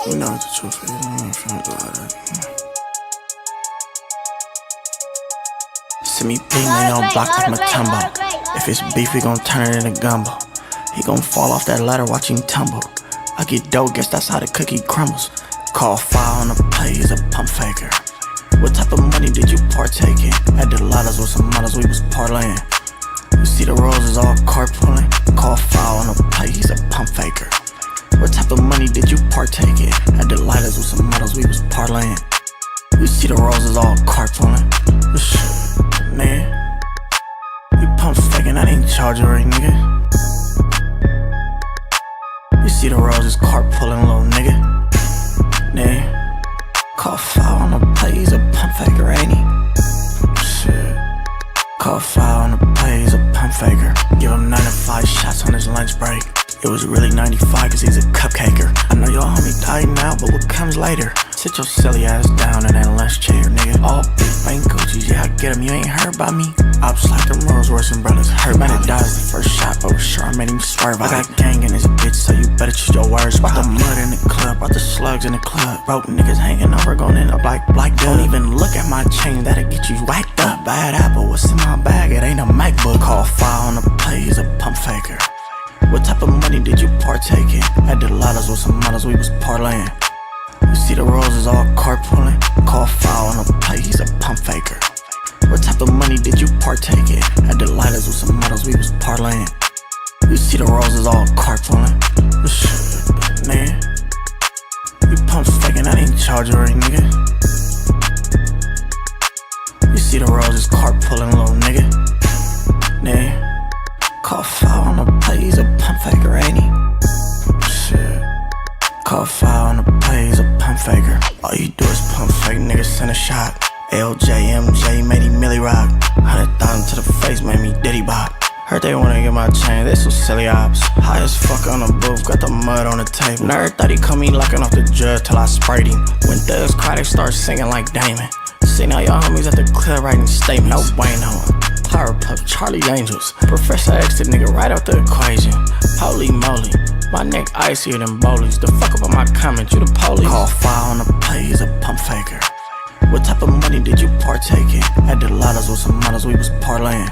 You know what the truth is. I ain't finna do all that. See me beat me on block like Matumbo. If it's beef, we gon' turn it into gumbo. He gon' fall off that ladder, watch him tumble. I get dough, guess that's how the cookie crumbles. Call fire on the play, he's a pump faker. What type of money did you partake in? At the Lotta's with some models, we was parlaying. You see the roses all carpooling. Call foul on the play, he's a pump faker. What type of money did you partake in? At the lighters with some models, we was parlaying. You see the roses all carpooling. Shit, man. You pump faking, I didn't charge you right, nigga. You see the roses carpooling, little nigga. Nah. Call foul on the play, he's a pump faker, ain't he? Shit. Call foul on the play, he's a pump faker. Give him 9 to 5 shots on his lunch break. It was really 95 cause he's a cupcaker. I know your homie died now, but what comes later? Sit your silly ass down in that lunch chair, nigga. All big bank Gucci's, yeah I get him, you ain't heard about me. Ops like them Rolls Royce and brothers hurt. Man, it dies the first shot, but was sure I made him swerve. I got gang in this bitch, so you better choose your words. Brought the mud in the club, brought the slugs in the club. Broke niggas hanging over, gon' end up like black. Don't even look at my chain, that'll get you whacked up. Bad apple, what's in my bag? It ain't a MacBook. Call fire on the play, he's a pump faker. What type of money did you partake in? At the Lotta's with some models, we was parlaying. You see the roses all carpooling. Call foul on the play, he's a pump faker. What type of money did you partake in? At the lighters with some models, we was parlaying. You see the roses all carpooling. Shit, man. You pump faking, I didn't charge you right, nigga. You see the roses carpooling, little nigga. Nah. Call foul on the play, he's a pump faker, ain't he? Shit. Call foul on the play, he's a pump faker. All you do is pump fake, niggas send a shot. LJ, MJ, made him Millie Rock. 100,000 to the face, made me Diddy Bop. Heard they wanna get my chain, they some silly ops. High as fuck on the booth, got the mud on the table. Nerd thought he caught me locking off the judge till I sprayed him. When thugs cry, they start singing like Damon. See now y'all homies at the club writing statements. No Wayne on Powerpuff, Charlie Angels. Professor X, the nigga right out the equation. Holy moly, my neck icier than bowlies. The fuck up on my comment, you the police. Call fire on the play, he's a pump faker. What type of money did you partake in? At the Lotta's with some models, we was parlaying.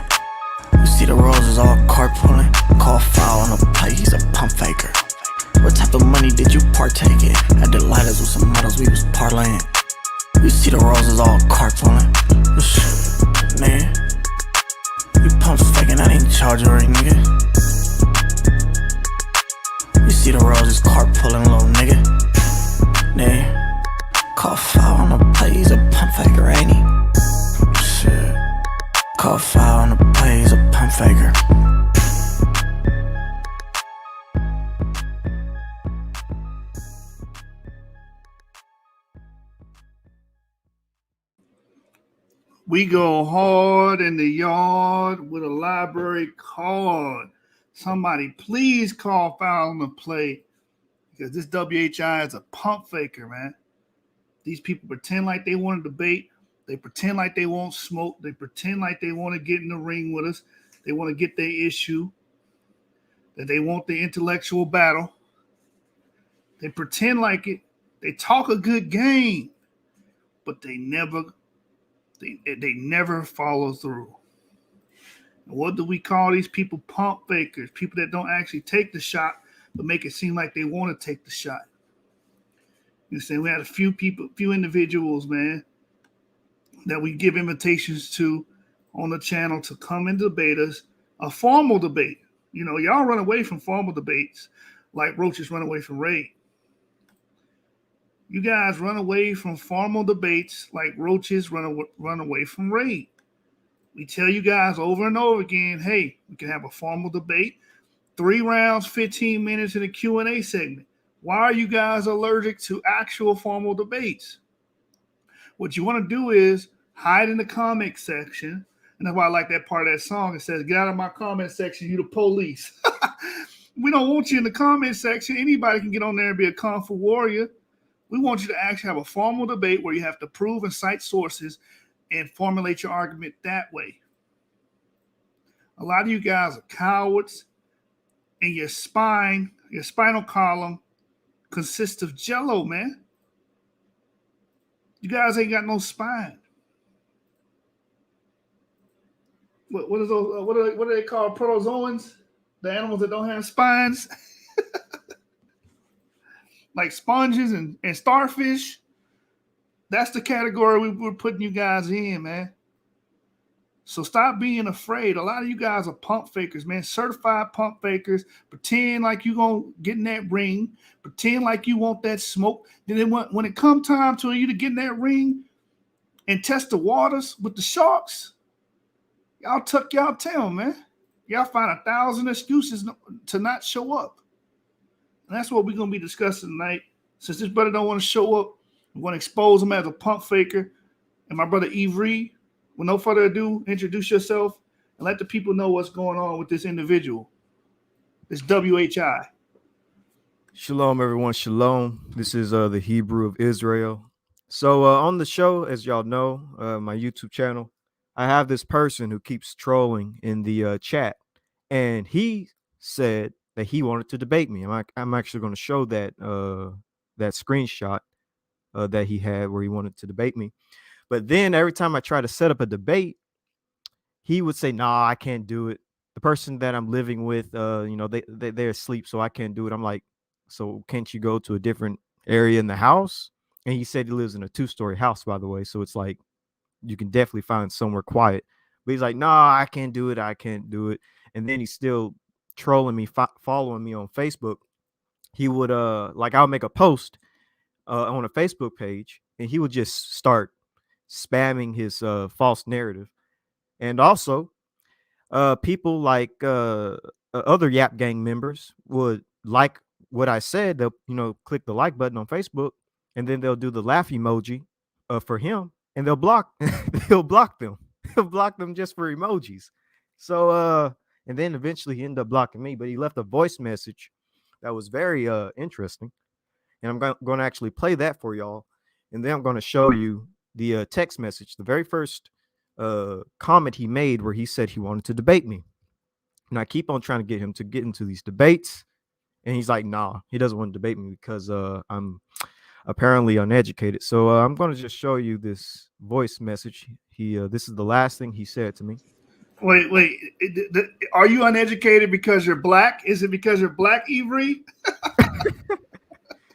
You see the roses all carpooling. Call foul on the play, he's a pump faker. What type of money did you partake in? At the Lotta's with some models, we was parlaying. You see the roses all carpooling. Shit, man. You pump faking, I didn't charge you right, nigga. You see the roses carpooling, little nigga. Nah. Call foul on the play, he's a pump faker, ain't he? Shit. Call foul on the play, he's a pump faker. We go hard in the yard with a library card. Somebody please call foul on the play because this W.H.I is a pump faker, man. These people pretend like they want to debate. They pretend like they won't smoke. They pretend like they want to get in the ring with us. They want to get their issue, that they want the intellectual battle. They pretend like it. They talk a good game, but they never follow through. And what do we call these people? Pump fakers, people that don't actually take the shot, but make it seem like they want to take the shot. You know, we had a few individuals, man, that we give invitations to on the channel to come and debate us. A formal debate. You know, y'all run away from formal debates like roaches run away from raid. You guys run away from formal debates like roaches run away from raid. We tell you guys over and over again, hey, we can have a formal debate, 3 rounds, 15 minutes in a Q&A segment. Why are you guys allergic to actual formal debates? What you want to do is hide in the comment section. And that's why I like that part of that song. It says, get out of my comment section, you the police. We don't want you in the comment section. Anybody can get on there and be a kung fu warrior. We want you to actually have a formal debate where you have to prove and cite sources and formulate your argument that way. A lot of you guys are cowards, and your spinal column consists of jello, man. You guys ain't got no spine. What is those? What are they called? Protozoans? The animals that don't have spines, like sponges and starfish. That's the category we're putting you guys in, man. So stop being afraid. A lot of you guys are pump fakers, man. Certified pump fakers. Pretend like you gonna get in that ring. Pretend like you want that smoke. Then when it come time to you to get in that ring and test the waters with the sharks, y'all tuck y'all tail, man. Y'all find 1,000 excuses to not show up. And that's what we're gonna be discussing tonight. Since this brother don't want to show up, we're gonna expose him as a pump faker. And my brother W.H.I, with no further ado, introduce yourself and let the people know what's going on with this individual. This W.H.I. Shalom, everyone. Shalom. This is the Hebrew of Israel. So on the show, as y'all know, my YouTube channel, I have this person who keeps trolling in the chat, and he said that he wanted to debate me. I'm actually going to show that that screenshot that he had where he wanted to debate me. But then every time I try to set up a debate, he would say, "Nah, I can't do it." The person that I'm living with, they're asleep, so I can't do it. I'm like, "So can't you go to a different area in the house?" And he said he lives in a 2-story house, by the way. So it's like you can definitely find somewhere quiet. But he's like, "Nah, I can't do it. I can't do it." And then he's still trolling me, following me on Facebook. He would I'll make a post on a Facebook page, and he would just start spamming his false narrative. And also, people like other Yap Gang members would like what I said. They'll click the like button on Facebook, and then they'll do the laugh emoji for him, and they'll block he'll block them. He'll block them just for emojis. So and then eventually he ended up blocking me, but he left a voice message that was very interesting, and I'm going to actually play that for y'all, and then I'm going to show you the text message, the very first comment he made, where he said he wanted to debate me. And I keep on trying to get him to get into these debates, and he's like, "Nah, he doesn't want to debate me because I'm apparently uneducated." So I'm going to just show you this voice message. This is the last thing he said to me. Wait. Are you uneducated because you're black? Is it because you're black, W.H.I?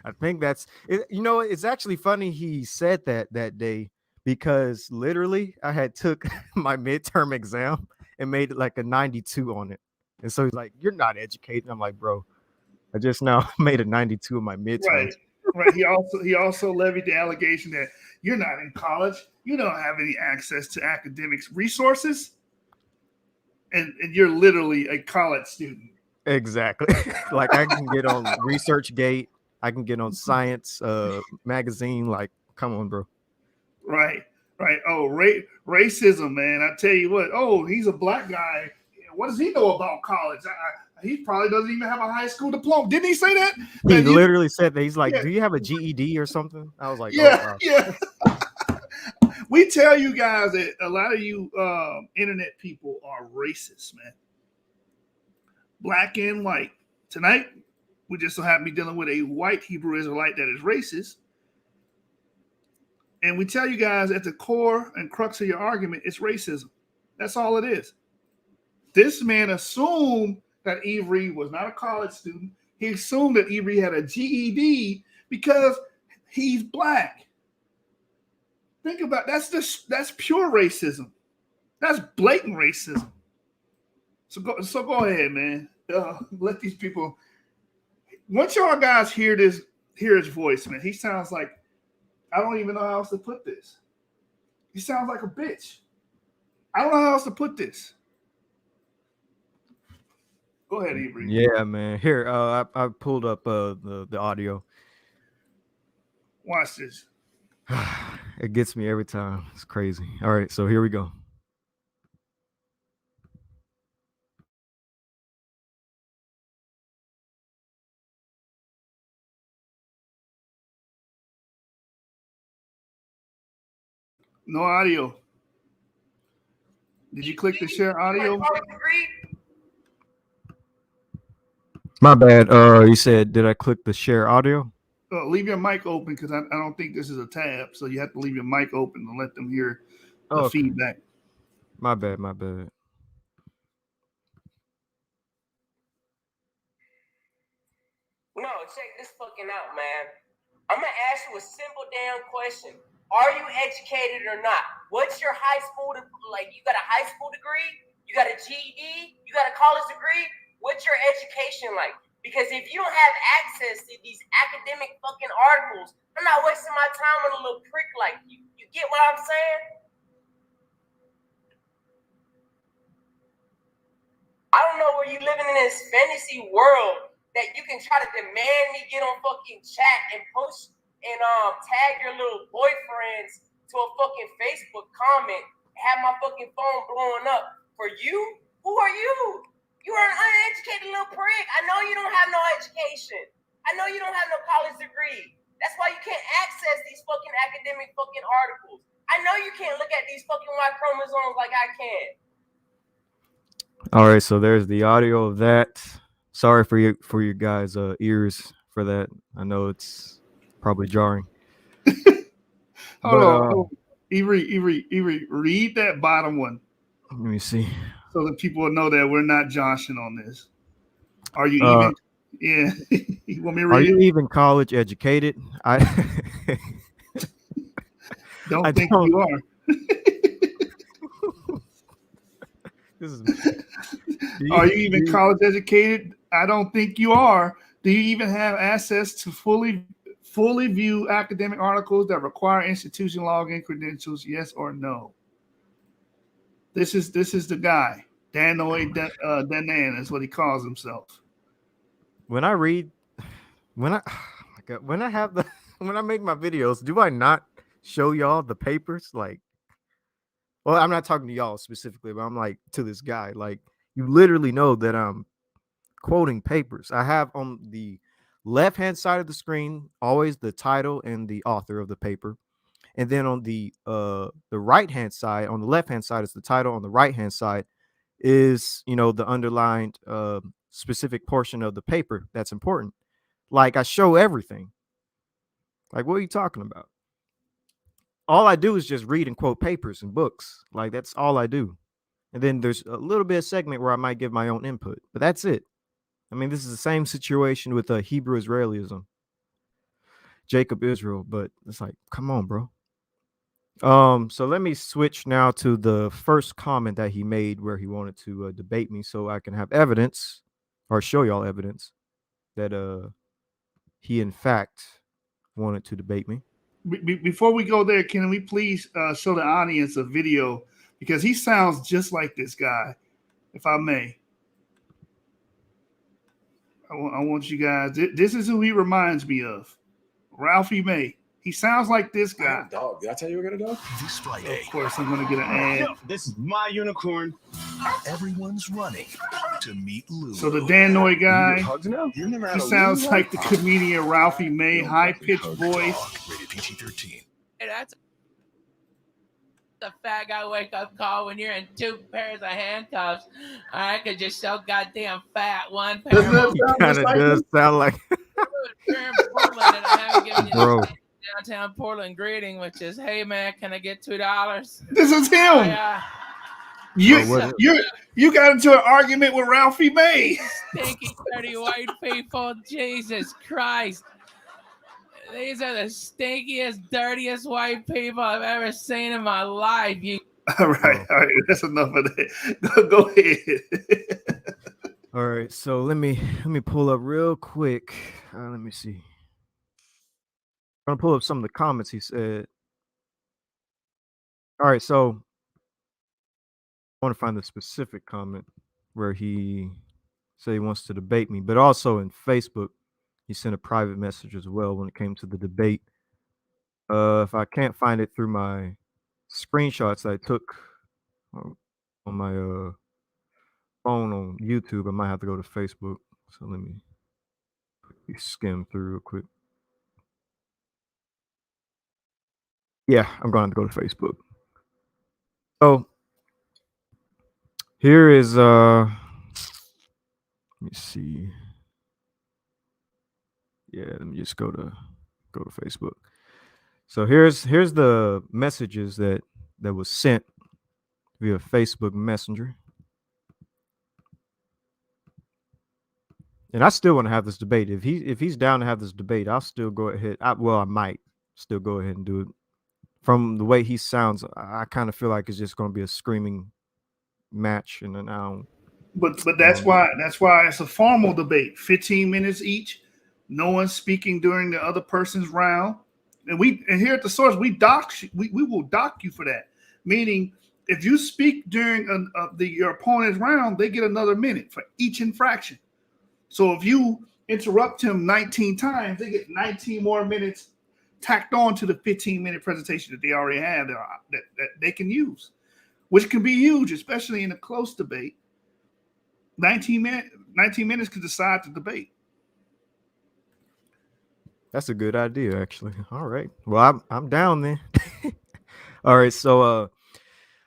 I think that's it. It's actually funny he said that day, because literally I had took my midterm exam and made it like a 92 on it. And so he's like, "You're not educated." I'm like, "Bro, I just now made a 92 in my midterm." Right. He also levied the allegation that you're not in college. You don't have any access to academics resources. And you're literally a college student. Exactly. Like I can get on ResearchGate. I can get on Science magazine. Like, come on, bro. Right. Oh, racism, man. I tell you what. Oh, he's a black guy. What does he know about college? He probably doesn't even have a high school diploma. Didn't he say that? He literally said that. He's like, "Do you have a GED or something?" I was like, "Yeah, oh, wow." Yeah. We tell you guys that a lot of you internet people are racist, man. Black and white. Tonight, we just so happen to be dealing with a white Hebrew Israelite that is racist. And we tell you guys at the core and crux of your argument, it's racism. That's all it is. This man assumed that W.H.I was not a college student. He assumed that W.H.I had a GED because he's black. Think about that's pure racism. That's blatant racism. So go ahead, man. Let these people. Once y'all guys hear his voice, man, he sounds like, I don't even know how else to put this. He sounds like a bitch. I don't know how else to put this. Go ahead, W.H.I. Yeah, man. Here, I pulled up the audio. Watch this. It gets me every time. It's crazy. All right, so here we go. No audio. Did you click the share audio? My bad. You said, did I click the share audio? Leave your mic open because I don't think this is a tab, so you have to leave your mic open to let them hear the Okay. feedback. My bad. My bad. No, check this fucking out, man. I'm gonna ask you a simple damn question. Are you educated or not? What's your high school like? You got a high school degree? You got a GED? You got a college degree? What's your education like? Because if you don't have access to these academic fucking articles, I'm not wasting my time on a little prick like you. You get what I'm saying? I don't know where you living in this fantasy world that you can try to demand me get on fucking chat and post and tag your little boyfriends to a fucking Facebook comment, have my fucking phone blowing up. For you? Who are you? You are an uneducated little prick. I know you don't have no education. I know you don't have no college degree. That's why you can't access these fucking academic fucking articles. I know you can't look at these fucking Y chromosomes like I can. All right, so there's the audio of that. Sorry for your guys' ears for that. I know it's probably jarring. Hold on. Avery, read that bottom one Let me see. so that people will know that we're not joshing on this. Are you even? Yeah. You want me to read Are you it? even college educated? I Don't think you are. This is. Are you even college educated? I don't think you are. Do you even have access to fully view academic articles that require institution login credentials? Yes or no? This is the guy. Danaoi Danaan is what he calls himself. When I read, when I, oh my God, when I have the, when I make my videos, do I not show y'all the papers? Like, well, I'm not talking to y'all specifically, but I'm like to this guy. Like, you literally know that I'm quoting papers. I have on the left-hand side of the screen always the title and the author of the paper. And then on the right-hand side, on the left-hand side is the title, on the right-hand side is, the underlined specific portion of the paper that's important. Like, I show everything. Like, what are you talking about? All I do is just read and quote papers and books. Like, that's all I do. And then there's a little bit of segment where I might give my own input, but that's it. I mean, this is the same situation with Hebrew Israelism, Jacob Israel, but it's like, come on, bro. So let me switch now to the first comment that he made where he wanted to debate me so I can have evidence or show y'all evidence that he in fact wanted to debate me. Before we go there, can we please show the audience a video because he sounds just like this guy, if I may. I want you guys. This is who he reminds me of, Ralphie May. He sounds like this guy. Dog. Did I tell you we're gonna dog? This Friday. Of course, I'm gonna get an ad. Yo, this is my unicorn. Everyone's running to meet Lou. So the Danaoi guy, Hugs now? You never had he a sounds Lulu? like the comedian Ralphie May, high-pitched voice. Rated PG-13. Hey, that's the fat guy wake up call when you're in two pairs of handcuffs. All right, because you're so goddamn fat. One pair Doesn't that sound Kind just of like does him? sound like, you're in Portland, and I haven't given you bro. the downtown Portland greeting, which is, "Hey man, can I get $2?" This is him. You got into an argument with Ralphie May. Stinky, dirty white people. Jesus Christ. These are the stinkiest, dirtiest white people I've ever seen in my life. You All right. That's enough of that. Go ahead. All right, so let me pull up real quick. Let me see. I'm gonna pull up some of the comments he said. All right, so I want to find the specific comment where he said he wants to debate me, but also in Facebook, he sent a private message as well when it came to the debate. If I can't find it through my screenshots I took on my phone on YouTube, I might have to go to Facebook. So let me skim through real quick. Yeah, I'm going to go to Facebook. So here is let me see. Yeah, let me just go to go to Facebook. So here's the messages that was sent via Facebook Messenger. And I still want to have this debate. If he's down to have this debate, I'll still go ahead. I might still go ahead and do it. From the way he sounds, I kind of feel like it's just going to be a screaming match, and then I don't. But that's why it's a formal debate. 15 minutes each. No one speaking during the other person's round. And here at the source, we will dock you for that. Meaning, if you speak during your opponent's round, they get another minute for each infraction. So if you interrupt him 19 times, they get 19 more minutes tacked on to the 15-minute presentation that they already have that they can use, which can be huge, especially in a close debate. 19 minutes can decide the debate. That's a good idea, actually. All right. Well, I'm down then. All right. So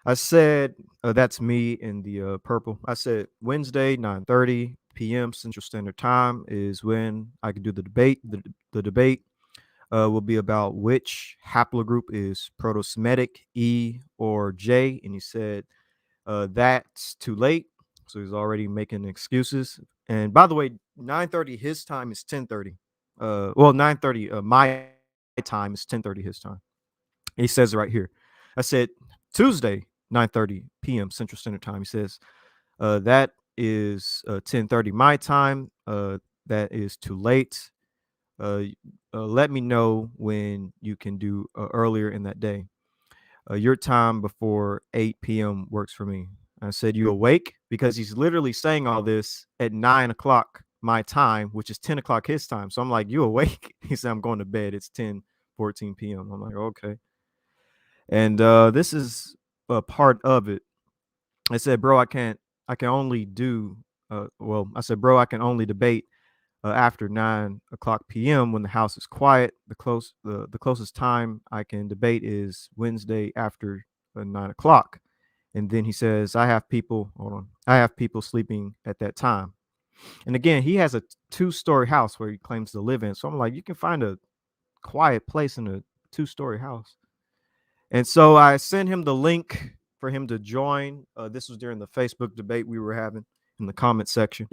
I said that's me in the purple. I said Wednesday, 9:30 p.m. Central Standard Time is when I can do the debate. The debate will be about which haplogroup is proto-Semitic, E or J. And he said that's too late. So he's already making excuses. And by the way, 9:30 his time is 10:30. 9:30 my time is 10:30 his time. He says it right here. I said Tuesday, 9:30 p.m. Central Standard Time. He says that is 10:30 my time. That is too late. Let me know when you can do earlier in that day. Your time before 8 p.m. works for me. I said, you awake? Because he's literally saying all this at 9 o'clock my time, which is 10 o'clock his time. So I'm like, you awake? He said, I'm going to bed. It's 10:14 p.m. I'm like, okay. And this is a part of it. I said, bro, I can only do, I said, bro, I can only debate after 9 o'clock p.m. when the house is quiet. The closest time I can debate is Wednesday after 9 o'clock. And then he says, I have people sleeping at that time. And again, he has a 2-story house where he claims to live in. So I'm like, you can find a quiet place in a 2-story house. And so I sent him the link for him to join. This was during the Facebook debate we were having in the comment section.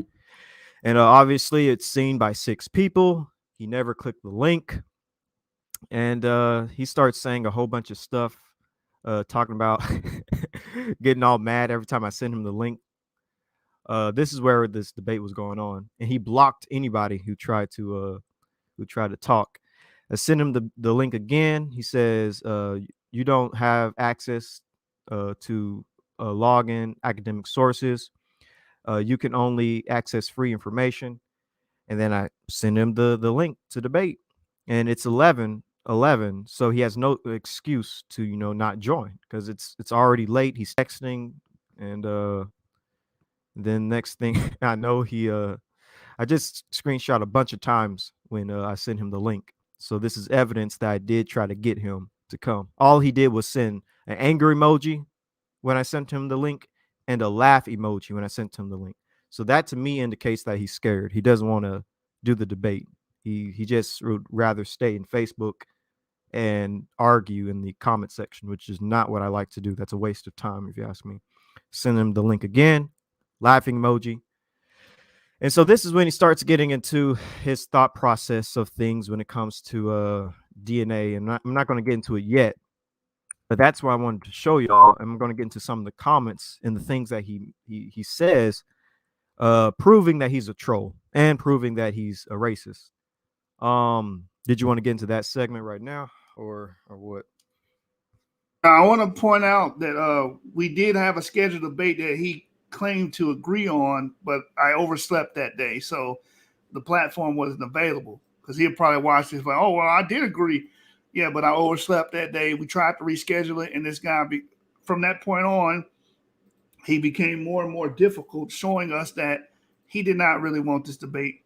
And obviously it's seen by 6 people. He never clicked the link. And he starts saying a whole bunch of stuff, talking about getting all mad every time I send him the link. This is where this debate was going on. And he blocked anybody who tried to talk. I sent him the link again. He says, you don't have access to log in academic sources. You can only access free information. And then I send him the link to debate. And it's 11, so he has no excuse to not join, because it's already late. He's texting, and then next thing I know, I just screenshot a bunch of times when I sent him the link. So this is evidence that I did try to get him to come. All he did was send an anger emoji when I sent him the link and a laugh emoji when I sent him the link. So that to me indicates that he's scared. He doesn't want to do the debate. He just would rather stay in Facebook and argue in the comment section, which is not what I like to do. That's a waste of time, if you ask me. Send him the link again, laughing emoji. And so this is when he starts getting into his thought process of things when it comes to DNA. And I'm not going to get into it yet, but that's what I wanted to show y'all. I'm going to get into some of the comments and the things that he says, proving that he's a troll and proving that he's a racist. Did you want to get into that segment right now, or what? I want to point out that we did have a scheduled debate that he claimed to agree on, but I overslept that day, so the platform wasn't available, because he'll probably watch this like, oh, well, I did agree. Yeah, but I overslept that day. We tried to reschedule it, and this guy, from that point on, he became more and more difficult, showing us that he did not really want this debate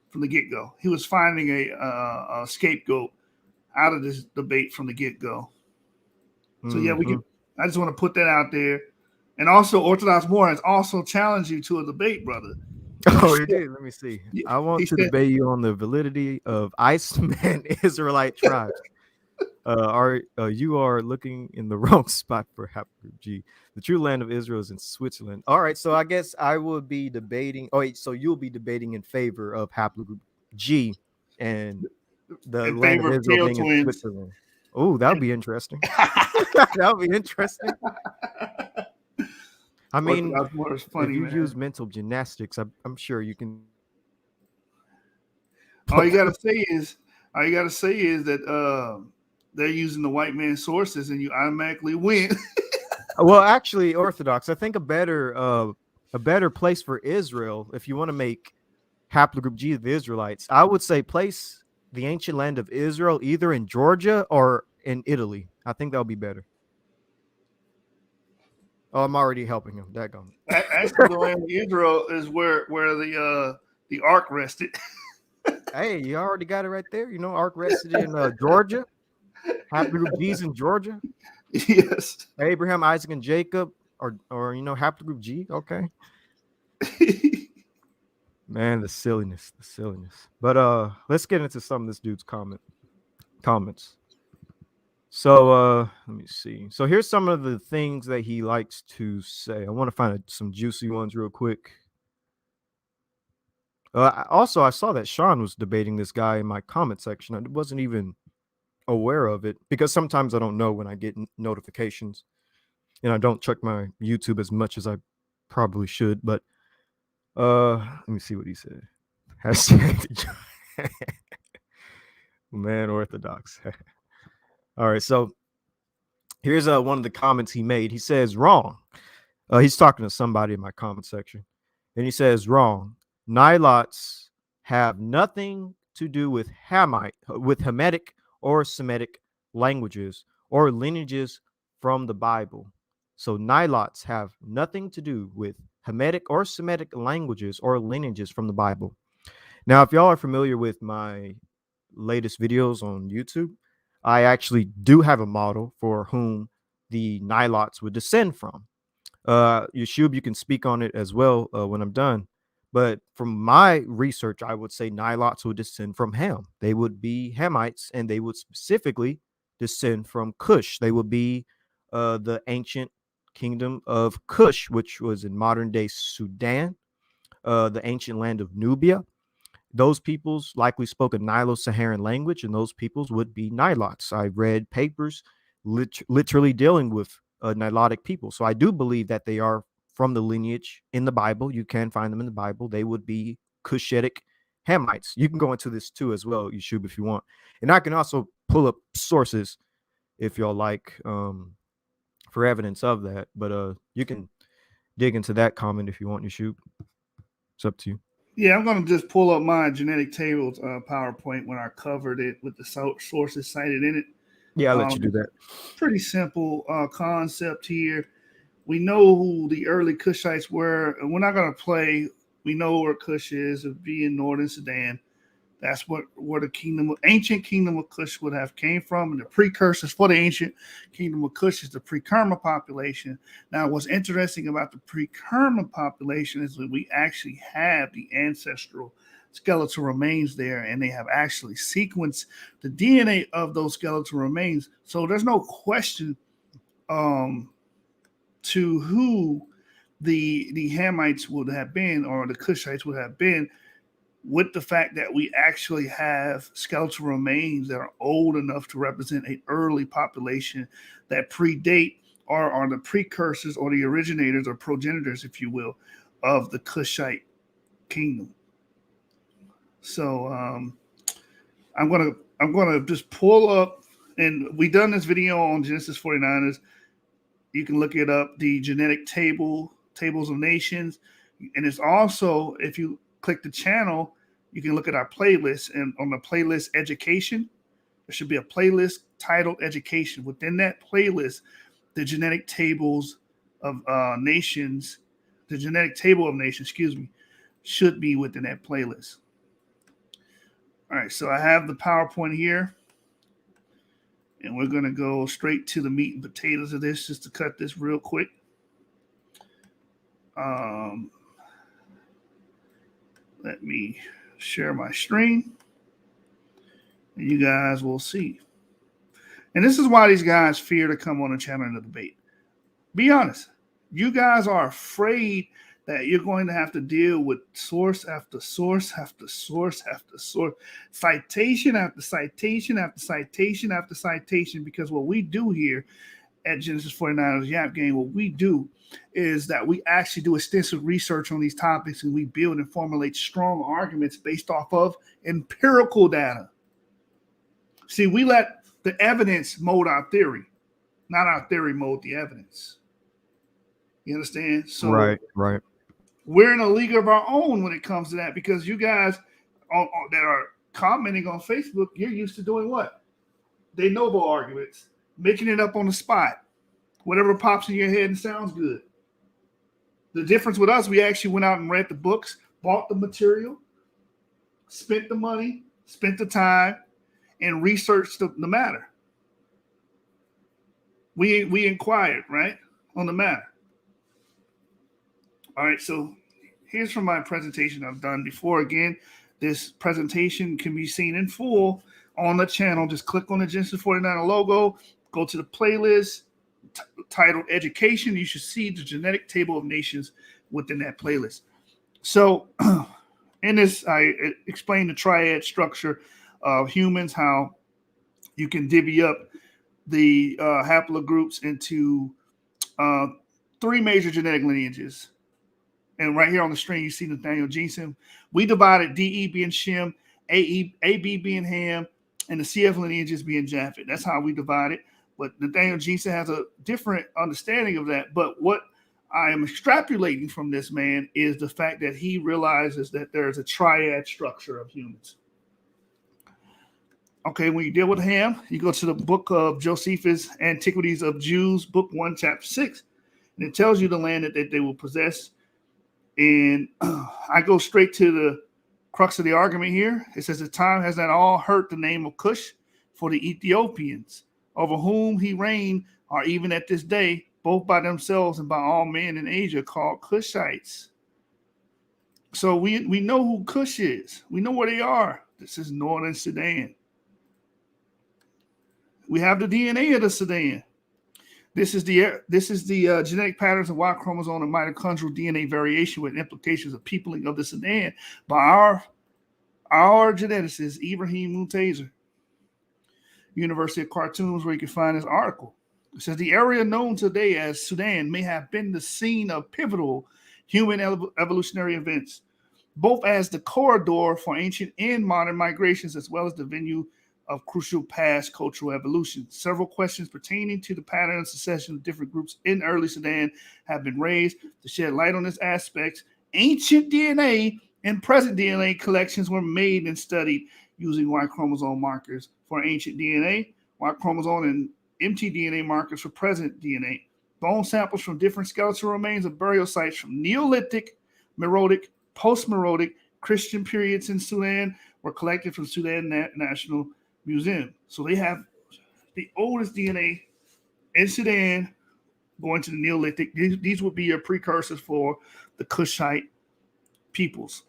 from the get-go. He was finding a scapegoat out of this debate from the get-go. So yeah, I just want to put that out there. And also, Orthodox Morons also challenge you to a debate, brother. Oh, you did. Let me see. Yeah, I want he to said, debate you on the validity of Iceman Israelite tribes. You are looking in the wrong spot for haplogroup G. The true land of Israel is in Switzerland. All right, so I guess I will be debating. Oh, wait, so you'll be debating in favor of haplogroup G and the in land of favor of Israel tail being in twins. Switzerland. Oh, that would be interesting. That would be interesting. I mean, Orthodox water is if funny, you use man. mental gymnastics, I'm sure you can. All you gotta say is, all you gotta say is that they're using the white man's sources, and you automatically win. Well, actually, Orthodox, I think a better place for Israel, if you want to make haplogroup G of the Israelites, I would say place the ancient land of Israel either in Georgia or in Italy. I think that would be better. Oh, I'm already helping him. Daggone. Actually, the land of Israel is where the ark rested. Hey, you already got it right there. You know, Ark rested in Georgia. Haplogroup G's in Georgia. Yes. Abraham, Isaac, and Jacob, or haplogroup G. Okay. Man, the silliness, the silliness. But let's get into some of this dude's comments. So let me see. So here's some of the things that he likes to say. I want to find some juicy ones real quick. Also, I saw that Sean was debating this guy in my comment section. I wasn't even aware of it because sometimes I don't know when I get notifications, and I don't check my YouTube as much as I probably should. But let me see what he said. Hashtag man orthodox. All right, so here's one of the comments he made. He says wrong. He's talking to somebody in my comment section, and he says wrong. Nilots have nothing to do with Hamitic or Semitic languages or lineages from the Bible. So Nilots have nothing to do with Hamitic or Semitic languages or lineages from the Bible. Now, if y'all are familiar with my latest videos on YouTube, I actually do have a model for whom the Nilots would descend from. Yeshub, you can speak on it as well when I'm done. But from my research, I would say Nilots would descend from Ham. They would be Hamites, and they would specifically descend from Cush. They would be the ancient kingdom of Cush, which was in modern day Sudan, the ancient land of Nubia. Those peoples likely spoke a Nilo-Saharan language, and those peoples would be Nilots. I read papers literally dealing with Nilotic people. So I do believe that they are from the lineage in the Bible. You can find them in the Bible. They would be Cushitic Hamites. You can go into this too as well, Yeshub, if you want. And I can also pull up sources if y'all like for evidence of that. But you can dig into that comment if you want, Yeshub. It's up to you. Yeah, I'm going to just pull up my genetic tables PowerPoint when I covered it with the sources cited in it. Yeah, I'll let you do that. Pretty simple concept here. We know who the early Cushites were, and we're not going to play. We know where Cush is. It would be in northern Sudan. That's where the ancient kingdom of Cush would have came from, and the precursors for the ancient kingdom of Cush is the pre-Kerma population. Now, what's interesting about the pre-Kerma population is that we actually have the ancestral skeletal remains there, and they have actually sequenced the DNA of those skeletal remains. So there's no question to who the Hamites would have been, or the Cushites would have been, with the fact that we actually have skeletal remains that are old enough to represent an early population that predate or are the precursors or the originators or progenitors, if you will, of the Cushite kingdom. So I'm gonna just pull up, and we done this video on Genesis 49ers. You can look it up, the genetic tables of nations, and it's also, if you click the channel, you can look at our playlist, and on the playlist education, there should be a playlist titled education. Within that playlist, the genetic tables of nations, the genetic table of nations, should be within that playlist. All right, so I have the PowerPoint here, and we're going to go straight to the meat and potatoes of this just to cut this real quick. Let me share my screen, and you guys will see. And this is why these guys fear to come on a channel in a debate. Be honest. You guys are afraid that you're going to have to deal with source after source after source after source, citation after citation after citation after citation, because what we do here at Genesis 49ers Yap Game, what we do is that we actually do extensive research on these topics, and we build and formulate strong arguments based off of empirical data. See, we let the evidence mold our theory, not our theory mold the evidence. You understand? So right. we're in a league of our own when it comes to that, because you guys that are commenting on Facebook, you're used to doing what? De novo arguments, making it up on the spot, whatever pops in your head and sounds good. The difference with us, we actually went out and read the books, bought the material, spent the money, spent the time, and researched the matter. We inquired, right, on the matter. All right, so here's from my presentation I've done before. Again, this presentation can be seen in full on the channel. Just click on the Genesis 49 logo, go to the playlist titled Education. You should see the genetic table of nations within that playlist. So in this, I explain the triad structure of humans, how you can divvy up the haplogroups into three major genetic lineages. And right here on the screen, you see Nathaniel Jensen. We divided DE being Shem, AB being Ham, and the CF lineages being Japheth. That's how we divide it. But Nathaniel Jensen has a different understanding of that. But what I am extrapolating from this man is the fact that he realizes that there is a triad structure of humans. Okay, when you deal with Ham, you go to the book of Josephus, Antiquities of Jews, book 1, chapter 6. And it tells you the land that they will possess. And I go straight to the crux of the argument here. It says, the time has not all heard the name of Cush for the Ethiopians, over whom he reigned, are even at this day, both by themselves and by all men in Asia, called Cushites. So we know who Cush is. We know where they are. This is northern Sudan. We have the DNA of the Sudan. This is the genetic patterns of Y chromosome and mitochondrial DNA variation with implications of peopling of the Sudan by our geneticist, Ibrahim Muntazer, University of Khartoum, where you can find this article. It says the area known today as Sudan may have been the scene of pivotal human evolutionary events, both as the corridor for ancient and modern migrations, as well as the venue of crucial past cultural evolution. Several questions pertaining to the pattern and succession of different groups in early Sudan have been raised to shed light on this aspect. Ancient DNA and present DNA collections were made and studied using Y chromosome markers for ancient DNA, Y chromosome and mtDNA markers for present DNA. Bone samples from different skeletal remains of burial sites from Neolithic, Meroitic, post-Meroitic, Christian periods in Sudan were collected from Sudan National Museum. So they have the oldest DNA in Sudan going to the Neolithic. These would be your precursors for the Kushite peoples.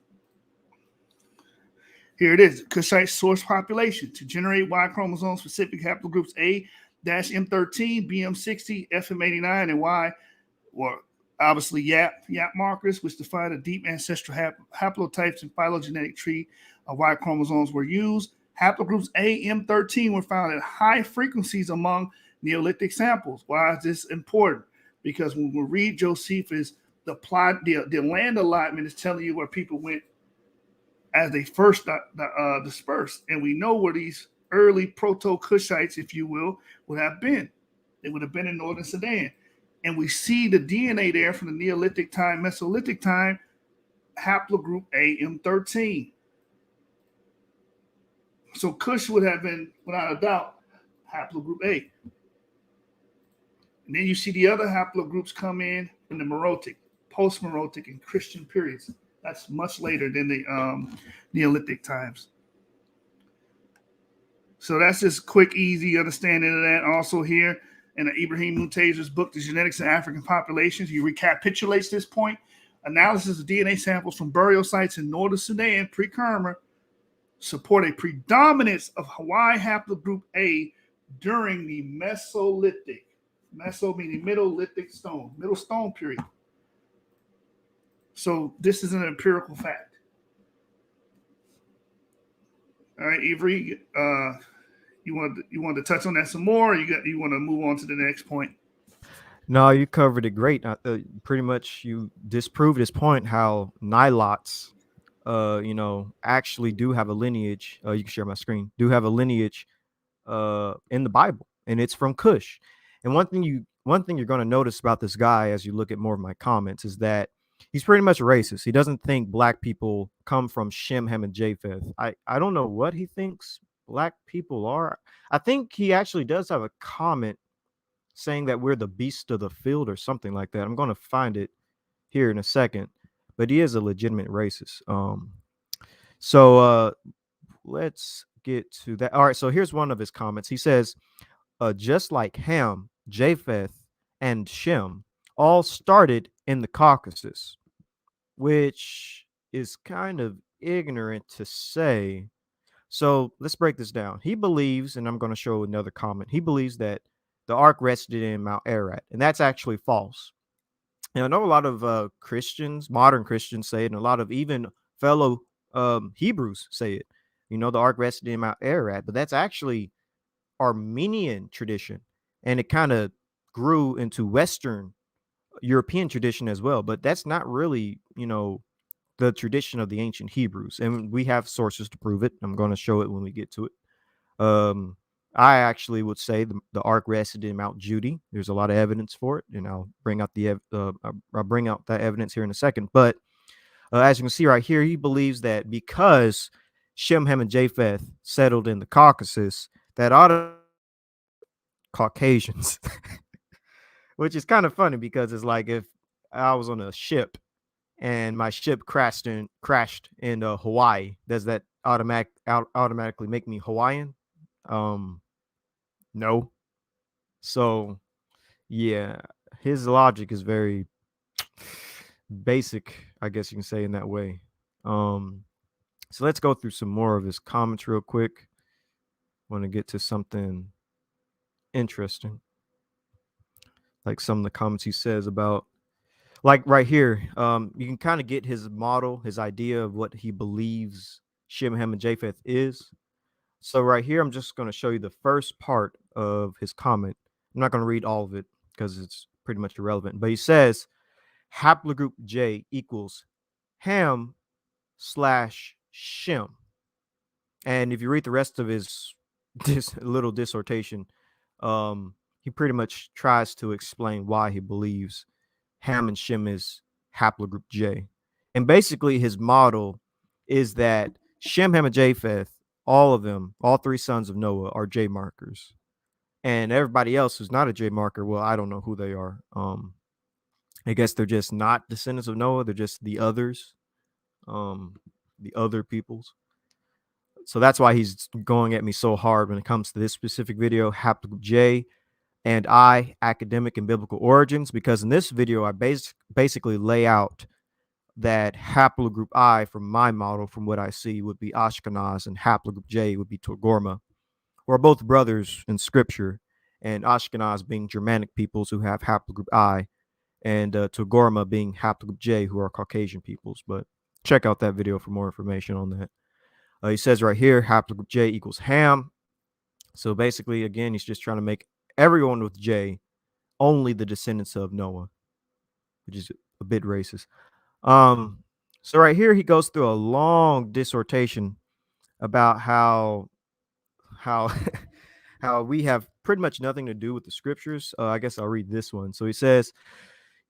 Here it is, Kushite source population. To generate Y chromosome specific haplogroups A-M13, BM60, FM89, and Y, or obviously YAP markers, which define a deep ancestral haplotypes and phylogenetic tree of Y chromosomes were used. Haplogroups A-M13 were found at high frequencies among Neolithic samples. Why is this important? Because when we read Josephus, the land allotment is telling you where people went as they first dispersed. And we know where these early proto-Kushites, if you will, would have been. They would have been in northern Sudan. And we see the DNA there from the Neolithic time, Mesolithic time, haplogroup A-M13. So Kush would have been, without a doubt, haplogroup A. And then you see the other haplogroups come in the Meroitic, post-Meroitic, and Christian periods. That's much later than the Neolithic times. So that's just quick, easy understanding of that. Also here in Ibrahim Muntazer's book, The Genetics of African Populations, he recapitulates this point Analysis of DNA samples from burial sites in northern Sudan pre-Kermer support a predominance of Hawaii haplogroup A during the Mesolithic. Meso meaning middle stone period. So this is an empirical fact. All right, Avery, you want to touch on that some more? Or you want to move on to the next point? No, you covered it great. Pretty much you disproved his point how Nilots, actually do have a lineage. You can share my screen. Do have a lineage in the Bible, and it's from Cush. And one thing you're going to notice about this guy as you look at more of my comments is that he's pretty much racist. He doesn't think black people come from Shem, Ham, and Japheth. I don't know what he thinks black people are. I think he actually does have a comment saying that we're the beast of the field or something like that. I'm going to find it here in a second, but he is a legitimate racist. So let's get to that. All right, so here's one of his comments. He says, just like Ham, Japheth, and Shem all started in the Caucasus, which is kind of ignorant to say. So let's break this down. He believes, and I'm going to show another comment, he believes that the ark rested in Mount Ararat, and that's actually false. And I know a lot of Christians, modern Christians say it, and a lot of even fellow Hebrews say it. The ark rested in Mount Ararat, but that's actually Armenian tradition, and it kind of grew into Western European tradition as well. But that's not really, the tradition of the ancient Hebrews, and we have sources to prove it. I'm going to show it when we get to it. I actually would say the ark rested in Mount Judy. There's a lot of evidence for it, and I'll bring out that evidence here in a second. But as you can see right here, he believes that because Shem, Ham, and Japheth settled in the Caucasus, that Caucasians, which is kind of funny because it's like if I was on a ship and my ship crashed in Hawaii, does that automatically make me Hawaiian? No. So yeah, his logic is very basic, I guess you can say, in that way. So let's go through some more of his comments real quick. Want to get to something interesting, like some of the comments he says about, like right here, you can kind of get his model, his idea of what he believes Shem, Ham, and Japheth is. So right here, I'm just going to show you the first part of his comment. I'm not going to read all of it because it's pretty much irrelevant. But he says, haplogroup J equals Ham / Shem. And if you read the rest of his this little dissertation, he pretty much tries to explain why he believes Ham and Shem is haplogroup J. And basically his model is that Shem, Ham, and Japheth, all of them, all three sons of Noah, are J markers. And everybody else who's not a J marker, well, I don't know who they are. I guess they're just not descendants of Noah. They're just the others, the other peoples. So that's why he's going at me so hard when it comes to this specific video, haplogroup J and I, academic and biblical origins, because in this video, I basically lay out that haplogroup I from my model, from what I see, would be Ashkenaz, and haplogroup J would be Togarmah, who are both brothers in scripture, and Ashkenaz being Germanic peoples who have haplogroup I, and Togarmah being haplogroup J, who are Caucasian peoples. But check out that video for more information on that. He says right here, haplogroup J equals Ham. So basically, again, he's just trying to make everyone with J only the descendants of Noah, which is a bit racist. So right here, he goes through a long dissertation about how how we have pretty much nothing to do with the scriptures. I guess I'll read this one. So he says,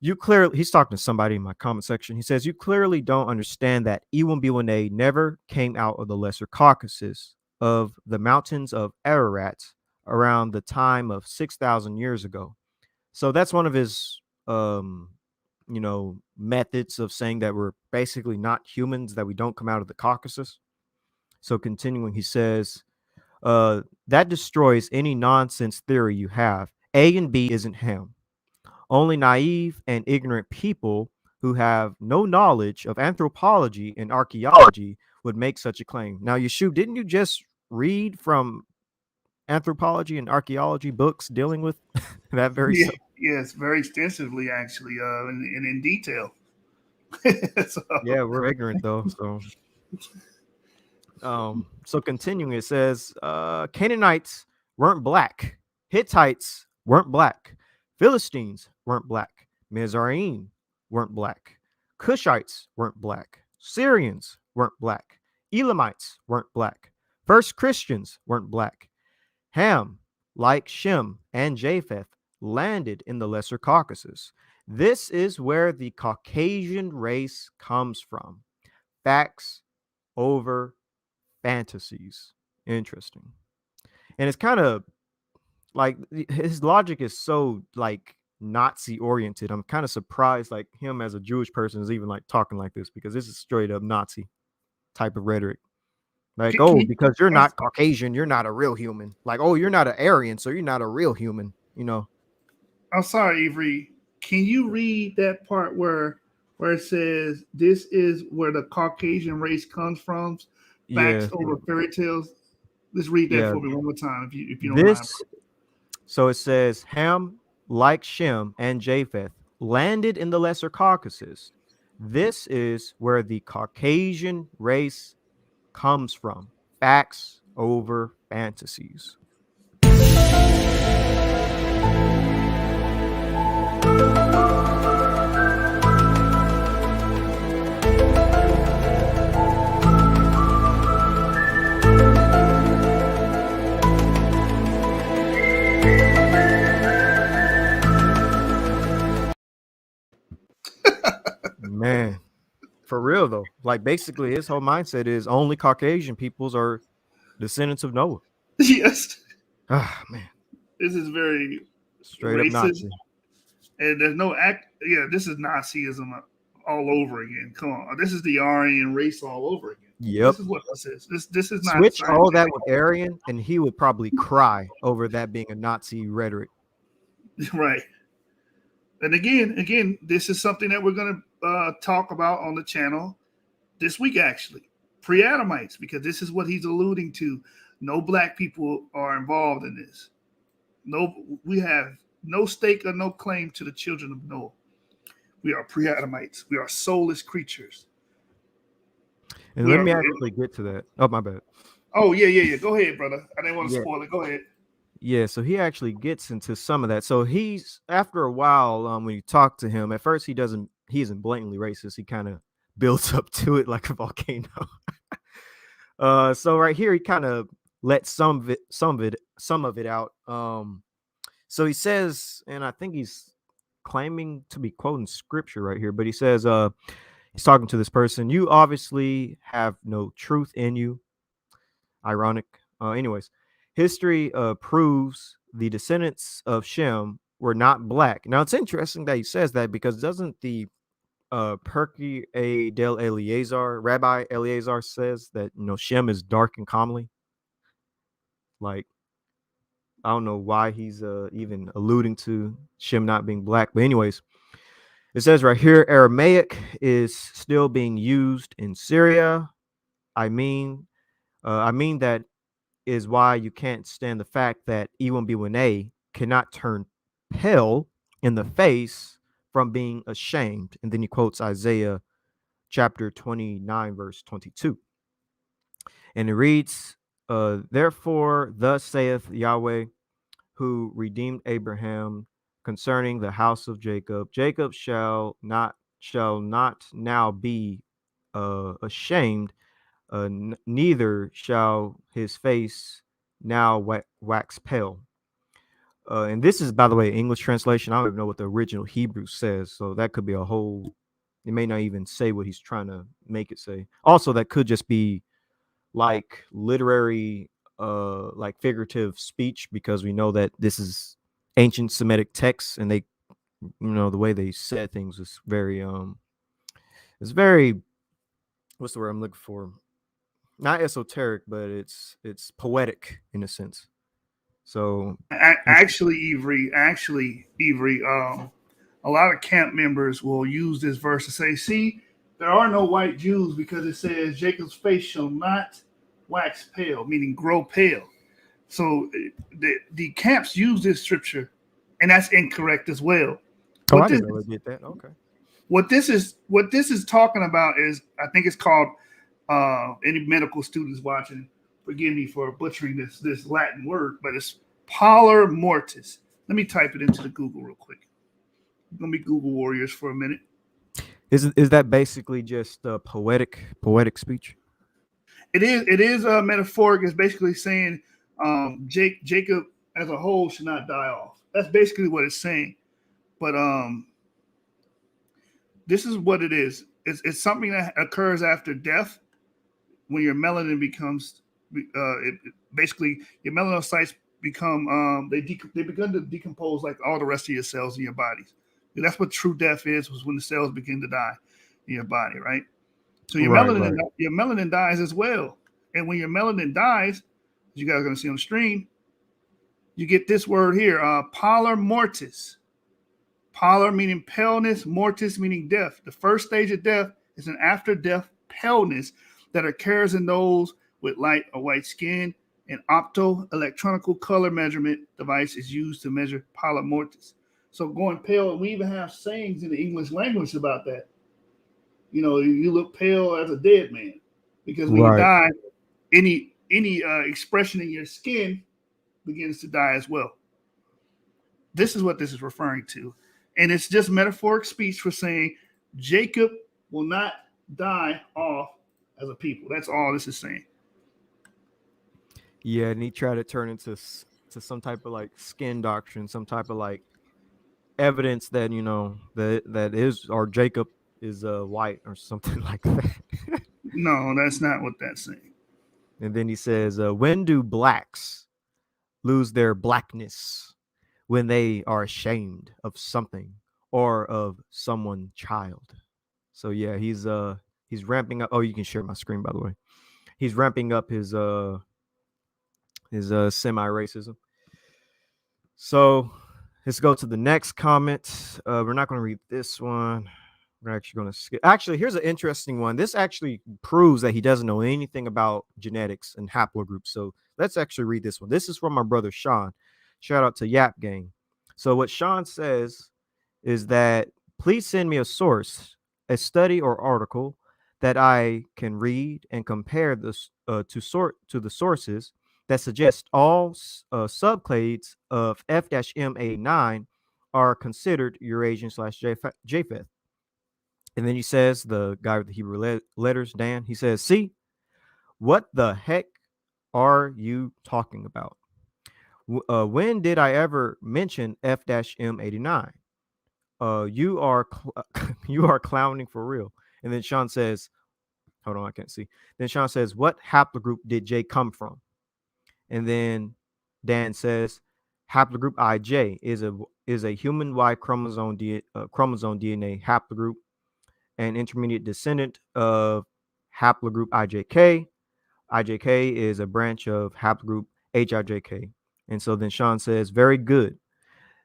he's talking to somebody in my comment section. He says, you clearly don't understand that Iwambewene never came out of the Lesser Caucasus, of the mountains of Ararat, around the time of 6,000 years ago. So that's one of his, methods of saying that we're basically not humans, that we don't come out of the Caucasus. So continuing, he says, that destroys any nonsense theory you have. A and B isn't Ham. Only naive and ignorant people who have no knowledge of anthropology and archaeology would make such a claim. Now, Yeshua, didn't you just read from anthropology and archaeology books dealing with that very Yeah, subject? yes, very extensively actually, and in detail. So, Yeah, we're ignorant though. So continuing, it says Canaanites weren't black, Hittites weren't black, Philistines weren't black, Mizraim weren't black, Cushites weren't black, Syrians weren't black, Elamites weren't black, first Christians weren't black. Ham, like Shem and Japheth, landed in the Lesser Caucasus. This is where the Caucasian race comes from. Facts over fantasies. Interesting. And it's kind of like his logic is so like Nazi oriented. I'm kind of surprised like him as a Jewish person is even like talking like this, because this is straight up Nazi type of rhetoric. Like, can oh, you, because you're not Caucasian, you're not a real human. Like, oh, you're not an Aryan, so you're not a real human, you know. I'm sorry, Avery. Can you read that part where it says this is where the Caucasian race comes from? Facts Yeah, over fairy tales. Let's read that yeah. for me one more time, if you don't mind. This So it says Ham, like Shem and Japheth, landed in the Lesser Caucasus. This is where the Caucasian race comes from. Facts over fantasies. Man, for real though. Like basically his whole mindset is only Caucasian peoples are descendants of Noah. Yes, Ah, man. this is very Straight up racist, Nazi. and there's no act. Yeah, this is Nazism all over again. Come on, this is the Aryan race all over again. Yep. This is what this is. This is not Switch all that scientific. with Aryan, and he would probably cry over that being a Nazi rhetoric. Right. And again, this is something that we're going to talk about on the channel this week, actually. Pre-Adamites, because this is what he's alluding to. No black people are involved in this. No, we have no stake or no claim to the children of Noah. We are pre-Adamites. We are soulless creatures. And let me actually get to that. Oh, my bad. Oh, yeah. Go ahead, brother. I didn't want to Yeah. spoil it. Go ahead. Yeah, so he actually gets into some of that. So he's after a while, when you talk to him, at first he isn't blatantly racist. He kind of builds up to it like a volcano. So right here he kind of lets some of it out. So he says, and I think he's claiming to be quoting scripture right here, but he says, he's talking to this person. You obviously have no truth in you. Ironic. Anyways, history proves the descendants of Shem were not black. Now it's interesting that he says that, because doesn't the Perky A. Del Eleazar, Rabbi Eleazar, says that Shem is dark and comely? Like, I don't know why he's even alluding to Shem not being black, but anyways, it says right here Aramaic is still being used in Syria. I mean that is why you can't stand the fact that Iwambiwane cannot turn pale in the face from being ashamed. And then he quotes Isaiah chapter 29, verse 22. And it reads, therefore, thus saith Yahweh, who redeemed Abraham concerning the house of Jacob. Jacob shall not now be ashamed, neither shall his face now wax pale. And this is, by the way, English translation. I don't even know what the original Hebrew says, so that could be a whole. It may not even say what he's trying to make it say. Also, that could just be like literary, like figurative speech, because we know that this is ancient Semitic texts, and they, the way they said things is very, it's very, what's the word I'm looking for? Not esoteric, but it's poetic in a sense. So Actually, Avery, a lot of camp members will use this verse to say, see, there are no white Jews because it says Jacob's face shall not wax pale, meaning grow pale. So the camps use this scripture, and that's incorrect as well. Oh, I didn't really get that. Okay. What this is talking about is, I think it's called, any medical students watching, forgive me for butchering this Latin word, but it's pallor mortis. Let me type it into the Google real quick. Let me Google warriors for a minute. Is that basically just poetic speech? It is metaphoric. It's basically saying Jacob as a whole should not die off. That's basically what it's saying. But this is what it is. It's something that occurs after death, when your melanin becomes basically your melanocytes become they begin to decompose like all the rest of your cells in your bodies. And that's what true death is, was when the cells begin to die in your body, right? So your melanin dies as well. And when your melanin dies, as you guys are going to see on the stream, you get this word here, pallor mortis. Pallor meaning paleness, mortis meaning death. The first stage of death is an after-death paleness that occurs in those with light or white skin. An optoelectronic color measurement device is used to measure pallor mortis. So going pale, we even have sayings in the English language about that. You know, you look pale as a dead man, because when you die, any expression in your skin begins to die as well. This is what this is referring to. And it's just metaphoric speech for saying Jacob will not die off as a people. That's all this is saying. Yeah, and he tried to turn into some type of like skin doctrine, some type of like evidence that, you know, that is, or Jacob is white or something like that. No, that's not what that's saying. And then he says, when do blacks lose their blackness? When they are ashamed of something or of someone's child. So yeah, he's ramping up. Oh, you can share my screen, by the way. He's ramping up his semi-racism. So let's go to the next comment. We're not going to read this one. We're actually going to skip. Actually, here's an interesting one. This actually proves that he doesn't know anything about genetics and haplogroups. So let's actually read this one. This is from my brother Sean. Shout out to Yap Gang. So what Sean says is that please send me a source, a study or article that I can read and compare this to the sources that suggest all subclades of F-M89 are considered Eurasian / Japheth. And then he says, the guy with the Hebrew letters, Dan, he says, see, what the heck are you talking about? When did I ever mention F-M89? You are you are clowning for real. And then Sean says, hold on, I can't see. Then Sean says, what haplogroup did J come from? And then Dan says, haplogroup IJ is a human Y chromosome DNA haplogroup, an intermediate descendant of haplogroup IJK. IJK is a branch of haplogroup HIJK. And so then Sean says, very good.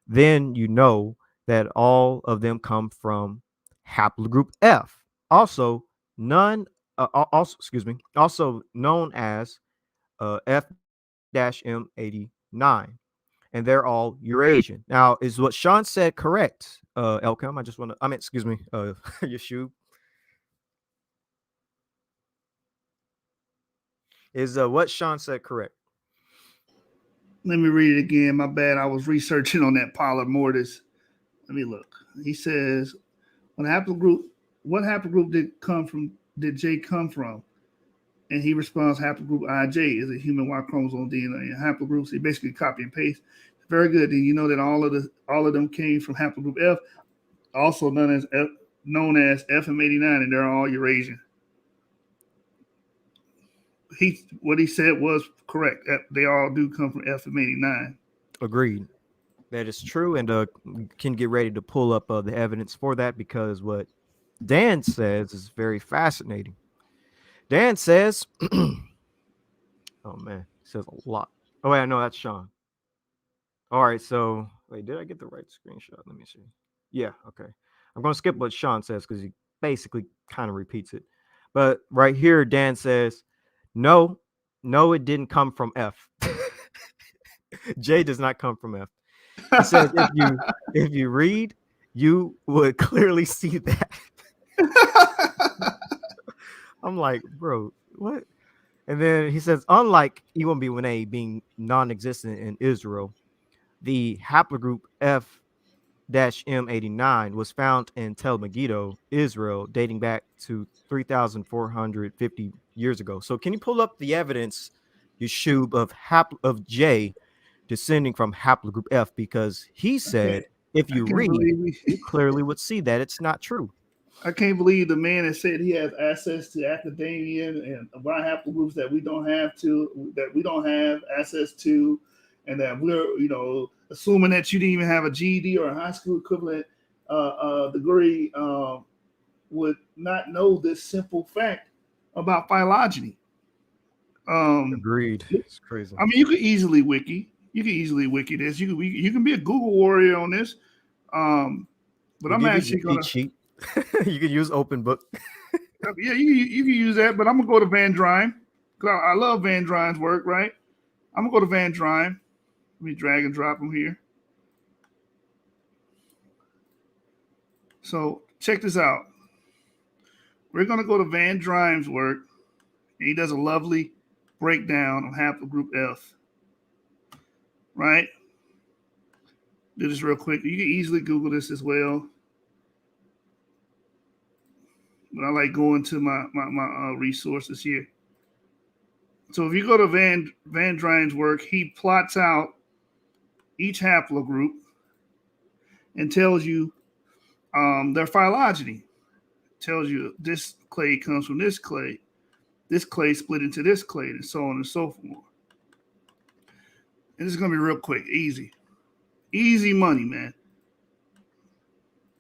Then you know that all of them come from haplogroup F. Also known as F-M89. And they're all Eurasian. Now, is what Sean said correct, Elcom? Yeshub. Is what Sean said correct? Let me read it again. My bad. I was researching on that pallor mortis. Let me look. He says, what haplogroup did J come from? And he responds, haplogroup IJ is a human Y chromosome DNA. And haplogroups, he basically copy and paste. Very good. And you know that all of them came from haplogroup F, also known as FM89, and they're all Eurasian. What he said was correct. They all do come from FM89. Agreed. That is true, and can get ready to pull up the evidence for that, because what Dan says is very fascinating. Dan says, oh man, he says a lot. Oh wait, I know that's Sean. All right, so wait, did I get the right screenshot? Let me see. Yeah, okay. I'm going to skip what Sean says because he basically kind of repeats it. But right here, Dan says, no, no, it didn't come from F. J does not come from F. He says if you read, you would clearly see that. I'm like, bro, what? And then he says, unlike E1B1A being non-existent in Israel, the haplogroup F-M89 was found in Tel Megiddo, Israel, dating back to 3,450 years ago. So can you pull up the evidence, Yeshub, of J descending from haplogroup F? Because he said, if I you can't read, believe you clearly would see that it's not true. I can't believe the man that said he has access to academia and our haplogroups that we don't have access to, and that we're assuming that you didn't even have a GED or a high school equivalent degree, would not know this simple fact about phylogeny. Agreed. It's crazy. I mean, you could easily wiki. You can easily wiki this. You can be a Google warrior on this. But We'll I'm give you actually the cheat gonna. sheet. You can use open book. Yeah, you can use that, but I'm gonna go to Van Drine because I love Van Drine's work. Right, I'm gonna go to Van Drine. Let me drag and drop him here. So check this out. We're gonna go to Van Drine's work, and he does a lovely breakdown of haplogroup F. Right, do this real quick. You can easily Google this as well. But I like going to my resources here. So if you go to Van Drine's work, he plots out each haplogroup and tells you their phylogeny. Tells you this clade comes from this clade split into this clade, and so on and so forth. And this is gonna be real quick, easy money, man.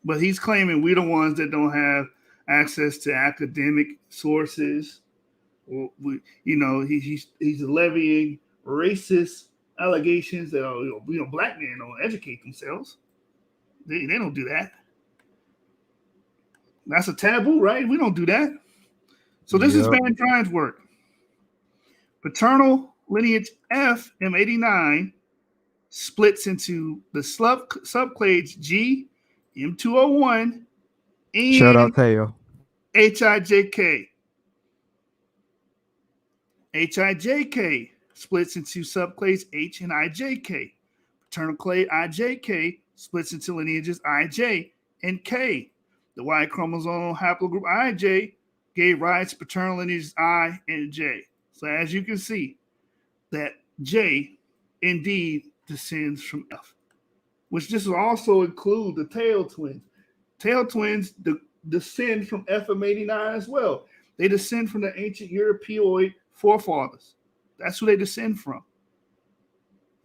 But he's claiming we're the ones that don't have access to academic sources. He's levying racist allegations that black men don't educate themselves. They don't do that. That's a taboo, right? We don't do that. So this is Yep. Van Drine's work. Paternal lineage F M89 splits into the subclades G, M201, Shout out and Theo. HIJK. HIJK splits into subclades H and IJK. Paternal clade IJK splits into lineages IJ and K. The Y chromosome haplogroup IJ gave rise to paternal lineages I and J. So as you can see, that J indeed descends from F, which this will also include the tail twins. Tail twins descend from FM89 as well. They descend from the ancient Europeoid forefathers. That's who they descend from.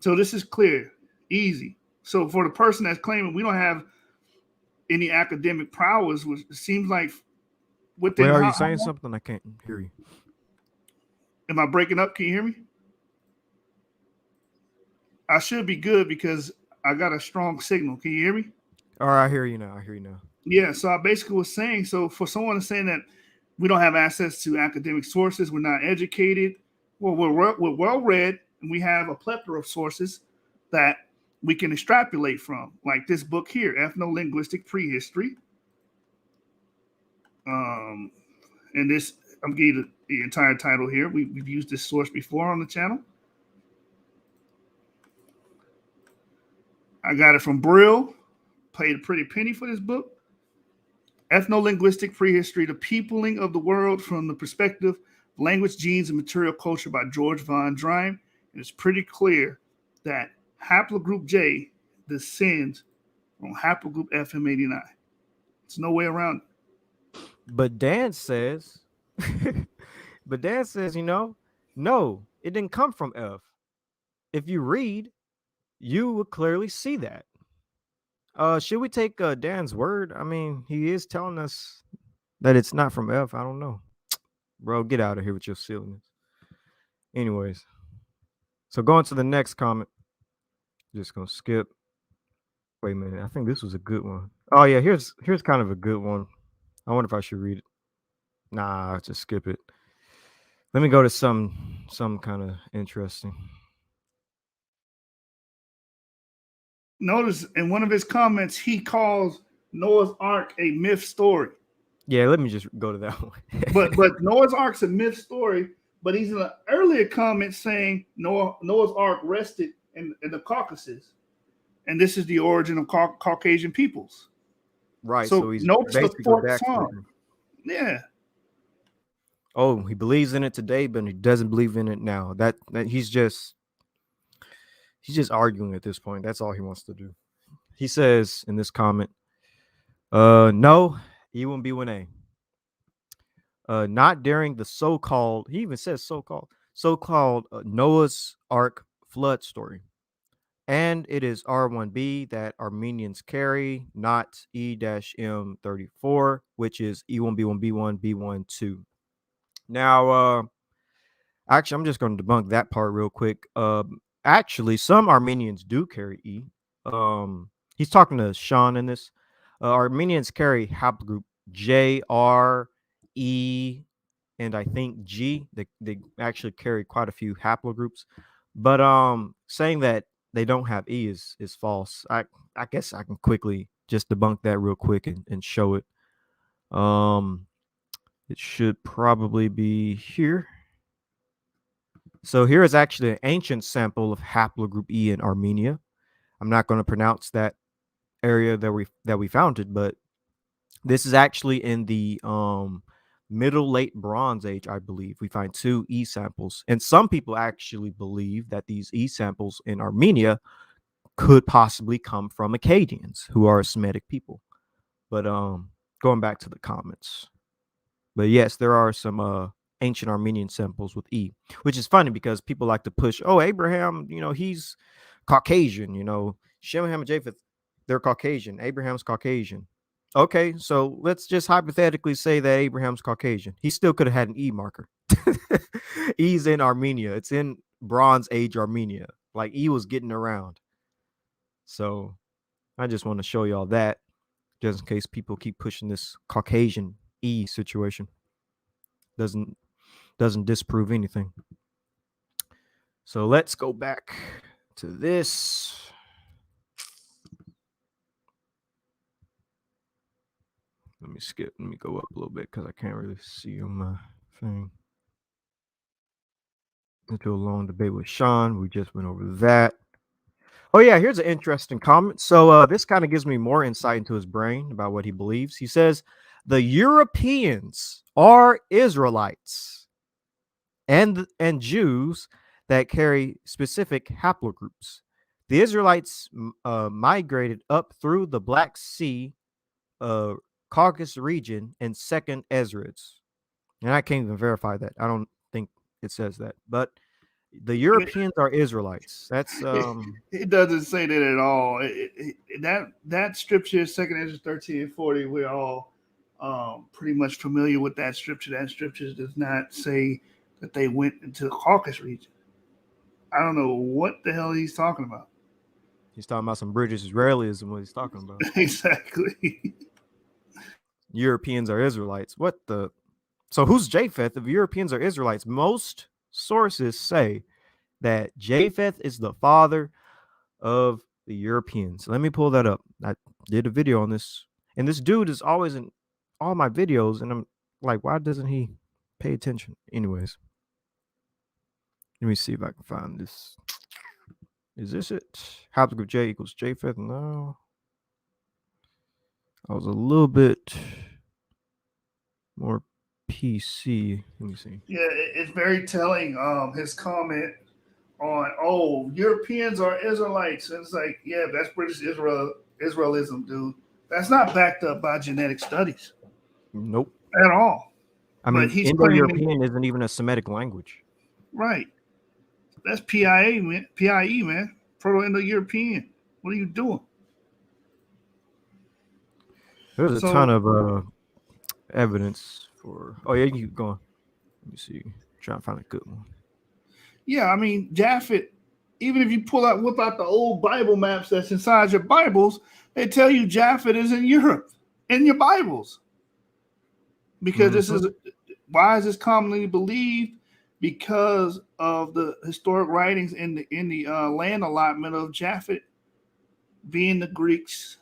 So this is clear, easy. So for the person that's claiming we don't have any academic prowess, which seems like within Wait, are you saying something? I can't hear you. Am I breaking up? Can you hear me? I should be good because I got a strong signal. Can you hear me? All right, I hear you now. Yeah, so I basically was saying, so for someone saying that we don't have access to academic sources, we're not educated, well, we're well read, and we have a plethora of sources that we can extrapolate from, like this book here, Ethno-Linguistic Prehistory. And this, I'm giving you the entire title here. We've used this source before on the channel. I got it from Brill, paid a pretty penny for this book. Ethno-Linguistic Prehistory, The Peopling of the World from the Perspective of Language, Genes, and Material Culture by George Van Drine. And it's pretty clear that haplogroup J descends from haplogroup FM89. There's no way around it. But Dan says, no, it didn't come from F. If you read, you would clearly see that. Should we take Dan's word? I mean, he is telling us that it's not from F. I don't know. Bro, get out of here with your silliness. Anyways, so going to the next comment. Just gonna skip. Wait a minute. I think this was a good one. Oh yeah, here's kind of a good one. I wonder if I should read it. Nah, just skip it. Let me go to some kind of interesting. Notice in one of his comments, he calls Noah's Ark a myth story. Yeah, let me just go to that one. But Noah's Ark's a myth story. But he's in an earlier comment saying Noah's Ark rested in the Caucasus, and this is the origin of Caucasian peoples. Right. So So he's notes the basically fourth back. song. Yeah. Oh, he believes in it today, but he doesn't believe in it now. That he's just arguing at this point. That's all he wants to do. He says in this comment, no, he won't be one A. Not during the so-called, he even says so-called Noah's Ark flood story. And it is R1B that Armenians carry, not E-M34, which is E1, B1, B1, B1, 2. Now, actually, I'm just going to debunk that part real quick. Actually, some Armenians do carry E. He's talking to Sean in this. Armenians carry haplogroup J, R, E, and I think G. They actually carry quite a few haplogroups. But saying that they don't have E is false. I guess I can quickly just debunk that real quick and show it. It should probably be here. So here is actually an ancient sample of haplogroup E in Armenia. I'm not going to pronounce that area that we found it, but this is actually in the middle late Bronze Age, I believe. We find 2 E samples, and some people actually believe that these E samples in Armenia could possibly come from Akkadians, who are a Semitic people. But going back to the comments, but yes, there are some ancient Armenian samples with E, which is funny because people like to push, oh, Abraham, he's Caucasian, Shem, Ham, and Japheth, they're Caucasian. Abraham's Caucasian. Okay, so let's just hypothetically say that Abraham's Caucasian. He still could have had an E marker. E's in Armenia. It's in Bronze Age Armenia. Like E was getting around. So I just want to show y'all that, just in case people keep pushing this Caucasian E situation. Doesn't disprove anything. So let's go back to this. Let me go up a little bit because I can't really see on my thing. Into a long debate with Sean. We just went over that. Oh yeah, here's an interesting comment. So this kind of gives me more insight into his brain about what he believes. He says the Europeans are Israelites and Jews that carry specific haplogroups. The Israelites migrated up through the Black Sea, Caucasus region, and Second Ezra's. And I can't even verify that. I don't think it says that. But the Europeans are Israelites. That's It doesn't say that at all. That scripture, 2 Ezra 13 and 40, we're all pretty much familiar with that scripture. That scripture does not say that they went into the Caucasus region. I don't know what the hell he's talking about. He's talking about some British Israelism. What he's talking about? Exactly. Europeans are Israelites. What the? So who's Japheth if Europeans are Israelites? Most sources say that Japheth is the father of the Europeans. Let me pull that up. I did a video on this, and this dude is always in all my videos, and I'm like, why doesn't he pay attention? Anyways, let me see if I can find this. Is this it? Haplogroup J equals Japheth? No. I was a little bit more PC. Let me see. Yeah, it's very telling. His comment on Europeans are Israelites. And it's like, yeah, that's British Israelism, dude. That's not backed up by genetic studies. Nope. At all. I mean, Indo-European isn't even a Semitic language. Right. That's PIE, man. Proto-Indo-European. What are you doing? There's a ton of evidence for. Oh yeah, you keep going. Let me see. Trying to find a good one. Yeah, I mean, Japheth even if you whip out the old Bible maps that's inside your Bibles, they tell you Japhet is in Europe in your Bibles. Because this is why is this commonly believed? Because of the historic writings in the land allotment of Japhet being the Greeks.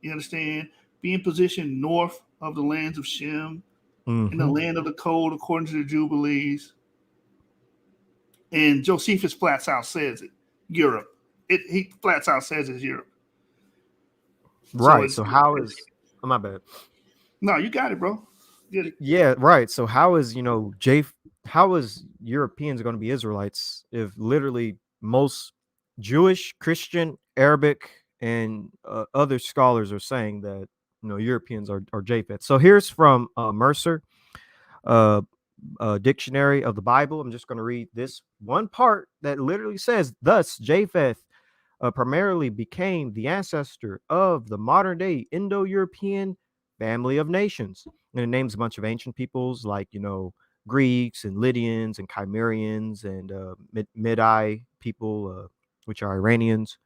You understand? Being positioned north of the lands of Shem, in the land of the cold, according to the Jubilees. And Josephus flats out says it. Europe. He flats out says it's Europe. Right. So how is? Oh, my bad. No, you got it, bro. Get it. Yeah. Right. So how is how is Europeans going to be Israelites if literally most Jewish, Christian, Arabic, and other scholars are saying that Europeans are Japheth? So here's from Mercer. Dictionary of the Bible. I'm just going to read this one part that literally says, thus Japheth primarily became the ancestor of the modern day Indo-European family of nations. And it names a bunch of ancient peoples like, Greeks and Lydians and Cimmerians and Midi people, which are Iranians.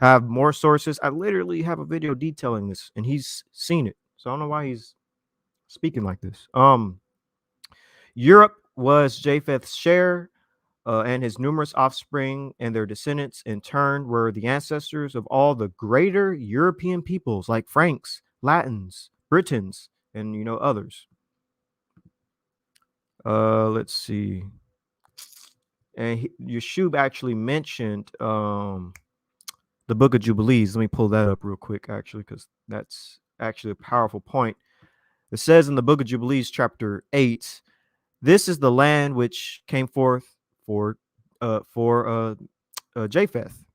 I have more sources. I literally have a video detailing this, and he's seen it. So I don't know why he's speaking like this. Europe was Japheth's share, and his numerous offspring and their descendants in turn were the ancestors of all the greater European peoples like Franks, Latins, Britons, and others. Let's see. And Yeshub actually mentioned the Book of Jubilees. Let me pull that up real quick, actually, because that's actually a powerful point. It says in the Book of Jubilees, chapter 8, this is the land which came forth for Japheth,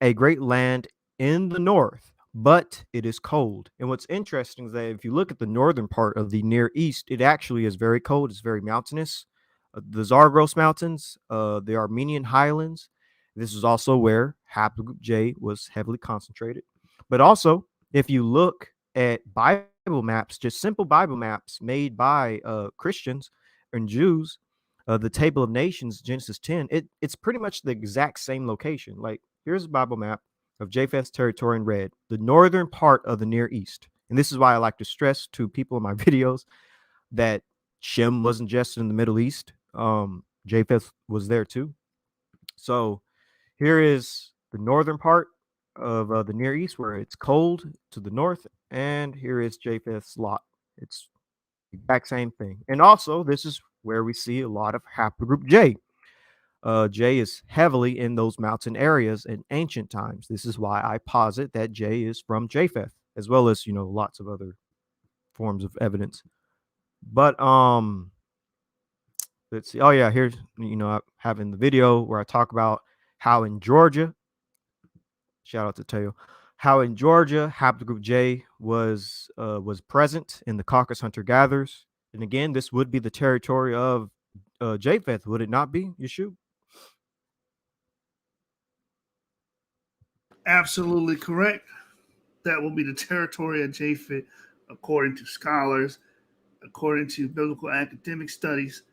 a great land in the north, but it is cold. And what's interesting is that if you look at the northern part of the Near East, it actually is very cold. It's very mountainous. The Zagros Mountains, the Armenian Highlands. This is also where Haplogroup J was heavily concentrated. But also, if you look at Bible maps, just simple Bible maps made by Christians and Jews, the Table of Nations, Genesis 10, it's pretty much the exact same location. Like, here's a Bible map of Japheth's territory in red, the northern part of the Near East. And this is why I like to stress to people in my videos that Shem wasn't just in the Middle East. Japheth was there too. So here is the northern part of the Near East where it's cold to the north. And here is Japheth's lot. It's the exact same thing. And also, this is where we see a lot of haplogroup J. J is heavily in those mountain areas in ancient times. This is why I posit that J is from Japheth, as well as lots of other forms of evidence. But let's see. Oh yeah, here's having the video where I talk about how in Georgia, shout out to Teo, how in Georgia haplogroup J was present in the Caucasus hunter-gatherers. And again, this would be the territory of Japheth, would it not be, Yeshua? Absolutely correct. That will be the territory of Japheth, according to scholars, according to biblical academic studies.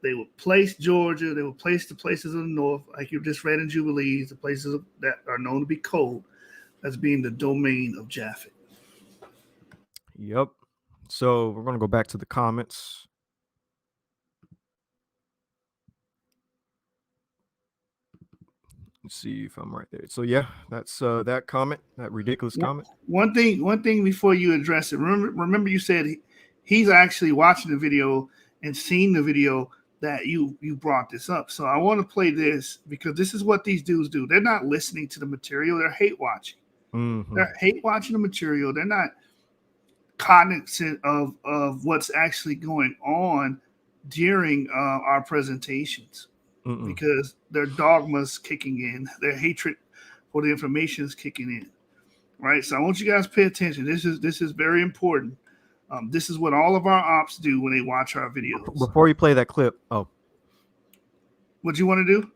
They will place Georgia, they will place the places of the north, like you just read in Jubilees, the places that are known to be cold, as being the domain of Japheth. Yep. So we're going to go back to the comments. Let's see if I'm right there. So yeah, that's that comment, that ridiculous comment. One thing before you address it. Remember you said he's actually watching the video and seeing the video that you brought this up. So I want to play this because this is what these dudes do. They're not listening to the material. They're hate watching. Mm-hmm. They're hate watching the material. They're not cognizant of what's actually going on during our presentations. Because their dogma's kicking in, their hatred for the information is kicking in, right? So I want you guys to pay attention. This is very important. This is what all of our ops do when they watch our videos. Before you play that clip, what do you want to do?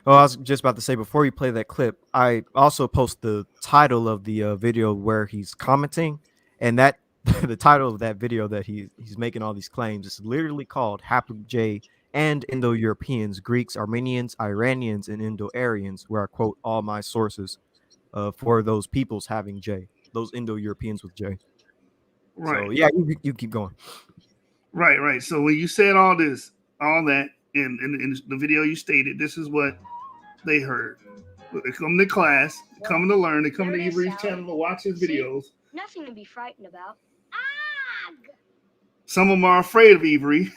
Oh, I was just about to say, before you play that clip, I also post the title of the video where he's commenting, and that the title of that video that he's making all these claims is literally called Haplogroup J and Indo-Europeans, Greeks, Armenians, Iranians, and Indo-Aryans, where I quote all my sources for those peoples having J, those Indo-Europeans with J. Right. So yeah, you keep going. Right. So when you said all this, all that, in the video you stated, this is what they heard. They come to class, coming to learn, they come to Ivory's channel to watch his videos. Nothing to be frightened about. Some of them are afraid of Ivory.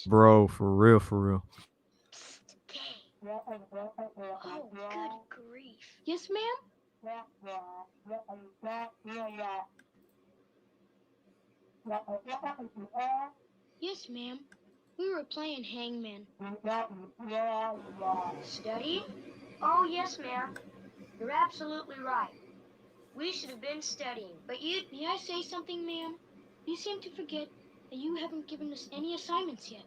Bro, for real, for real. Oh, good grief. Yes, ma'am? Yes, ma'am. We were playing hangman. Studying? Oh, yes, ma'am. You're absolutely right. We should have been studying. But may I say something, ma'am? You seem to forget that you haven't given us any assignments yet.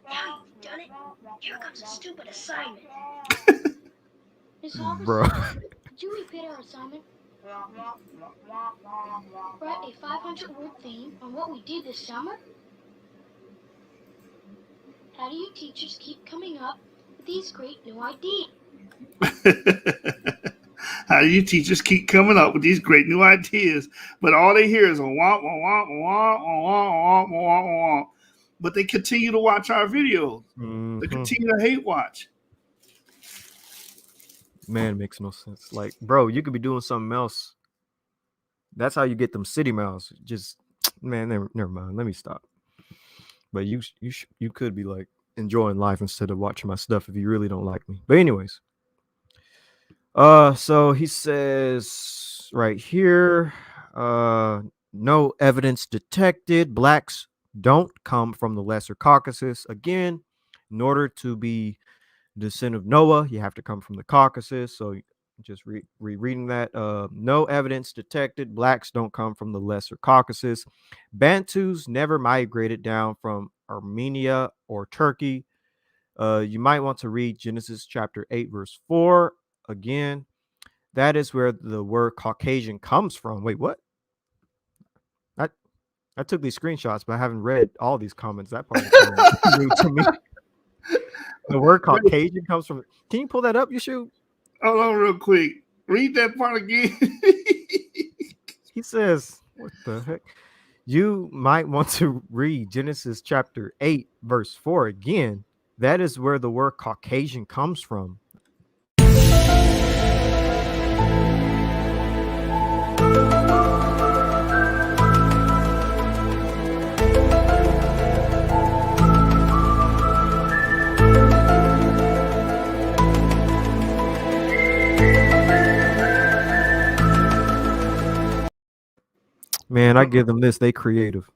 Now you've done it. Here comes a stupid assignment. Miss Bro. Halverson, did you repeat our assignment? Write a 500-word theme on what we did this summer? How do you teachers keep coming up with these great new ideas? How do you teachers keep coming up with these great new ideas? But all they hear is a womp, womp, womp, womp, womp, womp, womp. But they continue to watch our videos. They continue to hate watch. Man, it makes no sense. Like, bro, you could be doing something else. That's how you get them city miles. Just, man, never mind. Let me stop. But you could be like enjoying life instead of watching my stuff if you really don't like me. But anyways, so he says right here, no evidence detected. Blacks don't come from the Lesser Caucasus. Again, in order to be descendant of Noah, you have to come from the Caucasus. So just rereading that. No evidence detected. Blacks don't come from the Lesser Caucasus. Bantus never migrated down from Armenia or Turkey. You might want to read Genesis chapter 8, verse 4. Again, that is where the word Caucasian comes from. Wait, what? I took these screenshots, but I haven't read all these comments. That part is new to me. The word Caucasian comes from. Can you pull that up, Yeshu? Hold on real quick. Read that part again. He says, what the heck? You might want to read Genesis chapter 8, verse 4 again. That is where the word Caucasian comes from. Man, I give them this. They creative.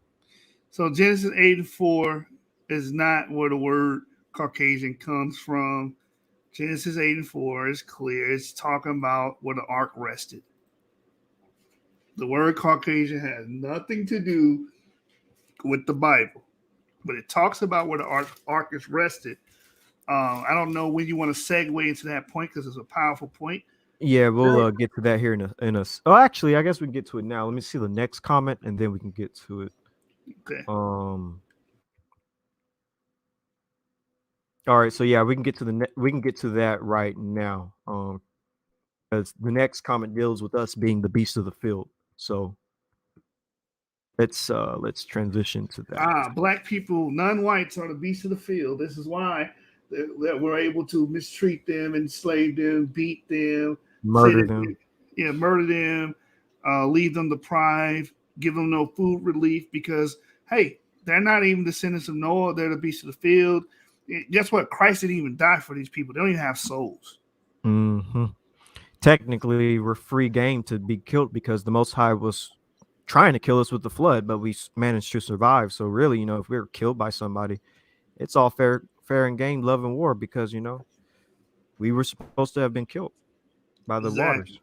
So Genesis 8 and 4 is not where the word Caucasian comes from. Genesis 8 and 4 is clear. It's talking about where the ark rested. The word Caucasian has nothing to do with the Bible, but it talks about where the ark is rested. I don't know when you want to segue into that point because it's a powerful point. Yeah, we'll get to that here in a. Oh, actually, I guess we can get to it now. Let me see the next comment, and then we can get to it. Okay. All right, so yeah, we can get to that right now. Because the next comment deals with us being the beast of the field. So let's transition to that. Black people, non-whites are the beasts of the field. This is why that we're able to mistreat them, enslave them, beat them, Murder them. Murder them, leave them deprived, give them no food relief because, hey, they're not even descendants of Noah. They're the beasts of the field. Guess what? Christ didn't even die for these people. They don't even have souls. Mm-hmm. Technically, we're free game to be killed because the Most High was trying to kill us with the flood, but we managed to survive. So really, if we were killed by somebody, it's all fair and game, love and war, because we were supposed to have been killed by the waters.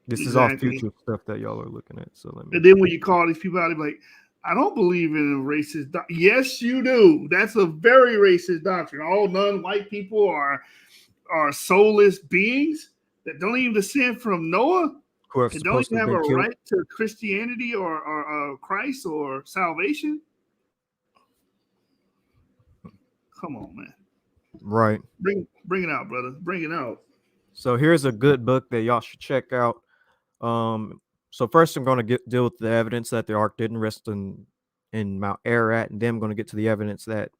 This is all future stuff that y'all are looking at. So let me. And then when you call these people out, they're like, I don't believe in a racist yes, you do. That's a very racist doctrine. All non-white people are soulless beings that don't even descend from Noah. They don't even have a right to Christianity or Christ or salvation. Come on, man. Right. Bring it out, brother. Bring it out. So here's a good book that y'all should check out. So first I'm going to deal with the evidence that the ark didn't rest in Mount Ararat, and then I'm going to get to the evidence that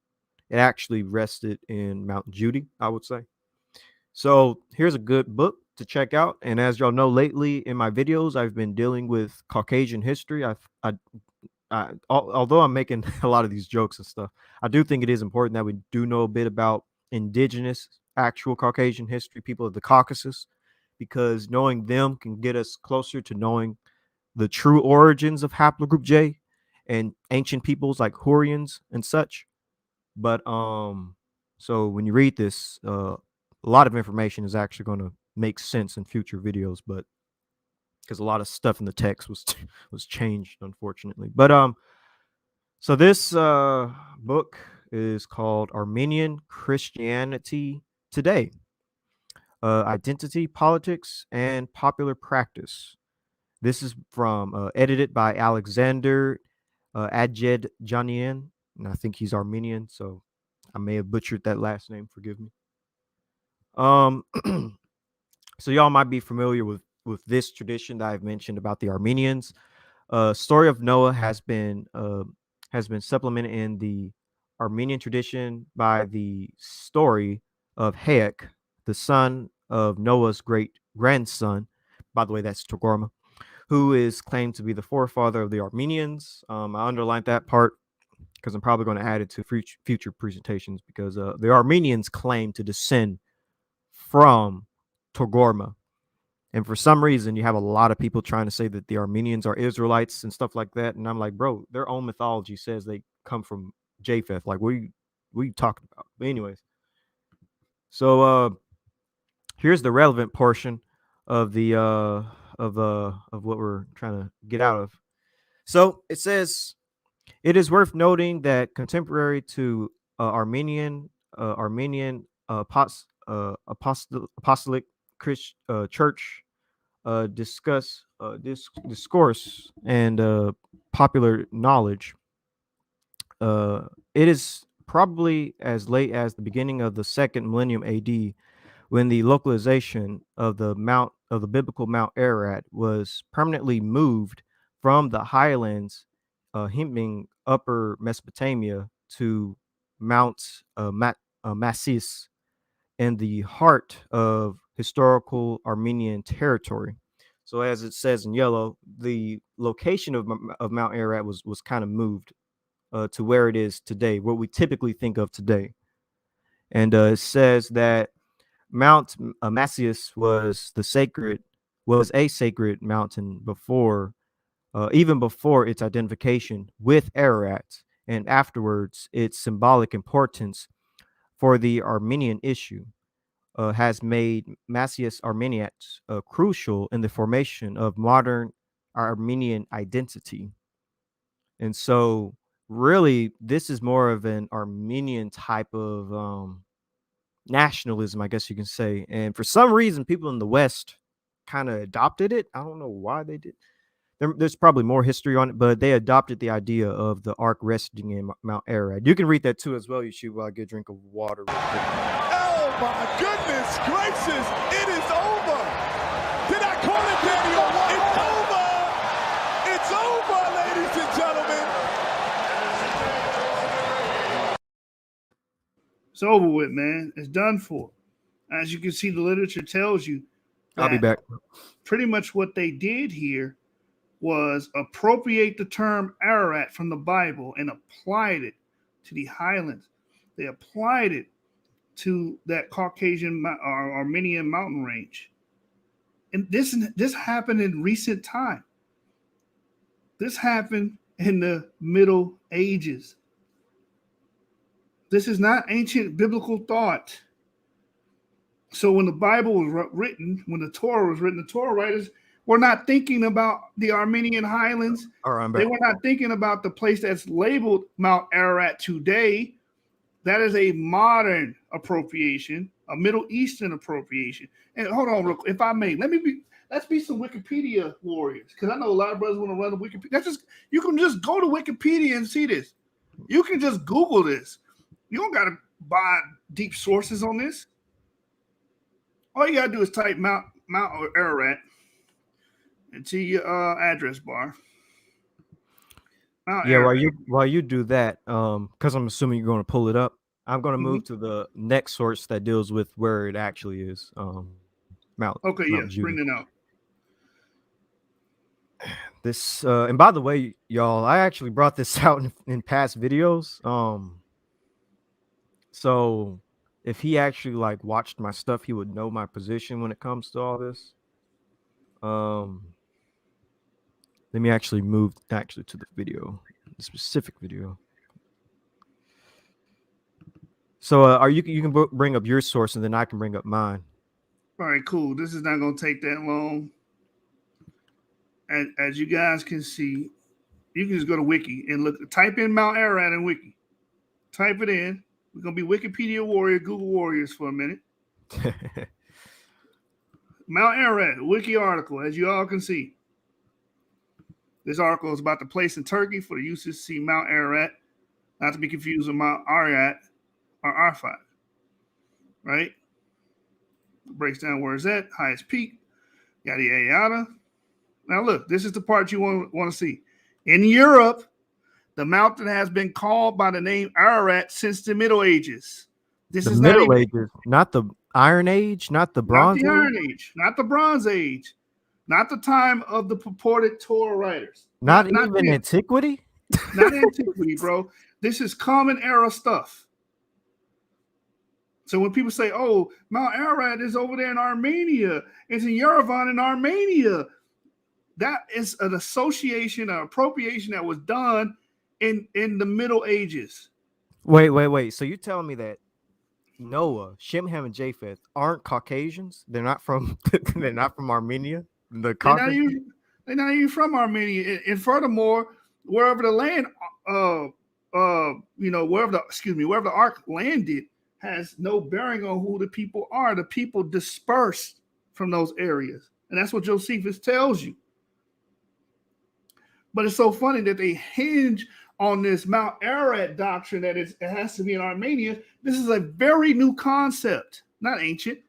it actually rested in Mount Judy, I would say. So here's a good book to check out. And as y'all know, lately in my videos, I've been dealing with Caucasian history. Although I'm making a lot of these jokes and stuff, I do think it is important that we do know a bit about indigenous, actual Caucasian history, people of the Caucasus, because knowing them can get us closer to knowing the true origins of haplogroup J and ancient peoples like Hurrians and such. But so when you read this, a lot of information is actually going to make sense in future videos, but because a lot of stuff in the text was changed, unfortunately. But so this book is called Armenian Christianity Today: Identity, Politics, and Popular Practice. This is from edited by Alexander Adjedjanian, and I think he's Armenian, so I may have butchered that last name. Forgive me. So y'all might be familiar with this tradition that I've mentioned about the Armenians. Story of Noah has been supplemented in the Armenian tradition by the story of Hayek, the son of Noah's great grandson. By the way, that's Togarma, who is claimed to be the forefather of the Armenians. I underlined that part because I'm probably going to add it to future presentations, because the Armenians claim to descend from Togarma. And for some reason, you have a lot of people trying to say that the Armenians are Israelites and stuff like that. And I'm like, bro, their own mythology says they come from Japheth. Like, what are you talking about? But anyways, so here's the relevant portion of the of what we're trying to get out of. So it says, it is worth noting that contemporary to Armenian apostolic church discourse and popular knowledge, it is probably as late as the beginning of the second millennium AD when the localization of the biblical Mount Ararat was permanently moved from the highlands hemming upper Mesopotamia to Mount Massis, in the heart of historical Armenian territory. So as it says in yellow, the location of Mount Ararat was kind of moved to where it is today, what we typically think of today. And it says that Mount Massis was a sacred mountain before, even before its identification with Ararat, and afterwards its symbolic importance for the Armenian issue has made Massis Armeniat crucial in the formation of modern Armenian identity. And so really this is more of an Armenian type of nationalism, I guess you can say. And for some reason, people in the West kind of adopted it. I don't know why they did. There's probably more history on it, but they adopted the idea of the ark resting in Mount Ararat. You can read that too as well. You should, while I get a drink of water real quick. Oh my goodness gracious, it is over. Did I call it, Daniel? It's over. It's over, ladies and gentlemen. It's over with, man. It's done for. As you can see, the literature tells you I'll be back. pretty much what they did here was appropriate the term Ararat from the Bible and applied it to the highlands. They applied it to that Caucasian or Armenian mountain range. And this happened in recent time. This happened in the Middle Ages. This is not ancient biblical thought. So when the Bible was written, when the Torah was written, the Torah writers were not thinking about the Armenian highlands. All right, I'm back. They were not thinking about the place that's labeled Mount Ararat today. That is a modern appropriation, a Middle Eastern appropriation. And hold on, real quick, if I may, let's be some Wikipedia warriors, because I know a lot of brothers want to run the Wikipedia. You can just go to Wikipedia and see this. You can just Google this. You don't got to by deep sources on this, all you gotta do is type Mount Ararat into your address bar. Mount Yeah, Ararat. while you do that, because I'm assuming you're going to pull it up, I'm going to Mhm. move to the next source that deals with where it actually is. Mount Okay, Mount yes, Judah. bring it out. This and by the way, y'all, I actually brought this out in past videos. So if he actually like watched my stuff, he would know my position when it comes to all this. Let me actually move to the video, the specific video. So are you can bring up your source and then I can bring up mine. All right, cool. This is not gonna take that long. As you guys can see, you can just go to Wiki and look. Type in Mount Ararat in Wiki. Type it in. We're gonna be Wikipedia warrior, Google warriors for a minute. Mount Ararat, Wiki article, as you all can see. This article is about the place in Turkey for the use to see Mount Ararat, not to be confused with Mount Ararat or Arfat. Right? Breaks down where it's at, highest peak, yada yada yada. Now look, this is the part you want to see. In Europe, the mountain has been called by the name Ararat since the Middle Ages. This The is not Middle even Ages, not the Iron Age, not the not Bronze the Age. Iron Age, not the Bronze Age, not the time of the purported Torah writers. Not Not even them. antiquity. Not antiquity, bro. This is common era stuff. So when people say, "Oh, Mount Ararat is over there in Armenia," it's in Yerevan in Armenia. That is an association, an appropriation that was done in the Middle Ages. Wait. So you're telling me that Noah, Shem, Ham, and Japheth aren't Caucasians? They're not from they're not from Armenia, the They're not Caucasus? even they're not even from Armenia. And furthermore, wherever the land, wherever the ark landed, has no bearing on who the people are. The people dispersed from those areas, and that's what Josephus tells you. But it's so funny that they hinge on this Mount Ararat doctrine that it has to be in Armenia. This is a very new concept, not ancient.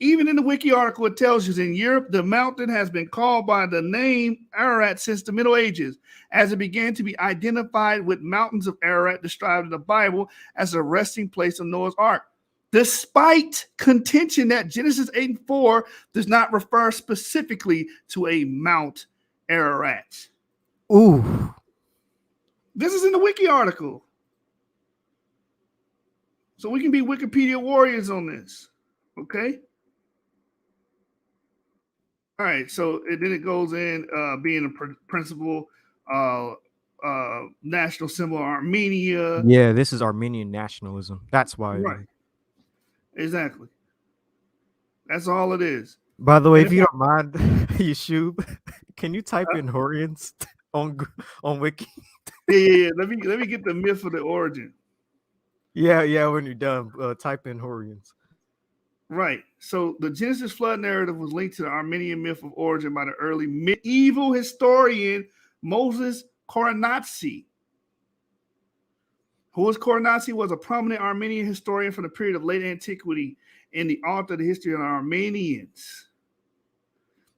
Even in the wiki article, it tells you in Europe, the mountain has been called by the name Ararat since the Middle Ages, as it began to be identified with mountains of Ararat described in the Bible as a resting place of Noah's Ark. Despite contention that Genesis 8:4 does not refer specifically to a Mount Ararat. Ooh. This is in the wiki article. So we can be Wikipedia warriors on this. Okay? All right, so then it goes in being a principal national symbol of Armenia. Yeah, this is Armenian nationalism. That's why. Right. Exactly. That's all it is. By the way, And if you don't mind, Yeshub, can you type in Horians on Wiki? Yeah. Let me get the myth of the origin. Yeah. When you're done, type in Horians. Right. So the Genesis flood narrative was linked to the Armenian myth of origin by the early medieval historian Moses Koronatsi. Koronatsi was a prominent Armenian historian from the period of late antiquity and the author of the history of the Armenians.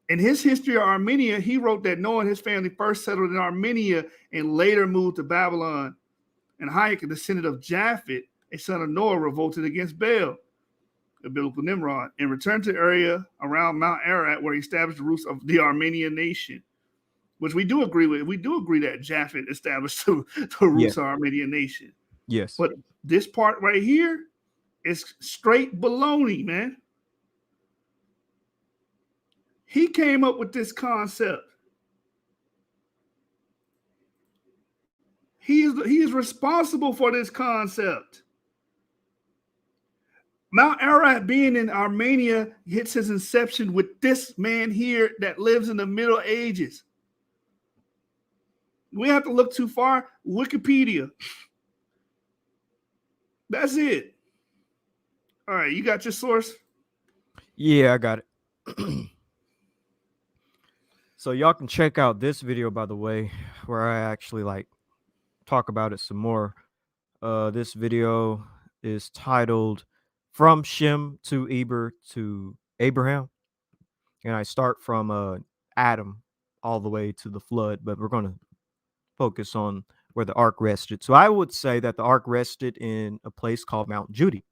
In his history of Armenia, he wrote that Noah and his family first settled in Armenia and later moved to Babylon. And Hayek, a descendant of Japhet, a son of Noah, revolted against Baal, a biblical Nimrod, and returned to the area around Mount Ararat where he established the roots of the Armenian nation, which we do agree with. We do agree that Japhet established the roots of Armenian nation. Yes. But this part right here is straight baloney, man. He came up with this concept. He is responsible for this concept. Mount Ararat being in Armenia hits his inception with this man here that lives in the Middle Ages. We have to look too far. Wikipedia. That's it. All right, you got your source? Yeah, I got it. So y'all can check out this video, by the way, where I actually like talk about it some more. This video is titled From Shem to Eber to Abraham. And I start from Adam all the way to the flood, but we're going to focus on where the ark rested. So I would say that the ark rested in a place called Mount Judy.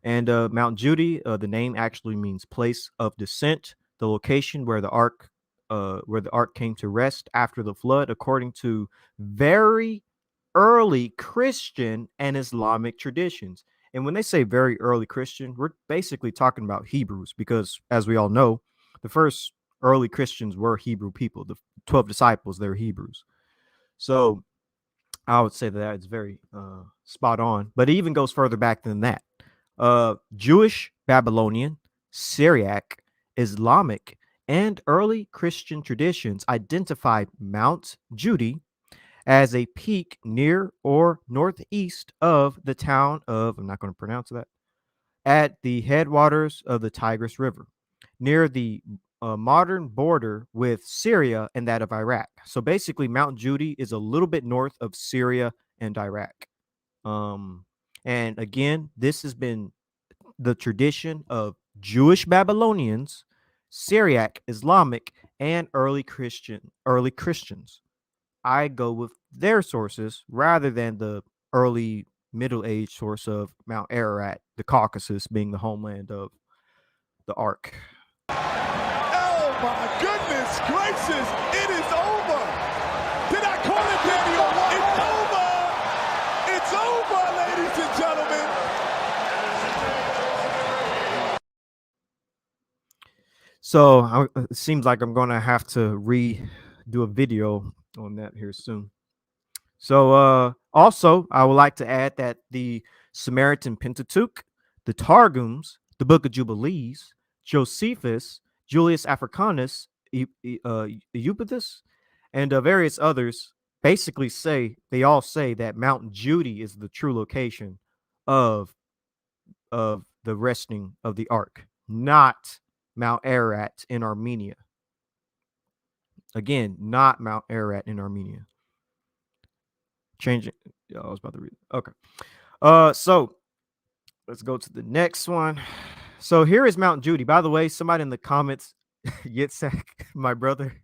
And Mount Judy, the name actually means place of descent, the location where the ark came to rest after the flood, according to very early Christian and Islamic traditions. And when they say very early Christian, we're basically talking about Hebrews, because as we all know, the first early Christians were Hebrew people. The 12 disciples, they're Hebrews. So I would say that it's very spot on, but it even goes further back than that. Jewish, Babylonian, Syriac, Islamic, and early Christian traditions identify Mount Judy as a peak near or northeast of the town of, I'm not going to pronounce that, at the headwaters of the Tigris River, near the modern border with Syria and that of Iraq. So basically, Mount Judy is a little bit north of Syria and Iraq. And again, this has been the tradition of Jewish Babylonians, Syriac, Islamic, and early Christians. I go with their sources rather than the early Middle Age source of Mount Ararat, the Caucasus being the homeland of the Ark. Oh my goodness gracious, it is over. Did I call it, Daniel? It's over. It's over, ladies and gentlemen. So it seems like I'm going to have to redo a video on that here soon. So also, I would like to add that the Samaritan Pentateuch, the Targums, the Book of Jubilees, Josephus, Julius Africanus, Eupetus, and various others basically all say that Mount Judy is the true location of the resting of the ark, not Mount Ararat in Armenia. Again, not Mount Ararat in Armenia. Changing. Yeah, I was about to read. Okay. So let's go to the next one. So here is Mount Judy. By the way, somebody in the comments, Yitzhak, my brother,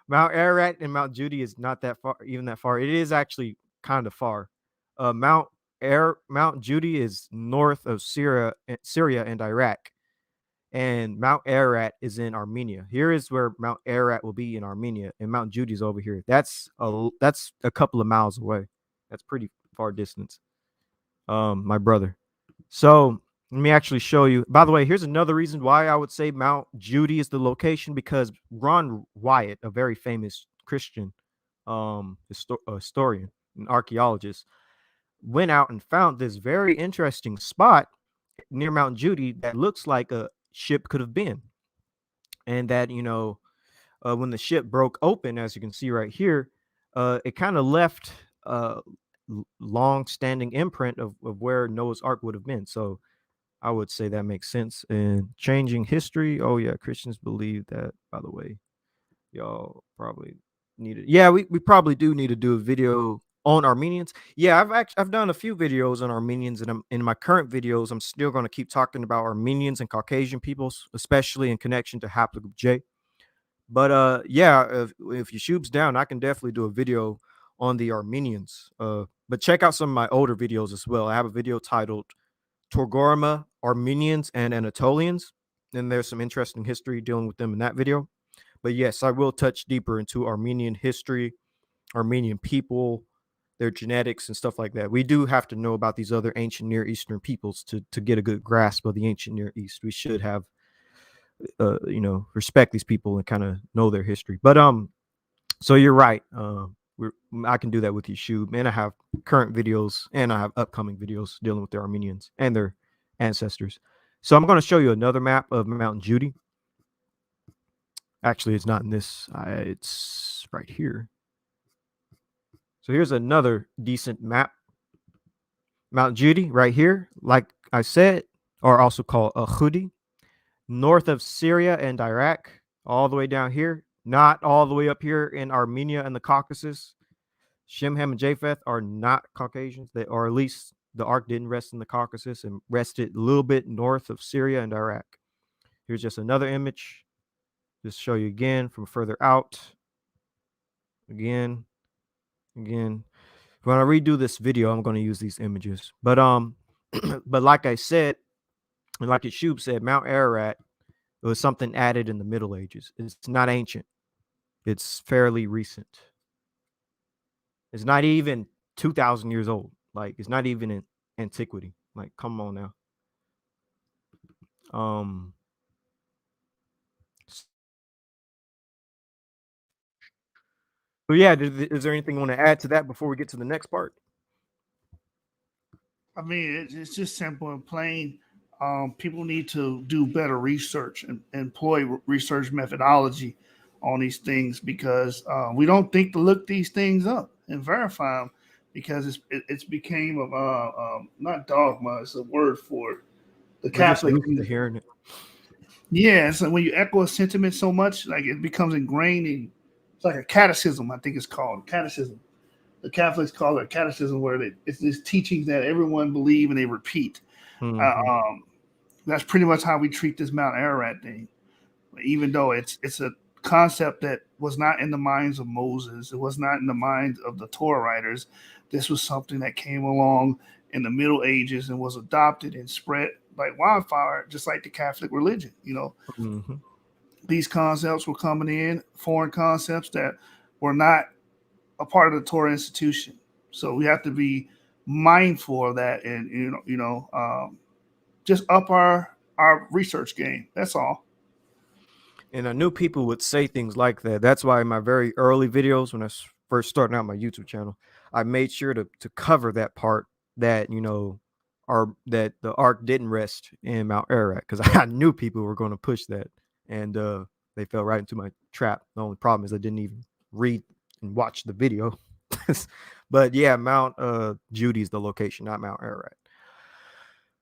Mount Ararat and Mount Judy is not that far, even that far. It is actually kind of far. Mount Judy is north of Syria and Iraq, and Mount Ararat is in Armenia. Here is where Mount Ararat will be in Armenia, and Mount Judy is over here. That's a couple of miles away. That's pretty far distance. My brother. So let me actually show you. By the way, here's another reason why I would say Mount Judy is the location, because Ron Wyatt, a very famous Christian historian and archaeologist, went out and found this very interesting spot near Mount Judy that looks like a ship could have been. And that, when the ship broke open, as you can see right here, it kind of left long-standing imprint of where Noah's Ark would have been. So I would say that makes sense. And changing history. Oh yeah, Christians believe that, by the way. Y'all probably need it. Yeah, we probably do need to do a video on Armenians. Yeah, I've done a few videos on Armenians, and in my current videos, I'm still going to keep talking about Armenians and Caucasian peoples, especially in connection to haplogroup J. But yeah, if YouTube's down, I can definitely do a video on the Armenians. But check out some of my older videos as well. I have a video titled Torgorma, Armenians and Anatolians, and there's some interesting history dealing with them in that video. But yes, I will touch deeper into Armenian history, Armenian people, their genetics and stuff like that. We do have to know about these other ancient Near Eastern peoples to get a good grasp of the ancient Near East. We should have, respect these people and kind of know their history. But so you're right. I can do that with YouTube, and I have current videos and I have upcoming videos dealing with the Armenians and their ancestors. So I'm going to show you another map of Mount Judy. Actually, it's not in this. It's right here. So here's another decent map. Mount Judy right here, like I said, or also called Ahudi, north of Syria and Iraq, all the way down here. Not all the way up here in Armenia and the Caucasus. Shem, Ham, and Japheth are not Caucasians. They are, at least the ark didn't rest in the Caucasus and rested a little bit north of Syria and Iraq. Here's just another image. Just show you again from further out. Again. When I redo this video, I'm going to use these images. But but like I said, and like Yeshub said, Mount Ararat was something added in the Middle Ages. It's not ancient. It's fairly recent. It's not even 2,000 years old. Like, it's not even in antiquity. Like, come on now. So yeah, is there anything you want to add to that before we get to the next part? I mean, it's just simple and plain. People need to do better research and employ research methodology on these things, because we don't think to look these things up and verify them, because it's became not dogma. It's a word for it. The Catholic. Used to hearing it. Yeah, so when you echo a sentiment so much, like it becomes ingrained in. It's like a catechism, I think it's called catechism. The Catholics call it a catechism, where it's this teaching that everyone believe and they repeat. Mm-hmm. That's pretty much how we treat this Mount Ararat thing, even though it's a concept that was not in the minds of Moses. It was not in the minds of the Torah writers. This was something that came along in the Middle Ages and was adopted and spread like wildfire, just like the Catholic religion. Mm-hmm. These concepts were coming in, foreign concepts that were not a part of the Torah institution. So we have to be mindful of that, and just up our research game. That's all. And I knew people would say things like that. That's why in my very early videos, when I was first starting out my YouTube channel, I made sure to cover that part, that that the ark didn't rest in Mount Ararat, because I knew people were going to push that, and they fell right into my trap. The only problem is I didn't even read and watch the video. But yeah, Mount Judy is the location, not Mount Ararat.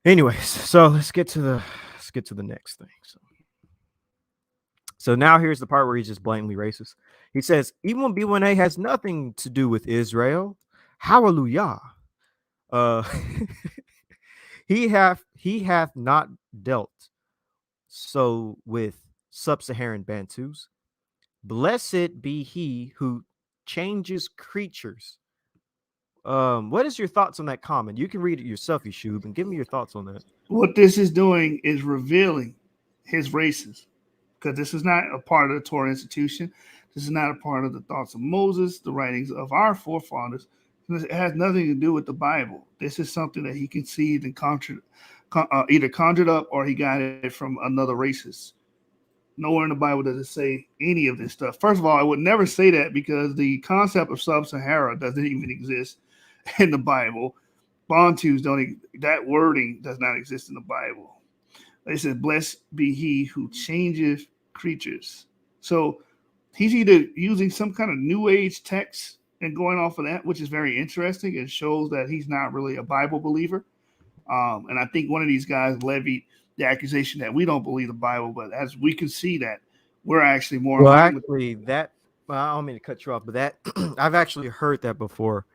Anyways, so let's get to the next thing. So now here's the part where he's just blatantly racist. He says, even B1A has nothing to do with Israel. Hallelujah. He hath not dealt so with sub-Saharan Bantus. Blessed be he who changes creatures. What is your thoughts on that comment? You can read it yourself, Yeshub, and give me your thoughts on that. What this is doing is revealing his races, because this is not a part of the Torah institution. This is not a part of the thoughts of Moses, the writings of our forefathers. It has nothing to do with the Bible. This is something that he conceived and either conjured up, or he got it from another racist. Nowhere in the Bible does it say any of this stuff. First of all, I would never say that, because the concept of sub-Sahara doesn't even exist in the Bible. Bantus that wording does not exist in the Bible. They said, blessed be he who changes creatures. So he's either using some kind of new age text and going off of that, which is very interesting. It shows that he's not really a Bible believer. And I think one of these guys levied the accusation that we don't believe the Bible, but as we can see that we're actually more. Well, actually, I don't mean to cut you off, but that I've actually heard that before.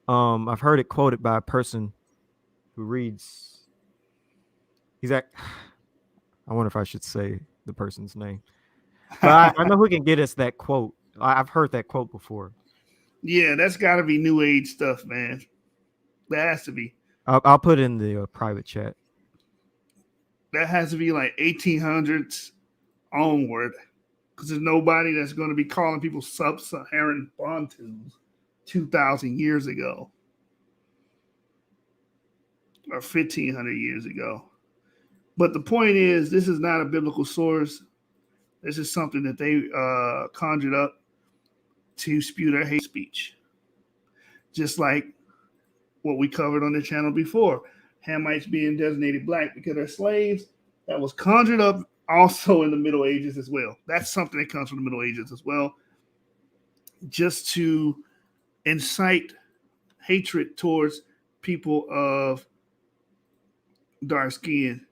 I've heard it quoted by a person who reads. I wonder if I should say the person's name, but I know who can get us that quote. I've heard that quote before. Yeah, that's got to be new age stuff, man. That has to be. I'll put in the private chat. That has to be like 1800s onward, because there's nobody that's going to be calling people sub-Saharan Bantus 2,000 years ago or 1,500 years ago. But the point is, this is not a biblical source. This is something that they conjured up to spew their hate speech. Just like what we covered on the channel before. Hamites being designated black because they're slaves. That was conjured up also in the Middle Ages as well. That's something that comes from the Middle Ages as well. Just to incite hatred towards people of dark skin.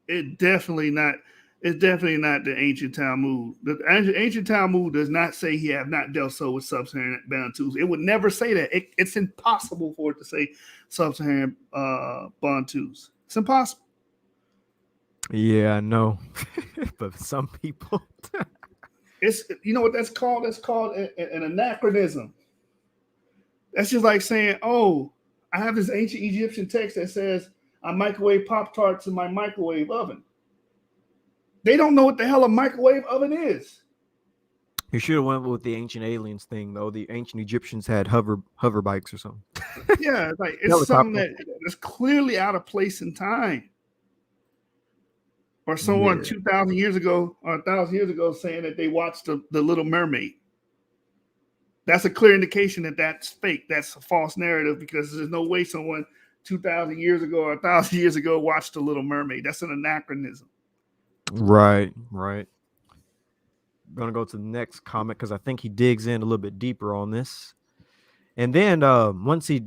It definitely not It's definitely not the ancient Talmud. The ancient Talmud does not say he have not dealt so with sub-Saharan Bantus. It would never say that. It's impossible for it to say sub-Saharan Bantus. It's impossible. Yeah, I know. But some people. It's, you know what that's called? That's called an anachronism. That's just like saying, oh, I have this ancient Egyptian text that says I microwave Pop-Tarts in my microwave oven. They don't know what the hell a microwave oven is. You should have went with the ancient aliens thing, though. The ancient Egyptians had hover bikes or something. Yeah, like it's something that's clearly out of place in time. Or someone 2,000 years ago or 1,000 years ago saying that they watched the Little Mermaid. That's a clear indication that that's fake. That's a false narrative because there's no way someone 2,000 years ago or 1,000 years ago watched the Little Mermaid. That's an anachronism. Right. I'm gonna go to the next comment because I think he digs in a little bit deeper on this. And then once he's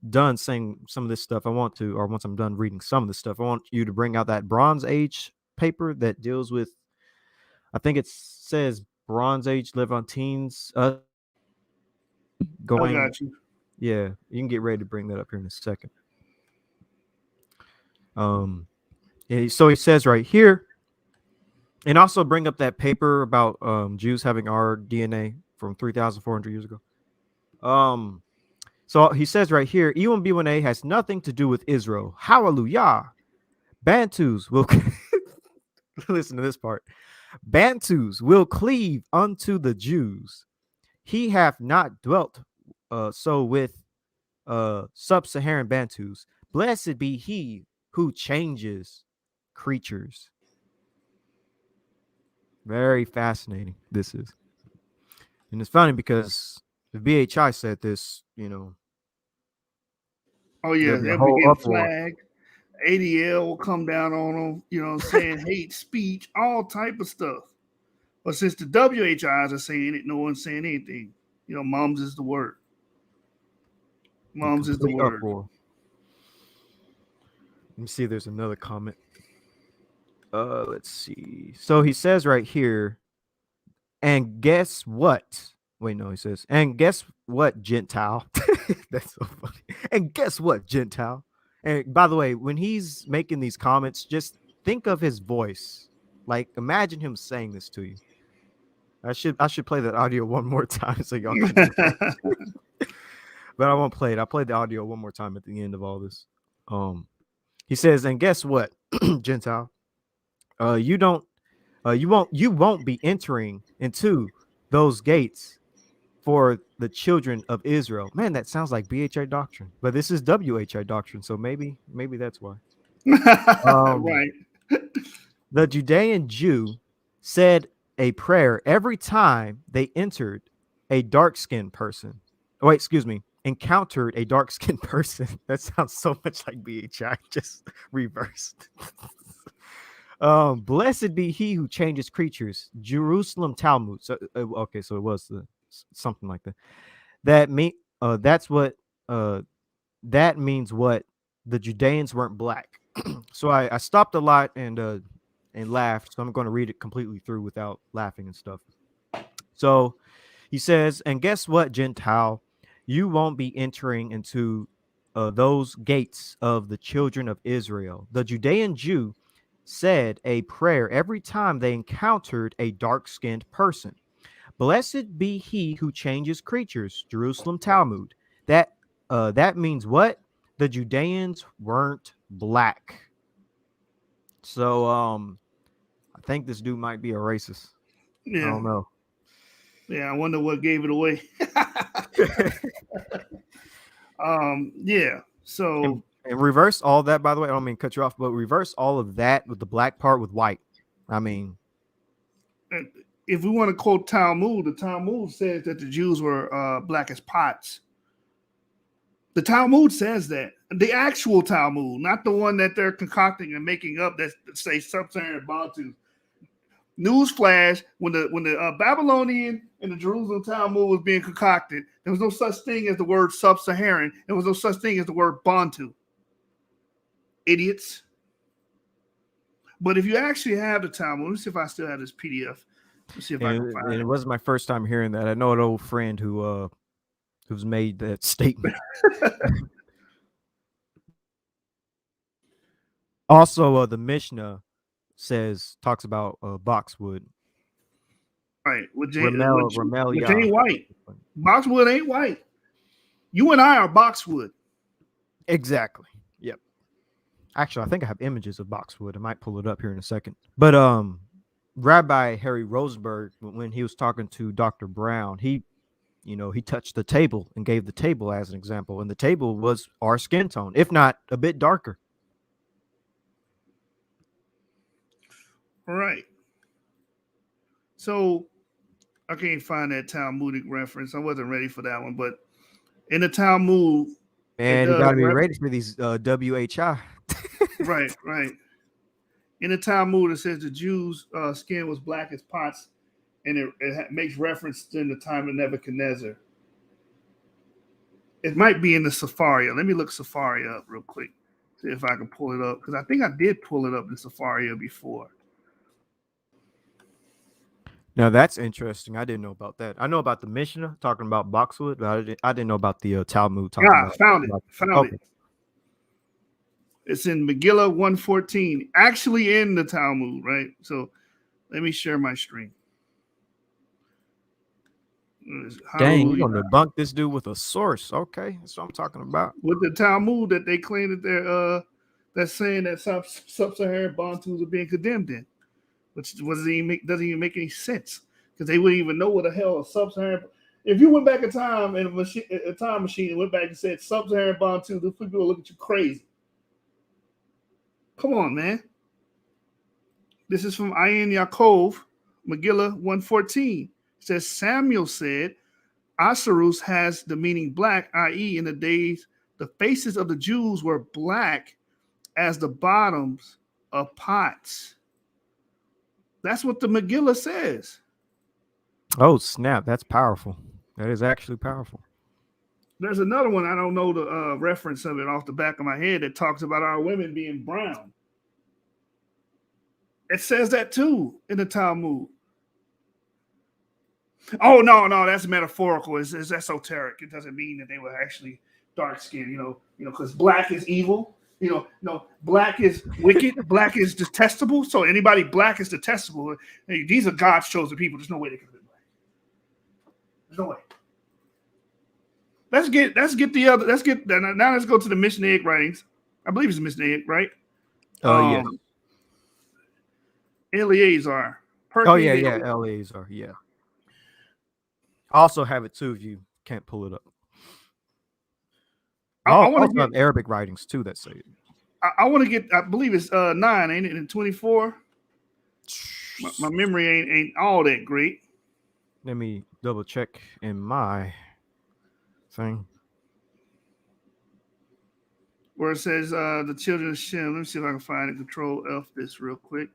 done saying some of this stuff, once I'm done reading some of this stuff, I want you to bring out that Bronze Age paper that deals with, I think it says Bronze Age Levantines going. I got you. Yeah, you can get ready to bring that up here in a second. So he says right here, and also bring up that paper about Jews having our DNA from 3,400 years ago. So he says right here, E1B1A has nothing to do with Israel. Hallelujah. Bantus will listen to this part. Bantus will cleave unto the Jews. He hath not dwelt so with sub-Saharan Bantus. Blessed be he who changes creatures. Very fascinating this is. And it's funny because if W.H.I said this, oh yeah, they'll be getting flagged. ADL will come down on them, saying hate speech, all type of stuff. But since the W.H.Is are saying it, no one's saying anything. Moms is the word. Moms is the word. Uproar. Let me see if there's another comment. Let's see. So he says right here, and guess what? Wait, no, he says, and guess what, Gentile? That's so funny. And guess what, Gentile? And by the way, when he's making these comments, just think of his voice. Like, imagine him saying this to you. I should play that audio one more time so y'all can. But I won't play it. I'll play the audio one more time at the end of all this. He says, and guess what, Gentile? You won't be entering into those gates for the children of Israel. Man, that sounds like W.H.I doctrine, but this is W.H.I doctrine, so maybe that's why. Right. The Judean Jew said a prayer every time they entered a dark-skinned person. Oh, wait, excuse me. Encountered a dark-skinned person. That sounds so much like W.H.I, just reversed. Blessed be he who changes creatures. Jerusalem Talmud. So okay, so it was something like that. That means what the Judeans weren't black. So I stopped a lot and laughed. So I'm going to read it completely through without laughing and stuff. So he says, and guess what, Gentile? You won't be entering into those gates of the children of Israel. The Judean Jew said a prayer every time they encountered a dark-skinned person. Blessed be he who changes creatures. Jerusalem Talmud. That means what? The Judeans weren't black. So I think this dude might be a racist. Yeah. I don't know. Yeah, I wonder what gave it away. Yeah. So and reverse all that, by the way. I don't mean cut you off, but reverse all of that with the black part with white. I mean, if we want to quote Talmud, the Talmud says that the Jews were black as pots. The Talmud says that. The actual Talmud, not the one that they're concocting and making up that say sub-Saharan Bantu. Newsflash, when the Babylonian and the Jerusalem Talmud was being concocted, there was no such thing as the word sub-Saharan. There was no such thing as the word Bantu. Idiots. But if you actually have the Talmud, let me see if I still have this PDF. Let's see if I can find And it. it wasn't my first time hearing that. I know an old friend who's made that statement. Also, the Mishnah talks about boxwood. Right, with Ramel, which yeah. ain't white. Boxwood ain't white. You and I are boxwood. Exactly. Yep. Actually, I think I have images of boxwood. I might pull it up here in a second. But Rabbi Harry Rosenberg, when he was talking to Dr. Brown, he touched the table and gave the table as an example, and the table was our skin tone, if not a bit darker. All right. So I can't find that Talmudic reference. I wasn't ready for that one, but in the Talmud, And you got to be ready for these W.H.I. Right. In the Talmud, it says the Jews' skin was black as pots, and it makes reference to the time of Nebuchadnezzar. It might be in the Safaria. Let me look Safaria up real quick, see if I can pull it up, because I think I did pull it up in Safaria before. Now that's interesting. I didn't know about that. I know about the Mishnah talking about boxwood, but I didn't know about the Talmud talking about. Found it. It's in Megillah 114, actually in the Talmud, right? So let me share my screen. Dang, you're gonna debunk this dude with a source. Okay, that's what I'm talking about. With the Talmud that they claim that they're that's saying that sub-Saharan Bantus are being condemned in, which doesn't even make any sense, because they wouldn't even know what the hell a sub-Saharan. If you went back in time and a time machine and went back and said sub-Saharan Bantu, the people will look at you crazy. Come on, man. This is from Ayin Yaakov, Megillah 114. It says, Samuel said, Asarus has the meaning black, i.e., in the days, the faces of the Jews were black as the bottoms of pots. That's what the Megillah says. Oh, snap. That's powerful. That is actually powerful. There's another one, I don't know the reference of it off the back of my head, that talks about our women being brown. It says that too in the Talmud. Oh, no, that's metaphorical. It's esoteric. It doesn't mean that they were actually dark skinned, because black is evil. Black is wicked. Black is detestable. So anybody black is detestable. Hey, these are God's chosen people. There's no way they can be black. There's no way. Let's get now let's go to the Mishnaic writings. I believe it's the Mishnaic, right? Yeah. Eleazar. Eleazar, yeah. I also have it too if you can't pull it up. I want to have Arabic writings too that say it. I want to get, I believe it's 9, ain't it? And 24. My memory ain't all that great. Let me double check in my thing. Where it says the children of Shem. Let me see if I can find it. Control F this real quick.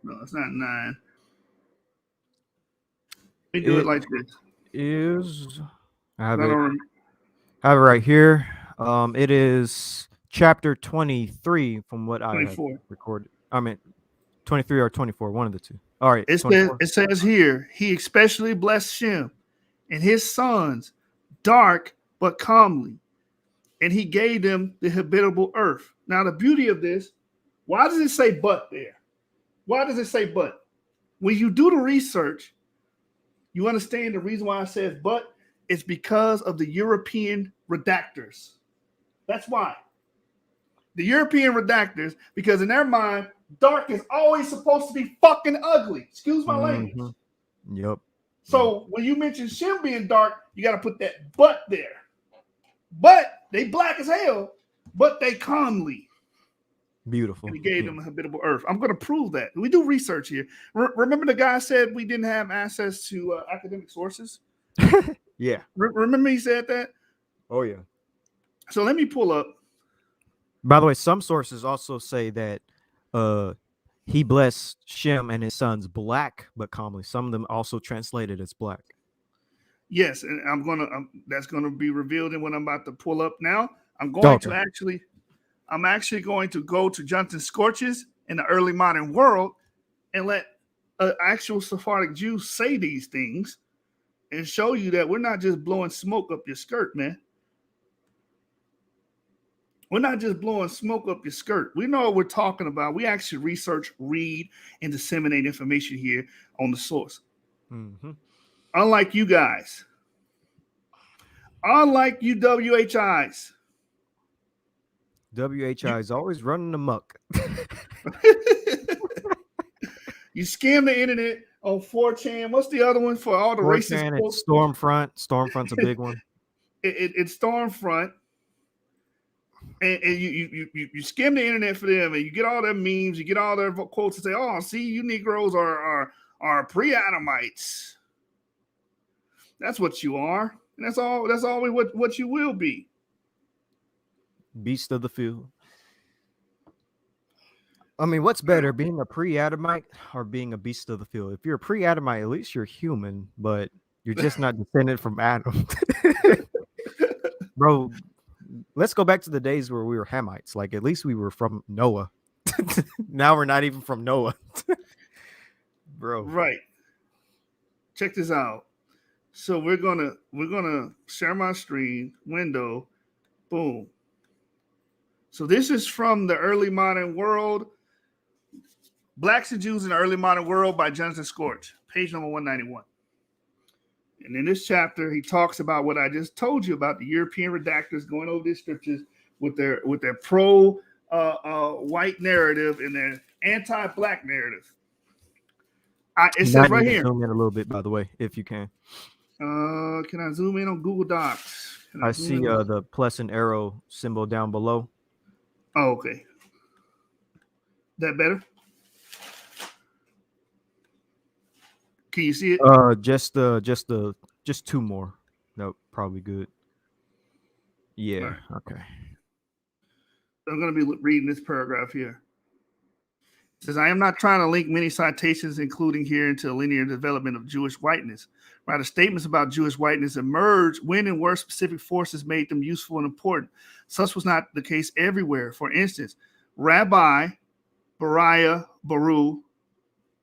No, it's not 9. Let me do it like this. I have it right here. It is chapter 23 from what 24. I have recorded. I mean, 23 or 24, one of the two. All right. It says here, he especially blessed Shem and his sons, dark but comely, and he gave them the habitable earth. Now, the beauty of this, why does it say but there? Why does it say but? When you do the research, you understand the reason why it says but. It's because of the European redactors. That's why. The European redactors, because in their mind, dark is always supposed to be fucking ugly. Excuse my language. Yep. So when you mention Shem being dark, you got to put that but there. But they black as hell, but they comely. Beautiful. And he gave them a habitable earth. I'm going to prove that. We do research here. Remember the guy said we didn't have access to academic sources? Yeah. Remember he said that? Oh, yeah. So let me pull up. By the way, some sources also say that he blessed Shem and his sons black but comely. Some of them also translated as black. Yes, and that's gonna be revealed in what I'm about to pull up now. I'm actually going to go to Jonathan Scorches in the early modern world and let an actual Sephardic Jew say these things and show you that we're not just blowing smoke up your skirt, man. We're not just blowing smoke up your skirt. We know what we're talking about. We actually research, read, and disseminate information here on the source. Mm-hmm. Unlike you guys. Unlike you W.H.Is. W.H.I is always running amok. You scam the internet on 4chan. What's the other one for all the 4chan, racist it's Stormfront. Stormfront's a big one. It's Stormfront. And you skim the internet for them, and you get all their memes, you get all their quotes, and say, "Oh, see, you Negroes are pre-Adamites." That's what you are, and that's always what you will be. Beast of the field. I mean, what's better, being a pre-Adamite or being a beast of the field? If you're a pre-Adamite, at least you're human, but you're just not descended from Adam. Bro, let's go back to the days where we were Hamites. Like, at least we were from Noah. Now we're not even from Noah. Bro. Right. Check this out. So we're gonna share my screen window. Boom. So this is from the early modern world. Blacks and Jews in the Early Modern World by Jonathan Scorch, page number 191. And in this chapter, he talks about what I just told you about the European redactors going over these scriptures with their pro white narrative and their anti-black narrative. It says right here. Zoom in a little bit, by the way, if you can. Can I zoom in on Google Docs? I see the plus and arrow symbol down below. Oh, okay. That better? Can you see it? Just two more. Nope, probably good. Yeah. Right. Okay. I'm going to be reading this paragraph here. It says, I am not trying to link many citations, including here, into the linear development of Jewish whiteness. Rather, statements about Jewish whiteness emerged when and where specific forces made them useful and important. Such was not the case everywhere. For instance, Rabbi Bariah Baruch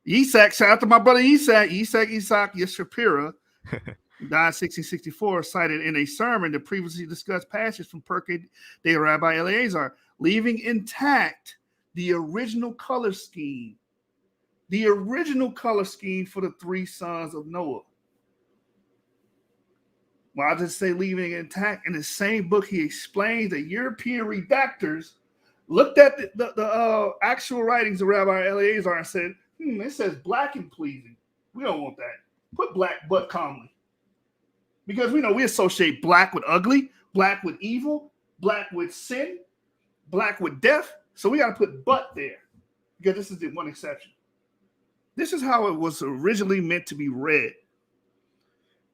Yitzhak, shout out to my brother Isaac Yeshapira, died 1664, cited in a sermon the previously discussed passage from Pirkei de Rabbi Eleazar, leaving intact the original color scheme for the three sons of Noah. Well, I just say leaving it intact. In the same book, he explains that European redactors looked at the actual writings of Rabbi Eleazar and said, it says black and pleasing. We don't want that. Put black but commonly. Because we know we associate black with ugly, black with evil, black with sin, black with death. So we got to put but there. Because this is the one exception. This is how it was originally meant to be read.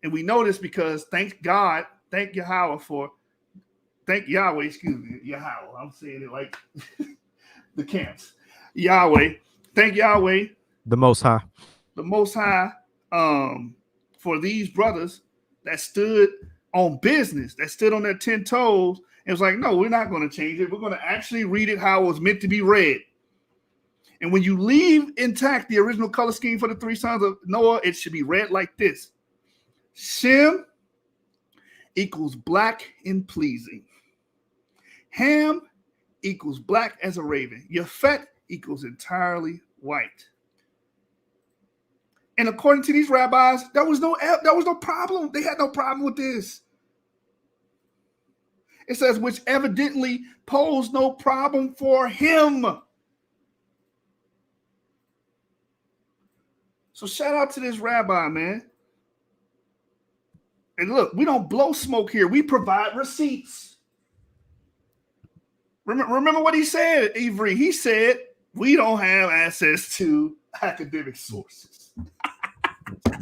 And we know this because thank Yahweh, I'm saying it like the camps. Yahweh, thank Yahweh. The Most High. For these brothers that stood on business, that stood on their 10 toes, and was like, no, we're not going to change it. We're going to actually read it how it was meant to be read. And when you leave intact the original color scheme for the three sons of Noah, it should be read like this. Shem equals black and pleasing. Ham equals black as a raven. Yafet equals entirely white. And according to these rabbis, there was no problem. They had no problem with this. It says, which evidently posed no problem for him. So shout out to this rabbi, man. And look, we don't blow smoke here. We provide receipts. Remember what he said, Avery. He said, we don't have access to academic sources.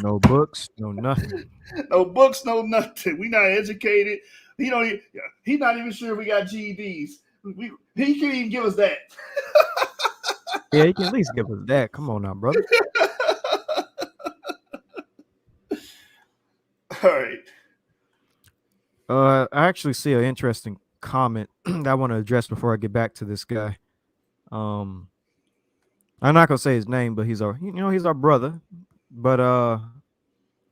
No books, no nothing. No books, no nothing. We not educated. He's not even sure we got GEDs. He can't even give us that. Yeah, he can at least give us that. Come on now, brother. All right. I actually see an interesting comment that I want to address before I get back to this guy. I'm not gonna say his name, but he's our brother. But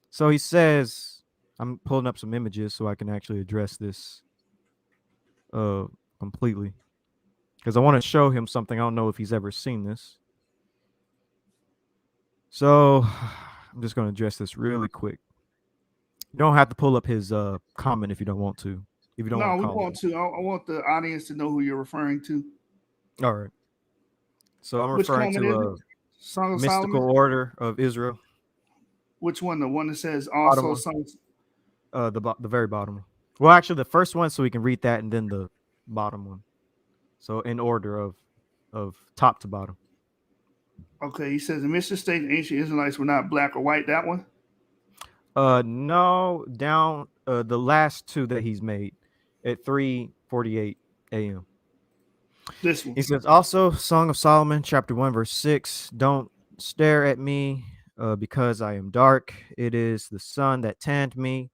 so he says, I'm pulling up some images so I can actually address this uh completely because I want to show him something. I don't know if he's ever seen this. So I'm just gonna address this really quick. You don't have to pull up his comment if you don't want to. If you don't want No, to we call want him. to. I want the audience to know who you're referring to. All right. So I'm Which referring comment is to it? Song of mystical Solomon? order of Israel. Which one? The one that says Bottom also one. songs. The very bottom one. Well, actually, the first one, so we can read that, and then the bottom one. So in order of top to bottom. Okay, he says the Mr. State ancient Israelites were not black or white. That one. No, down the last two that he's made at 3:48 a.m. This one. He says also Song of Solomon, chapter 1, verse 6. Don't stare at me because I am dark. It is the sun that tanned me.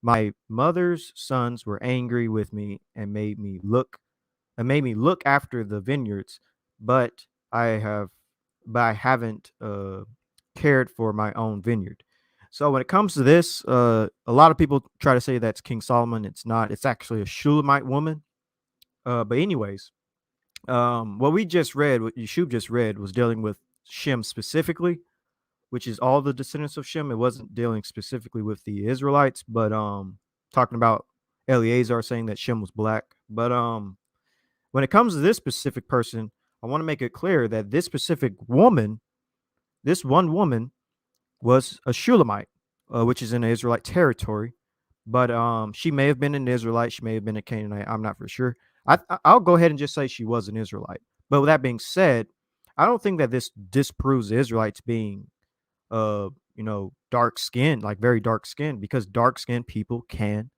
My mother's sons were angry with me and made me look after the vineyards, but I haven't cared for my own vineyard. So when it comes to this, a lot of people try to say that's King Solomon. It's not. It's actually a Shulamite woman. But anyways, what we just read, what Yeshub just read, was dealing with Shem specifically, which is all the descendants of Shem. It wasn't dealing specifically with the Israelites, but talking about Eleazar saying that Shem was black. But when it comes to this specific person, I want to make it clear that this specific woman, this one woman, was a Shulamite, which is in the Israelite territory. But she may have been an Israelite. She may have been a Canaanite. I'm not for sure. I'll go ahead and just say she was an Israelite. But with that being said, I don't think that this disproves the Israelites being, dark skinned, like very dark skinned, because dark skinned people can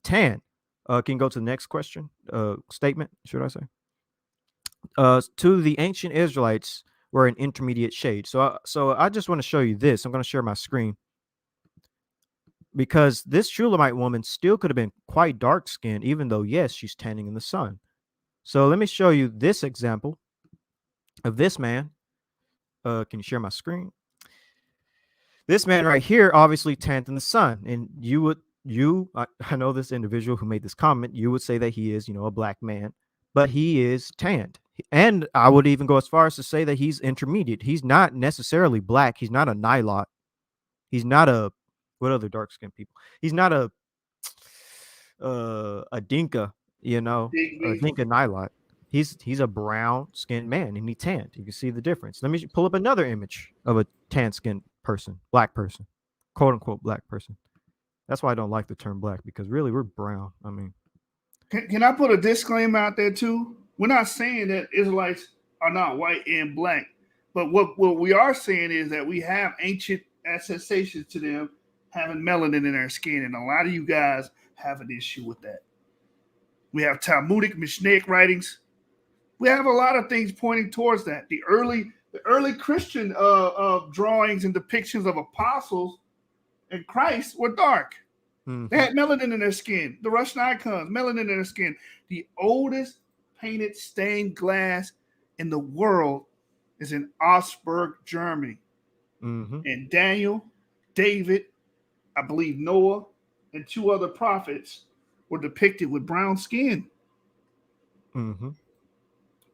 tan. Can you go to the next question? Statement, should I say? To the ancient Israelites were an intermediate shade. So I just want to show you this. I'm going to share my screen because this Shulamite woman still could have been quite dark skinned, even though, yes, she's tanning in the sun. So let me show you this example of this man. Can you share my screen? This man right here obviously tanned in the sun, and I know this individual who made this comment. You would say that he is, a black man, but he is tanned. And I would even go as far as to say that he's intermediate. He's not necessarily black. He's not a Nilot. He's not what other dark skinned people? He's not a Dinka, a Dinka Nilot. He's a brown skinned man and he tanned. You can see the difference. Let me pull up another image of a tan skinned person, black person, quote unquote black person. That's why I don't like the term black, because really we're brown. I mean, Can I put a disclaimer out there too? We're not saying that Israelites are not white and black, but what we are saying is that we have ancient attestations to them having melanin in their skin, and a lot of you guys have an issue with that. We have Talmudic, Mishnaic writings. We have a lot of things pointing towards that. The early Christian drawings and depictions of apostles and Christ were dark. They had melanin in their skin. The Russian icons, melanin in their skin. The oldest painted stained glass in the world is in Augsburg, Germany. And Daniel, David, I believe Noah, and two other prophets were depicted with brown skin.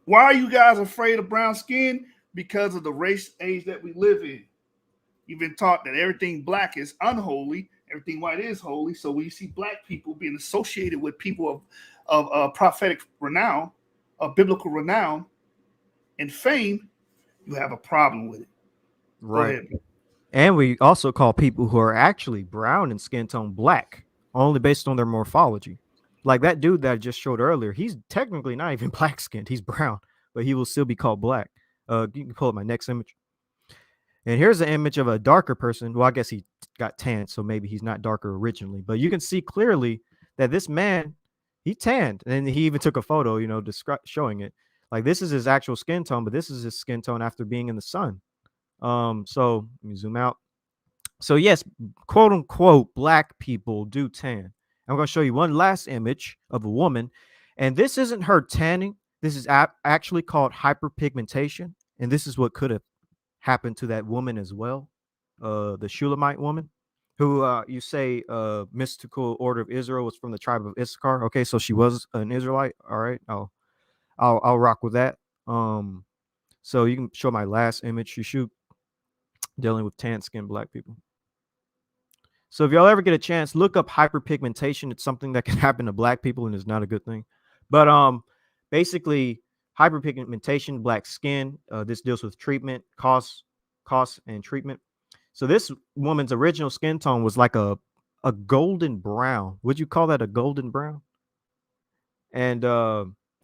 Why are you guys afraid of brown skin? Because of the race age that we live in. You've been taught that everything black is unholy, everything white is holy. So when you see black people being associated with people of prophetic renown, of biblical renown and fame, you have a problem with it. Right. And we also call people who are actually brown in skin tone black, only based on their morphology. Like that dude that I just showed earlier, he's technically not even black skinned. He's brown, but he will still be called black. You can pull up my next image. And here's an image of a darker person. Well, I guess he got tanned, so maybe he's not darker originally. But you can see clearly that this man, he tanned. And he even took a photo, showing it. Like this is his actual skin tone, but this is his skin tone after being in the sun. So let me zoom out. So yes, quote unquote, black people do tan. I'm going to show you one last image of a woman. And this isn't her tanning. This is actually called hyperpigmentation. and this is what could have happened to that woman as well, the Shulamite woman, who you say mystical order of Israel was from the tribe of Issachar. Okay, so she was an Israelite. All right, I'll rock with that. So you can show my last image you shoot dealing with tan skinned black people. So if y'all ever get a chance, look up hyperpigmentation. It's something that can happen to black people and is not a good thing. But basically hyperpigmentation, black skin. This deals with treatment, costs, and treatment. So this woman's original skin tone was like a golden brown. Would you call that a golden brown? And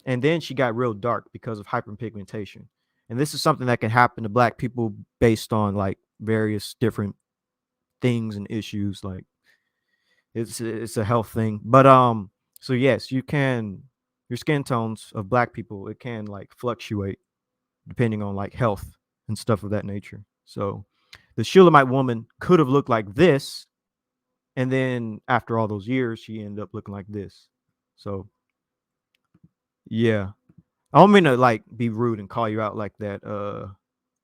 then she got real dark because of hyperpigmentation. And this is something that can happen to black people based on like various different things and issues. Like it's a health thing. But so yes, you can, your skin tones of black people, it can like fluctuate depending on like health and stuff of that nature. So the Shulamite woman could have looked like this, and then after all those years, she ended up looking like this. So yeah, I don't mean to like be rude and call you out like that.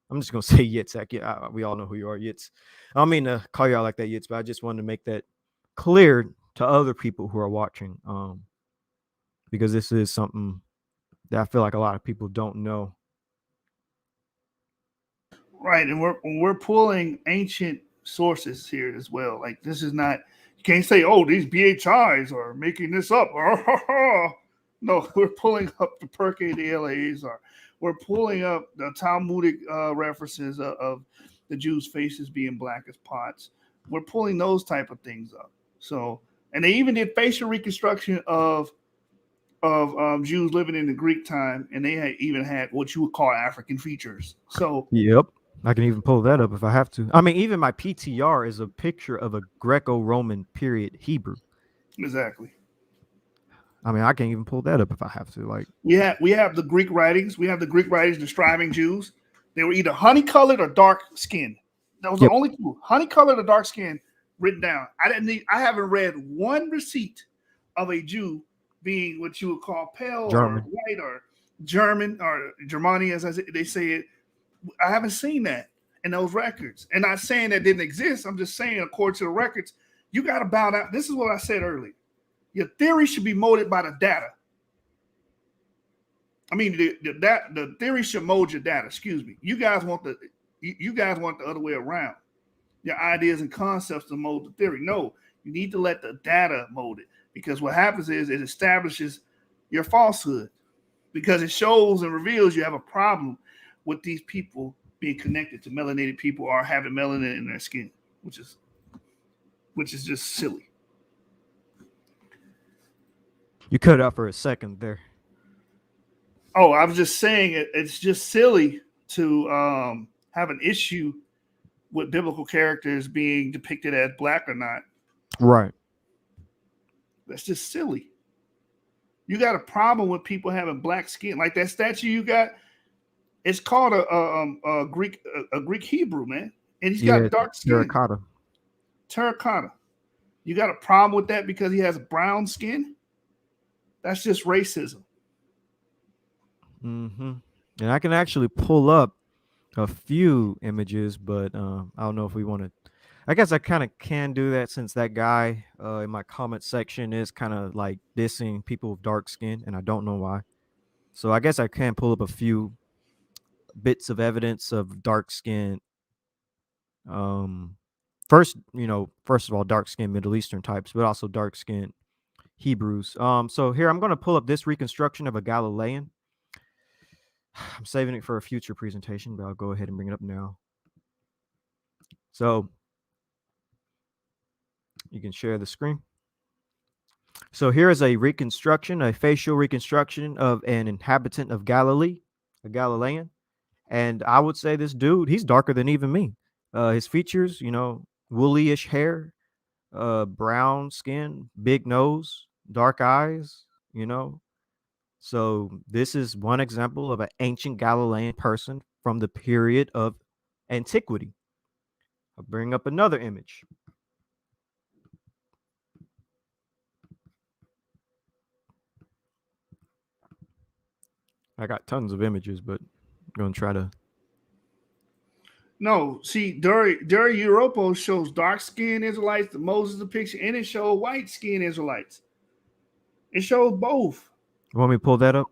I'm just gonna say Yitzhak. Yeah, we all know who you are, Yitz. I don't mean to call you out like that, Yitz, but I just wanted to make that clear to other people who are watching, because this is something that I feel like a lot of people don't know. Right, and we're pulling ancient sources here as well. Like this is not, you can't say, oh, these BHIs are making this up. No, we're pulling up the Perke de LAs, or we're pulling up the Talmudic references of the Jews' faces being black as pots. We're pulling those type of things up. So, and they even did facial reconstruction of Jews living in the Greek time, and they even had what you would call African features. So, Yep. I can even pull that up if I have to. I mean, even my PTR is a picture of a Greco-Roman period Hebrew. exactly. I mean, I can even pull that up if I have to. Like, We have the Greek writings. We have the Greek writings describing Jews. They were either honey colored or dark skinned. That was the only two, honey colored or dark skinned, written down. I haven't read one receipt of a Jew being what you would call pale German. or white or German or Germani, as they say it. I haven't seen that in those records. And not saying that didn't exist. I'm just saying, according to the records, you got to bow down. This is what I said earlier. Your theory should be molded by the data. I mean, the theory should mold your data. Excuse me. You guys want the other way around. Your ideas and concepts to mold the theory. No, you need to let the data mold it, because what happens is it establishes your falsehood, because it shows and reveals you have a problem with these people being connected to melanated people or having melanin in their skin, which is just silly. You cut out for a second there. Oh, I was just saying it's just silly to have an issue with biblical characters being depicted as black or not. Right. That's just silly. You got a problem with people having black skin, like that statue you got. It's called a Greek Hebrew, man, and he's got dark skin. Terracotta. You got a problem with that because he has brown skin? That's just racism. Mm-hmm. And I can actually pull up a few images, but I don't know if we want to. I guess I kind of can do that, since that guy in my comment section is kind of like dissing people with dark skin, and I don't know why. So I guess I can pull up a few bits of evidence of dark skin. First of all, dark skin Middle Eastern types, but also dark skin Hebrews. So here I'm going to pull up this reconstruction of a Galilean. I'm saving it for a future presentation, but I'll go ahead and bring it up now. So you can share the screen. So here is a reconstruction, a facial reconstruction of an inhabitant of Galilee, a Galilean. And I would say this dude, he's darker than even me. His features, woolly-ish hair, brown skin, big nose, dark eyes, So this is one example of an ancient Galilean person from the period of antiquity. I'll bring up another image. I got tons of images, but I'm going to try to No, see, Dari Europa shows dark-skinned Israelites, the Moses depiction, and it shows white-skinned Israelites. It shows both. You want me to pull that up?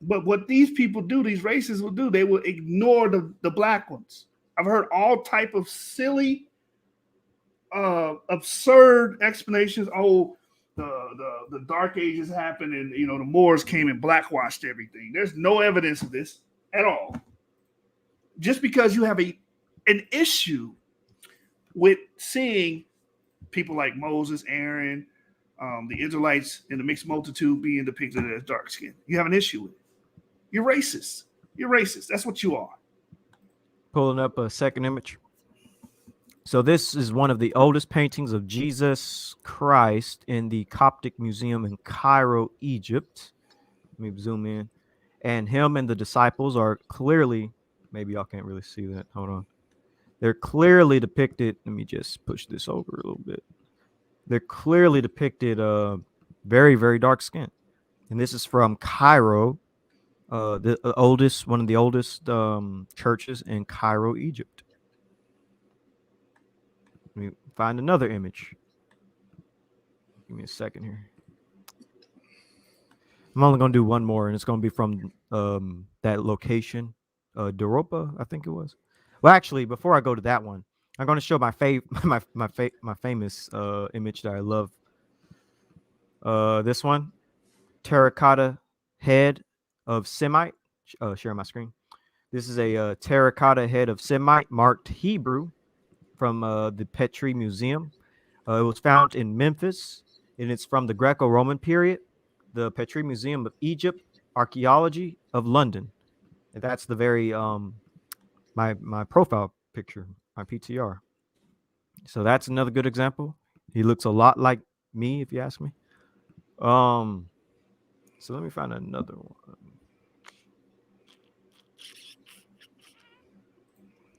But what these people do, these racists will do, they will ignore the black ones. I've heard all type of silly, absurd explanations. Oh, the Dark Ages happened, and the Moors came and blackwashed everything. There's no evidence of this at all. Just because you have an issue with seeing people like Moses, Aaron, the Israelites, and the mixed multitude being depicted as dark skinned, you have an issue with it. You're racist. You're racist. That's what you are. Pulling up a second image. So this is one of the oldest paintings of Jesus Christ in the Coptic Museum in Cairo, Egypt. Let me zoom in. And him and the disciples are clearly, maybe y'all can't really see that. Hold on. They're clearly depicted. Let me just push this over a little bit. They're clearly depicted very, very dark skin. And this is from Cairo, one of the oldest churches in Cairo, Egypt. Let me find another image. Give me a second here. I'm only going to do one more, and it's going to be from that location, Europa, I think it was. Well, actually, before I go to that one, I'm going to show my famous image that I love. This one, terracotta head of Semite. Share my screen. This is a terracotta head of Semite marked Hebrew from the Petrie Museum. It was found in Memphis, and it's from the Greco-Roman period. The Petrie Museum of Egypt, Archaeology of London. And that's the very my profile picture, my PTR. So that's another good example. He looks a lot like me, if you ask me. So let me find another one.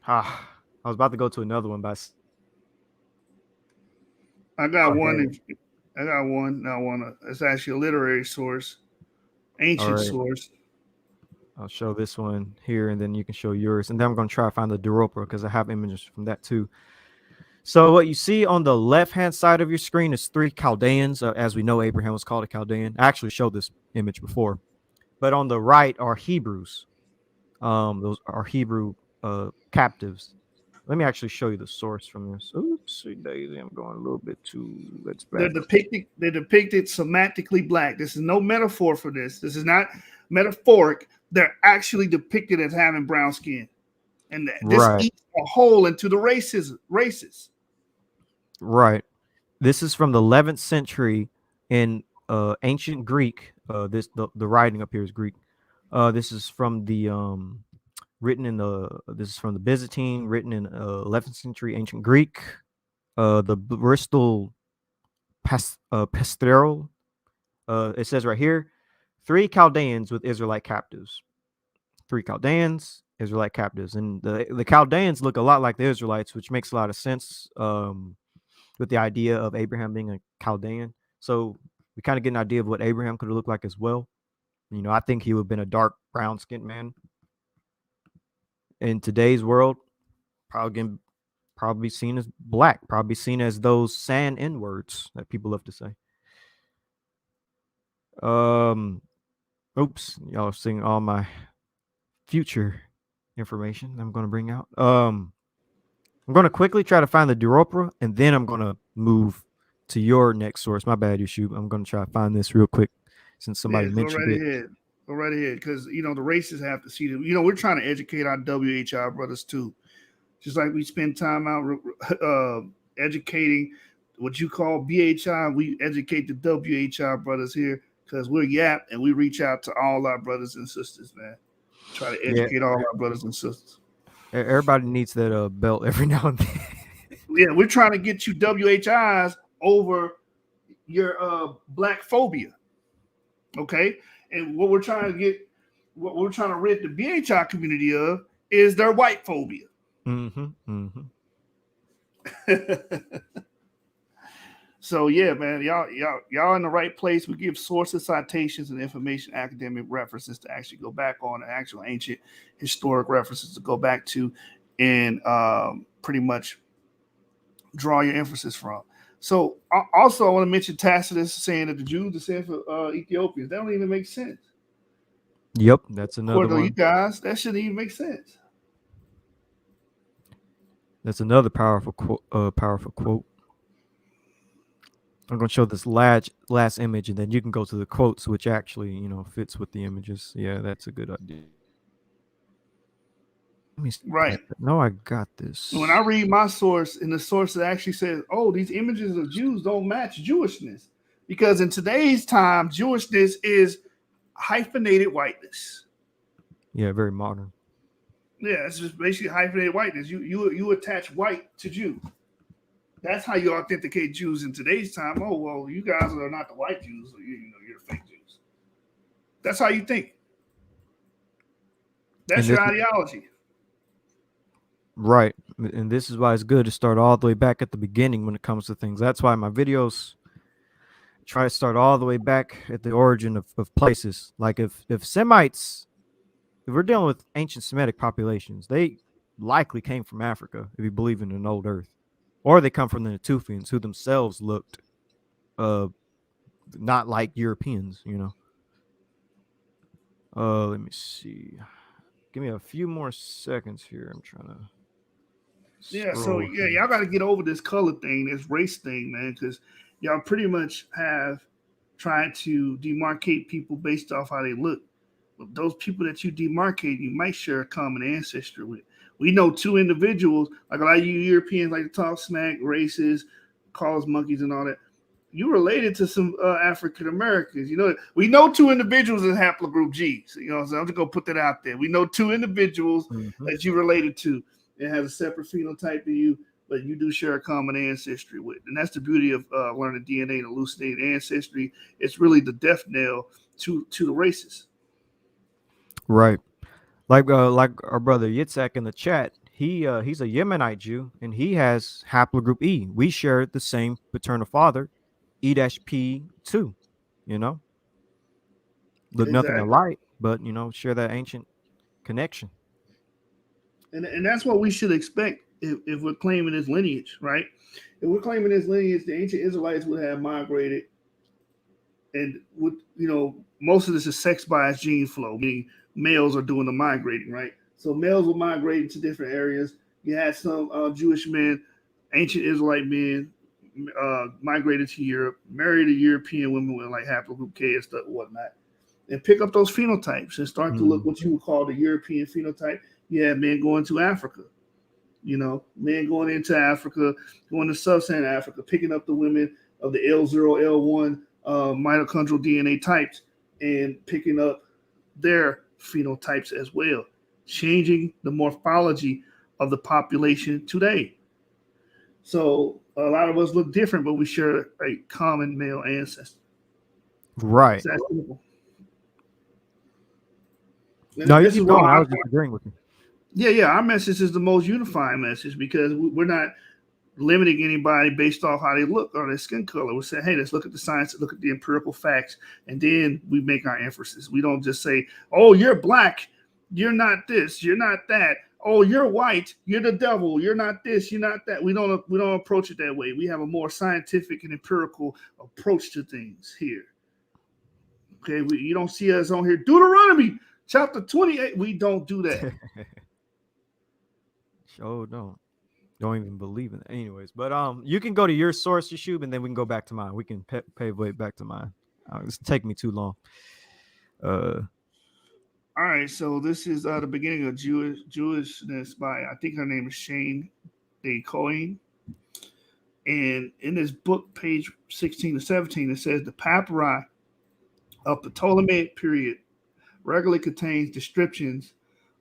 I was about to go to another one, but I got one. I got one. It's actually a literary source, ancient source. I'll show this one here, and then you can show yours. And then I'm going to try to find the Europa because I have images from that too. So what you see on the left-hand side of your screen is 3 Chaldeans. As we know, Abraham was called a Chaldean. I actually showed this image before. But on the right are Hebrews. Those are Hebrew captives. Let me actually show you the source from this. Oops, Daisy, I'm going a little bit too. They're depicted semantically black. This is no metaphor for this. This is not metaphoric. They're actually depicted as having brown skin, and this eats a hole into the races. Right. This is from the 11th century in ancient Greek. The writing up here is Greek. This is from the this is from the Byzantine, written in 11th century ancient Greek. The Bristol Pastoral. It says right here, 3 Chaldeans with Israelite captives. 3 Chaldeans, Israelite captives, and the Chaldeans look a lot like the Israelites, which makes a lot of sense with the idea of Abraham being a Chaldean. So we kind of get an idea of what Abraham could have looked like as well. I think he would have been a dark brown skinned man. In today's world, probably seen as black, probably seen as those sand N words that people love to say. Oops, y'all are seeing all my future information I'm going to bring out. I'm going to quickly try to find the Europa, and then I'm going to move to your next source. My bad, Yushu. I'm going to try to find this real quick since somebody mentioned it. Go right ahead, because the racists have to see that. We're trying to educate our W.H.I. brothers too, just like we spend time out educating what you call B.H.I. We educate the W.H.I. brothers here because we're YAP and we reach out to all our brothers and sisters, man. Try to educate all our brothers and sisters. Everybody needs that belt every now and then. Yeah, we're trying to get you WHIs over your black phobia. Okay. And what we're trying to rid the BHI community of is their white phobia. So yeah, man, y'all in the right place. We give sources, citations, and information, academic references to actually go back on, actual ancient historic references to go back to. and pretty much draw your emphasis from. So also I want to mention Tacitus saying that the Jews descend from Ethiopians. That don't even make sense. Yep, that's another According to you one. guys, that shouldn't even make sense. That's another powerful quote. Powerful quote. I'm going to show this last image, and then you can go to the quotes, which actually, fits with the images. Yeah, that's a good idea. Let me Right. No, I got this. When I read my source, and the source that actually says, "Oh, these images of Jews don't match Jewishness," because in today's time, Jewishness is hyphenated whiteness. Yeah, very modern. Yeah, it's just basically hyphenated whiteness. You attach white to Jew. That's how you authenticate Jews in today's time. Oh, well, you guys are not the white Jews. You're fake Jews. That's how you think. That's your ideology. Right. And this is why it's good to start all the way back at the beginning when it comes to things. That's why my videos try to start all the way back at the origin of places. Like if Semites, if we're dealing with ancient Semitic populations, they likely came from Africa, if you believe in an old earth. Or they come from the Natufians, who themselves looked not like Europeans, Let me see. Give me a few more seconds here. I'm trying to So y'all got to get over this color thing, this race thing, man, because y'all pretty much have tried to demarcate people based off how they look. But those people that you demarcate, you might share a common ancestry with. We know two individuals, like a lot of you Europeans like to talk smack, races, call us monkeys and all that. You related to some African Americans. We know two individuals in haplogroup G. So, so I'm just going to put that out there. We know two individuals that you related to and have a separate phenotype to you, but you do share a common ancestry with. And that's the beauty of learning DNA and elucidating ancestry. It's really the death knell to the races. Right. Like our brother Yitzhak in the chat, he's a Yemenite Jew, and he has haplogroup E. We share the same paternal father, E-P2. Look nothing alike, but share that ancient connection. And that's what we should expect if we're claiming this lineage, right? If we're claiming this lineage, the ancient Israelites would have migrated, and most of this is sex biased gene flow, meaning males are doing the migrating, right? So males will migrate to different areas. You had some Jewish men, ancient Israelite men, migrated to Europe, married a European women with like haplogroup K and stuff, whatnot, and pick up those phenotypes and start to look what you would call the European phenotype. Yeah, men going to Africa, men going into Africa, going to sub-Saharan Africa, picking up the women of the L0, L1 mitochondrial DNA types and picking up their phenotypes as well, changing the morphology of the population today. So a lot of us look different, but we share a common male ancestor. Right. No, you keep going. I was just agreeing with you. Yeah. Our message is the most unifying message because we're not limiting anybody based off how they look or their skin color. We're saying, hey, let's look at the science, look at the empirical facts, and then we make our emphasis. We don't just say, oh, you're black, you're not this, you're not that. Oh, you're white, you're the devil, you're not this, you're not that. We don't approach it that way. We have a more scientific and empirical approach to things here. Okay, you don't see us on here, Deuteronomy chapter 28. We don't do that. Sure don't even believe in it. Anyways, but you can go to your source, Yeshub, and then we can go back to mine. We can pave way back to mine. It's taking me too long. All right, so this is the beginning of Jewishness by, I think her name is Shane De Cohen. And in this book, page 16 to 17, it says the papyri of the Ptolemaic period regularly contains descriptions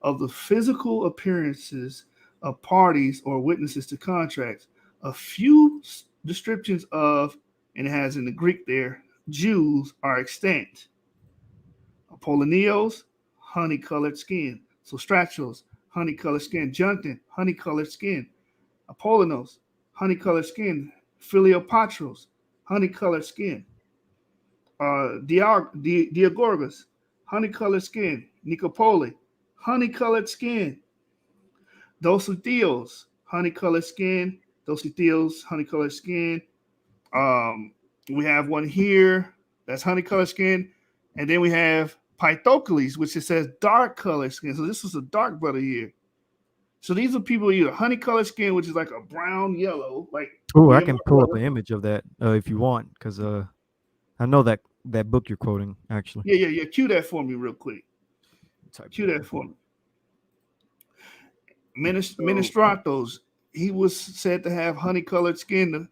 of the physical appearances of parties or witnesses to contracts. A few descriptions of, and it has in the Greek there, Jews are extant. Apollonios, honey-colored skin. Sostratos, honey-colored skin. Junction, honey-colored skin. Apollonos, honey-colored skin. Philiopatros, honey-colored skin. Diagorgas, honey-colored skin. Nicopoli, honey-colored skin. Dositeos, honey-colored skin. Dositeos, honey-colored skin. We have one here that's honey-colored skin, and then we have Pythocles, which it says dark-colored skin. So this is a dark brother here. So these are people either honey-colored skin, which is like a brown yellow, like. Oh, I can pull up an image of that if you want, because I know that book you're quoting actually. Yeah. Cue that for me real quick. Cue that for me. Ministratos, he was said to have honey-colored skin. The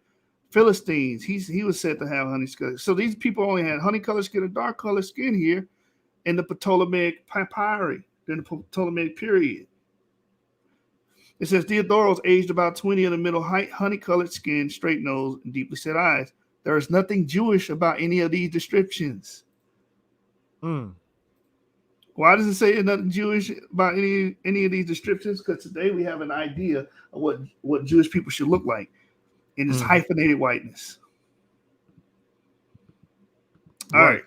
Philistines, he was said to have honey-colored. So these people only had honey-colored skin and dark-colored skin here in the Ptolemaic papyri, in the Ptolemaic period. It says Theodoros, aged about 20, in the middle height, honey-colored skin, straight nose, and deeply set eyes. There is nothing Jewish about any of these descriptions. Why does it say there's nothing Jewish about any of these descriptions? Because today we have an idea of what Jewish people should look like in this hyphenated whiteness. All right.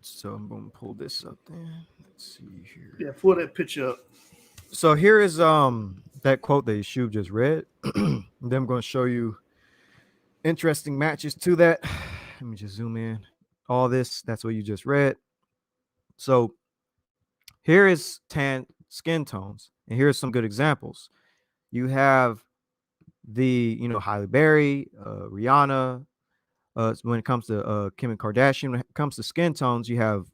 So I'm going to pull this up there. Let's see here. Yeah, pull that picture up. So here is that quote that Yeshua just read. Then I'm going to show you interesting matches to that. Let me just zoom in. All this, that's what you just read. So here is tan skin tones, and here's some good examples. You have the, Halle Berry, Rihanna. When it comes to Kim and Kardashian, when it comes to skin tones, you have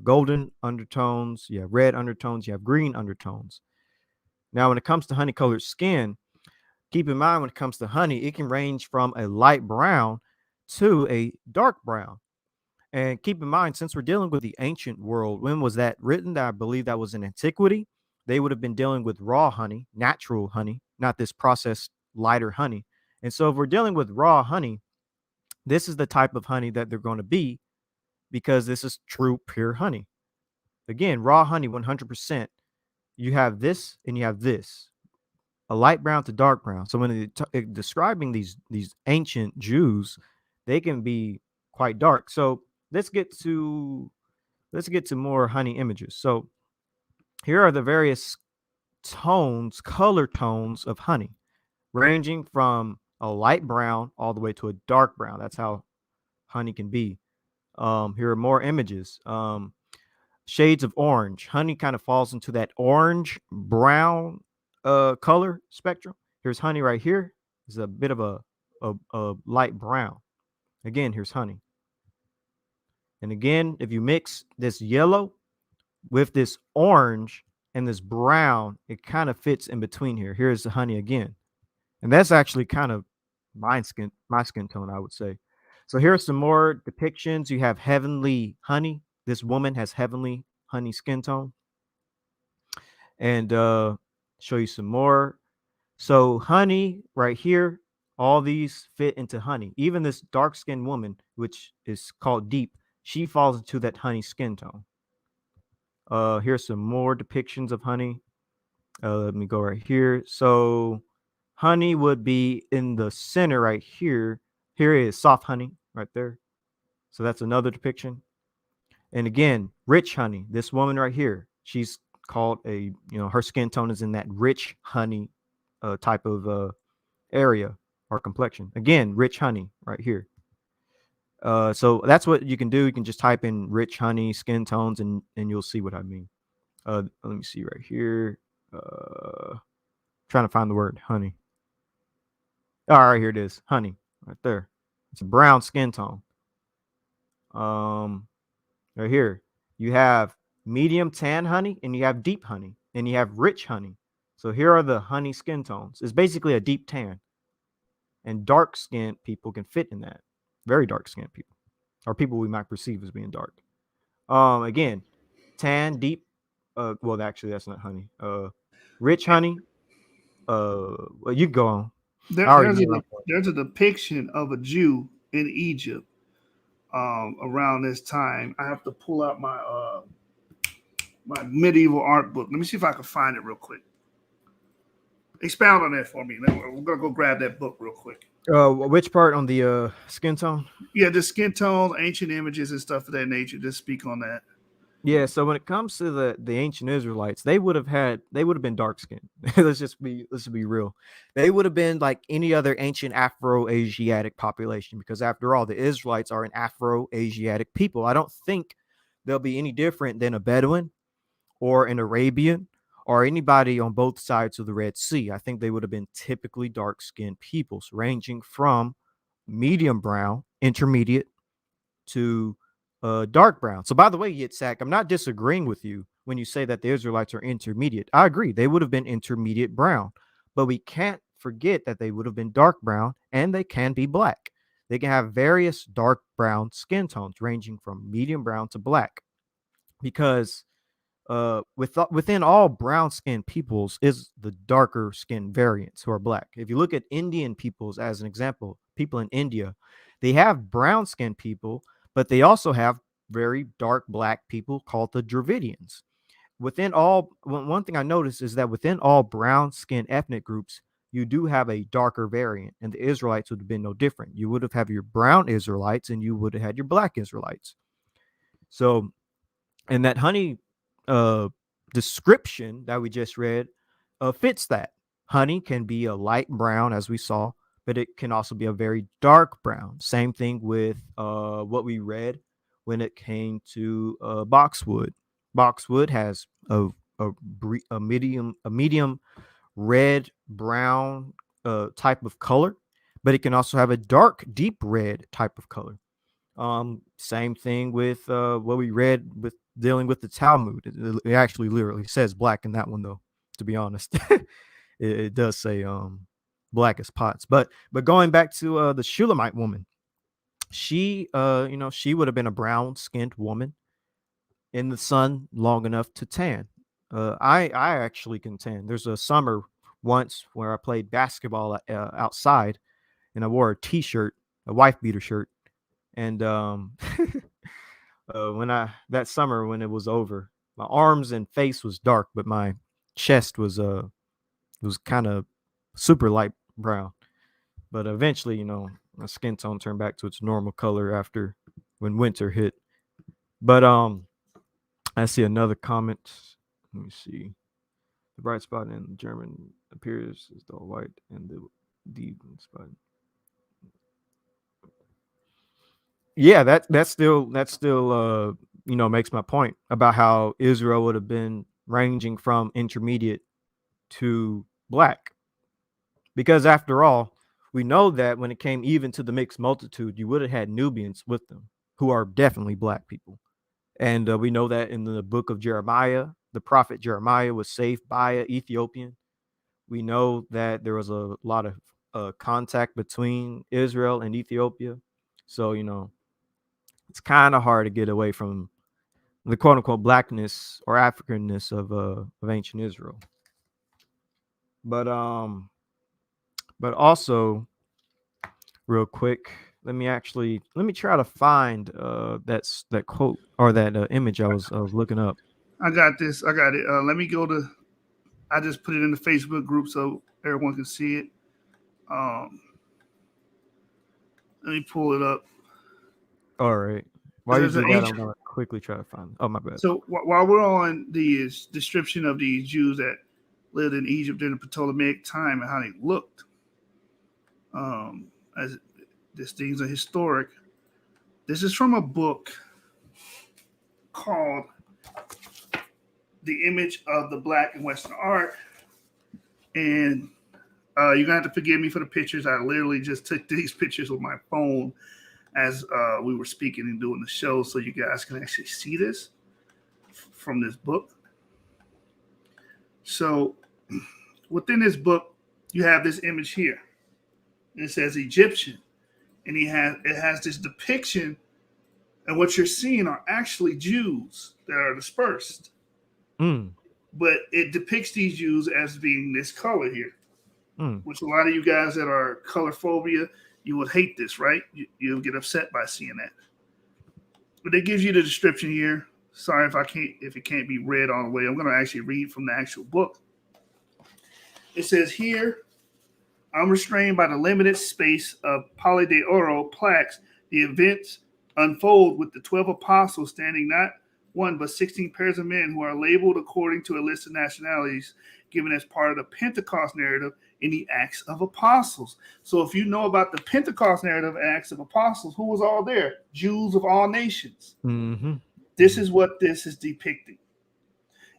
golden undertones, you have red undertones, you have green undertones. Now, when it comes to honey-colored skin, keep in mind when it comes to honey, it can range from a light brown to a dark brown. And keep in mind, since we're dealing with the ancient world, when was that written? I believe that was in antiquity. They would have been dealing with raw honey, natural honey, not this processed lighter honey. And so if we're dealing with raw honey, this is the type of honey that they're going to be, because this is true, pure honey. Again, raw honey, 100%. You have this and you have this, a light brown to dark brown. So when they're describing these ancient Jews, they can be quite dark. So let's get to more honey images. So here are the various tones, color tones of honey, ranging from a light brown all the way to a dark brown. That's how honey can be. Here are more images. Shades of orange. Honey kind of falls into that orange brown color spectrum. Here's honey right here. It's a bit of a light brown. Again, here's honey. And again, if you mix this yellow with this orange and this brown, it kind of fits in between here. Here's the honey again. And that's actually kind of my skin tone, I would say. So here are some more depictions. You have heavenly honey. This woman has heavenly honey skin tone. And show you some more. So honey right here, all these fit into honey. Even this dark-skinned woman, which is called deep, she falls into that honey skin tone. Here's some more depictions of honey. Let me go right here. So honey would be in the center right here. Here is soft honey right there. So that's another depiction. And again, rich honey. This woman right here, she's called her skin tone is in that rich honey type of area or complexion. Again, rich honey right here. So that's what you can do. You can just type in rich honey skin tones and you'll see what I mean. Let me see right here. Trying to find the word honey. All right, here it is. Honey right there. It's a brown skin tone. Right here, you have medium tan honey and you have deep honey and you have rich honey. So here are the honey skin tones. It's basically a deep tan, and dark skinned people can fit in that. Very dark skinned people, or people we might perceive as being dark. Again, tan, deep. Well, actually, that's not honey. Rich honey. Well, you go on. There's a depiction of a Jew in Egypt around this time. I have to pull out my my medieval art book. Let me see if I can find it real quick. Expound on that for me. We're gonna go grab that book real quick. Which part on the skin tone? Yeah, the skin tones, ancient images, and stuff of that nature. Just speak on that. Yeah, so when it comes to the ancient Israelites, they would have been dark skinned. Let's be real. They would have been like any other ancient Afro-Asiatic population, because after all, the Israelites are an Afro-Asiatic people. I don't think they'll be any different than a Bedouin or an Arabian or anybody on both sides of the Red Sea. I think they would have been typically dark skinned peoples, ranging from medium brown, intermediate, to dark brown. So, by the way, Yitzhak, I'm not disagreeing with you when you say that the Israelites are intermediate. I agree. They would have been intermediate brown, but we can't forget that they would have been dark brown and they can be black. They can have various dark brown skin tones ranging from medium brown to black, because within all brown skinned peoples is the darker skin variants who are black. If you look at Indian peoples as an example, people in India, they have brown skinned people, but they also have very dark black people called the Dravidians. Within all, one thing I noticed is that within all brown skinned ethnic groups, you do have a darker variant, and the Israelites would have been no different. You would have had your brown Israelites and you would have had your black Israelites. So, and that honey uh, description that we just read fits that. Honey can be a light brown, as we saw, but it can also be a very dark brown. Same thing with what we read when it came to boxwood. Boxwood has a medium red brown type of color, but it can also have a dark deep red type of color. Same thing with what we read with dealing with the Talmud. It actually literally says black in that one, though, to be honest. It does say black as pots. But going back to the Shulamite woman, she she would have been a brown skinned woman in the sun long enough to tan. I actually can tan. There's a summer once where I played basketball outside, and I wore a t-shirt, a wife beater shirt, and when that summer when it was over, my arms and face was dark, but my chest was kind of super light brown. But eventually, my skin tone turned back to its normal color after when winter hit. But I see another comment. Let me see. The bright spot in German appears as dull white, and the deep spot. Yeah, that still makes my point about how Israel would have been ranging from intermediate to black, because after all, we know that when it came even to the mixed multitude, you would have had Nubians with them, who are definitely black people. And we know that in the book of Jeremiah, the prophet Jeremiah was saved by an Ethiopian. We know that there was a lot of contact between Israel and Ethiopia. So, it's kind of hard to get away from the quote unquote blackness or Africanness of ancient Israel. But also, real quick, let me try to find that quote or that image I was looking up. I got this. I got it. Let me go to. I just put it in the Facebook group so everyone can see it. Let me pull it up. All right. While you There's do an that, ancient- I'm gonna quickly try to find. Oh, my bad. So while we're on the description of these Jews that lived in Egypt during the Ptolemaic time and how they looked, as these things are historic. This is from a book called "The Image of the Black in Western Art," and you're gonna have to forgive me for the pictures. I literally just took these pictures with my phone as we were speaking and doing the show, so you guys can actually see this from this book. So within this book, you have this image here. It says Egyptian, and it has this depiction, and what you're seeing are actually Jews that are dispersed. But it depicts these Jews as being this color here, which a lot of you guys that are color phobia, you would hate this, right? You'll get upset by seeing that. But it gives you the description here. Sorry if it can't be read all the way. I'm going to actually read from the actual book. It says here, unrestrained by the limited space of Pali de Oro plaques, the events unfold with the 12 apostles standing not one but 16 pairs of men who are labeled according to a list of nationalities given as part of the Pentecost narrative in the Acts of Apostles. So if you know about the Pentecost narrative and Acts of Apostles, who was all there? Jews of all nations. Mm-hmm. This is what this is depicting.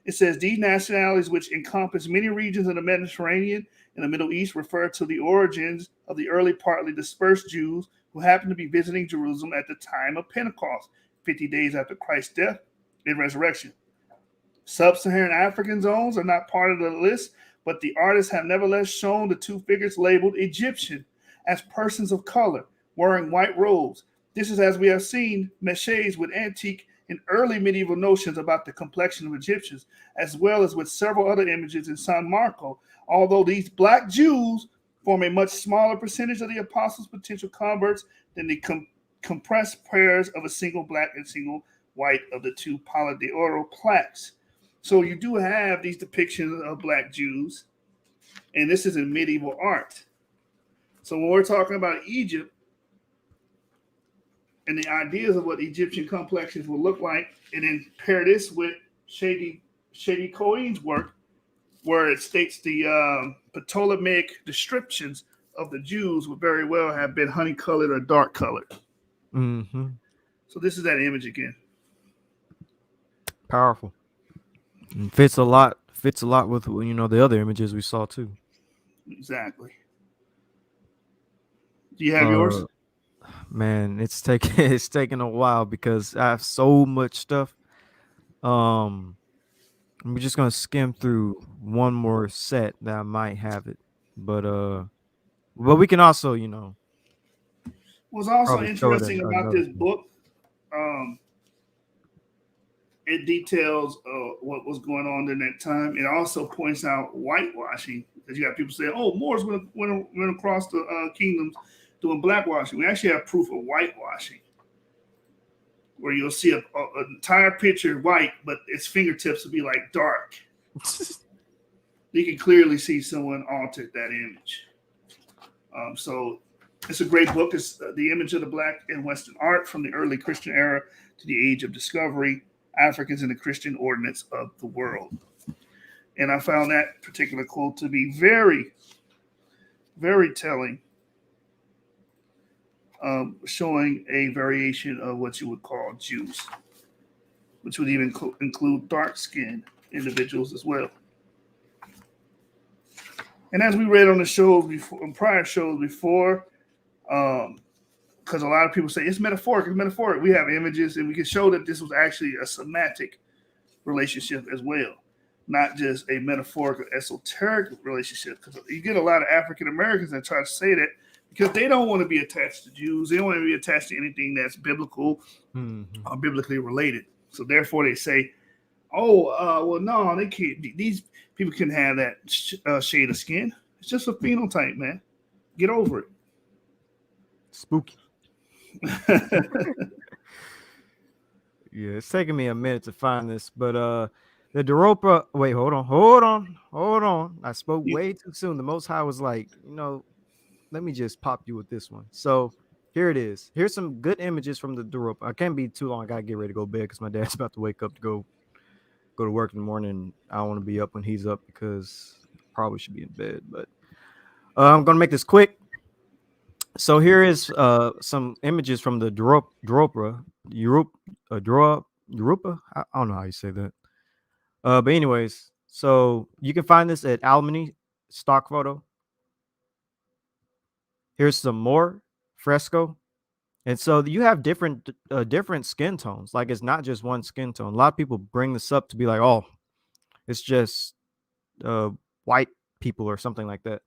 It says these nationalities, which encompass many regions of the Mediterranean and the Middle East, refer to the origins of the early partly dispersed Jews who happened to be visiting Jerusalem at the time of Pentecost, 50 days after Christ's death and resurrection. Sub-Saharan African zones are not part of the list, but the artists have nevertheless shown the two figures labeled Egyptian as persons of color, wearing white robes. This is, as we have seen, meshes with antique and early medieval notions about the complexion of Egyptians, as well as with several other images in San Marco, although these black Jews form a much smaller percentage of the apostles' potential converts than the compressed pairs of a single black and single white of the two Pala de Oro plaques. So you do have these depictions of black Jews, and this is in medieval art. So when we're talking about Egypt and the ideas of what Egyptian complexions will look like, and then pair this with Shady Cohen's work, where it states the Ptolemaic descriptions of the Jews would very well have been honey-colored or dark-colored. Mm-hmm. So this is that image again. Powerful. And fits a lot with the other images we saw too. Exactly. Do you have yours? Man, it's taking a while because I have so much stuff. We're just gonna skim through one more set that I might have it, but we can also What's also probably show it interesting about another this thing. book, it details what was going on during that time. It also points out whitewashing, because you got people saying, "Oh, Moors went across the kingdoms doing blackwashing." We actually have proof of whitewashing, where you'll see an entire picture white, but its fingertips will be like dark. You can clearly see someone altered that image. So it's a great book. It's The Image of the Black in Western Art from the Early Christian Era to the Age of Discovery, Africans in the Christian Ordinance of the World. And I found that particular quote to be very, very telling, showing a variation of what you would call Jews, which would even include dark-skinned individuals as well. And as we read on the shows before, on prior shows before, because a lot of people say it's metaphoric, we have images, and we can show that this was actually a semantic relationship as well, not just a metaphorical, esoteric relationship. Because you get a lot of African Americans that try to say that because they don't want to be attached to Jews, they don't want to be attached to anything that's biblical or biblically related. So therefore, they say, well, no, they can't. These people can have that shade of skin. It's just a phenotype, man. Get over it. Spooky. Yeah, it's taking me a minute to find this, but the Doropa. Wait, hold on. I spoke way too soon. The Most High was like, let me just pop you with this one. So here it is. Here's some good images from the Doropa. I can't be too long. I gotta get ready to go to bed because my dad's about to wake up to go to work in the morning. I don't want to be up when he's up because I probably should be in bed. But I'm gonna make this quick. So here is some images from the Europa. I don't know how you say that. But anyways, so you can find this at Alimony stock photo. Here's some more fresco. And so you have different skin tones. Like it's not just one skin tone. A lot of people bring this up to be like, oh, it's just white people or something like that.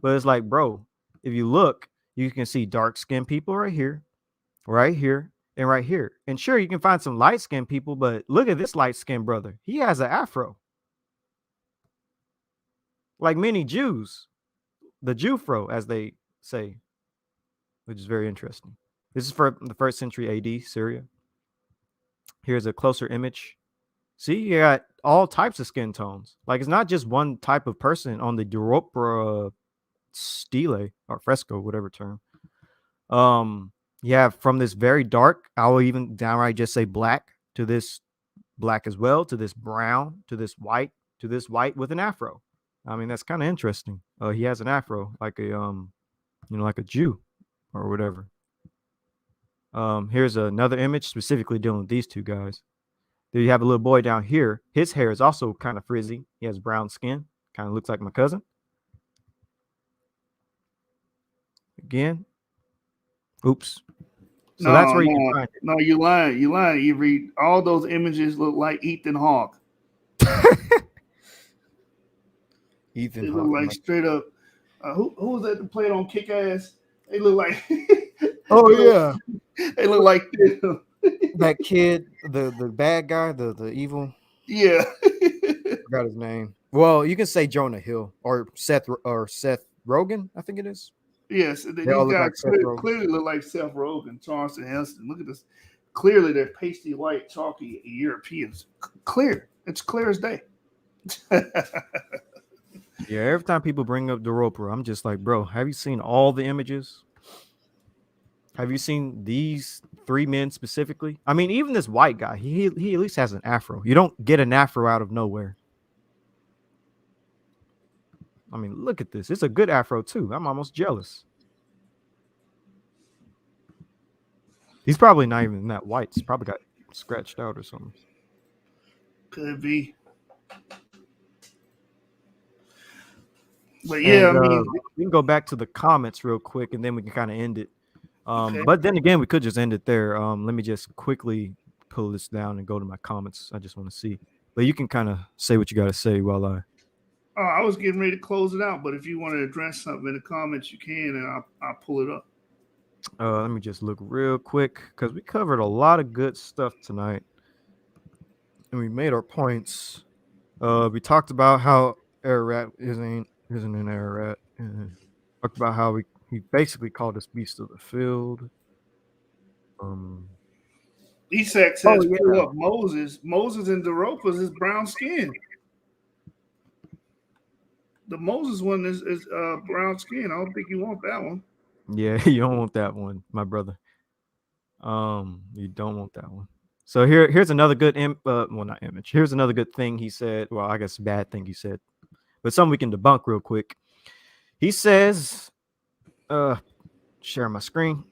But it's like, bro, if you look, you can see dark skinned people right here, and right here. And sure, you can find some light skinned people, but look at this light skinned brother. He has an afro. Like many Jews, the Jewfro, as they say, which is very interesting. This is for the 1st century AD, Syria. Here's a closer image. See, you got all types of skin tones. Like it's not just one type of person on the Europa stele or fresco, whatever term. You have from this very dark, I will even downright just say black, to this black as well, to this brown, to this white with an afro. I mean, that's kind of interesting. He has an afro, like a like a Jew or whatever. Here's another image specifically dealing with these two guys. There you have a little boy down here. His hair is also kind of frizzy. He has brown skin. Kind of looks like my cousin. Again. Oops. So that's where you can find it. No, you lying. You lying. You read all those images look like Ethan Hawke. Ethan They Hawke. look like straight up. Who was that that played on Kick Ass? They look like. Oh yeah. They look like that kid, the bad guy, the evil. Yeah. I forgot his name. Well, you can say Jonah Hill or Seth Rogen, I think it is. Yes, these They all look guys like clearly look like Seth Rogen, Charleston Heston. Look at this. Clearly, they're pasty white, chalky Europeans. Clear. It's clear as day. Yeah, every time people bring up the Roper, I'm just like, bro, have you seen all the images? Have you seen these three men specifically? I mean, even this white guy, he at least has an afro. You don't get an afro out of nowhere. I mean, look at this. It's a good afro too. I'm almost jealous. He's probably not even that white. He's probably got scratched out or something. Could be. But yeah, And, I mean, we can go back to the comments real quick, and then we can kind of end it. Okay. But then again, we could just end it there. Let me just quickly pull this down and go to my comments. I just want to see. But you can kind of say what you got to say while I was getting ready to close it out, but if you want to address something in the comments, you can, and I'll pull it up. let me just look real quick because we covered a lot of good stuff tonight, and we made our points. We talked about how Ararat isn't an Ararat. Talked about how he basically called us beast of the field. Esac says, pull up Moses. Moses and Doropas is brown skin. The Moses one is brown skin. I don't think you want that one. Yeah, you don't want that one, my brother. You don't want that one. So here's another good not image. Here's another good thing he said. Well, I guess bad thing he said, but something we can debunk real quick. He says, share my screen.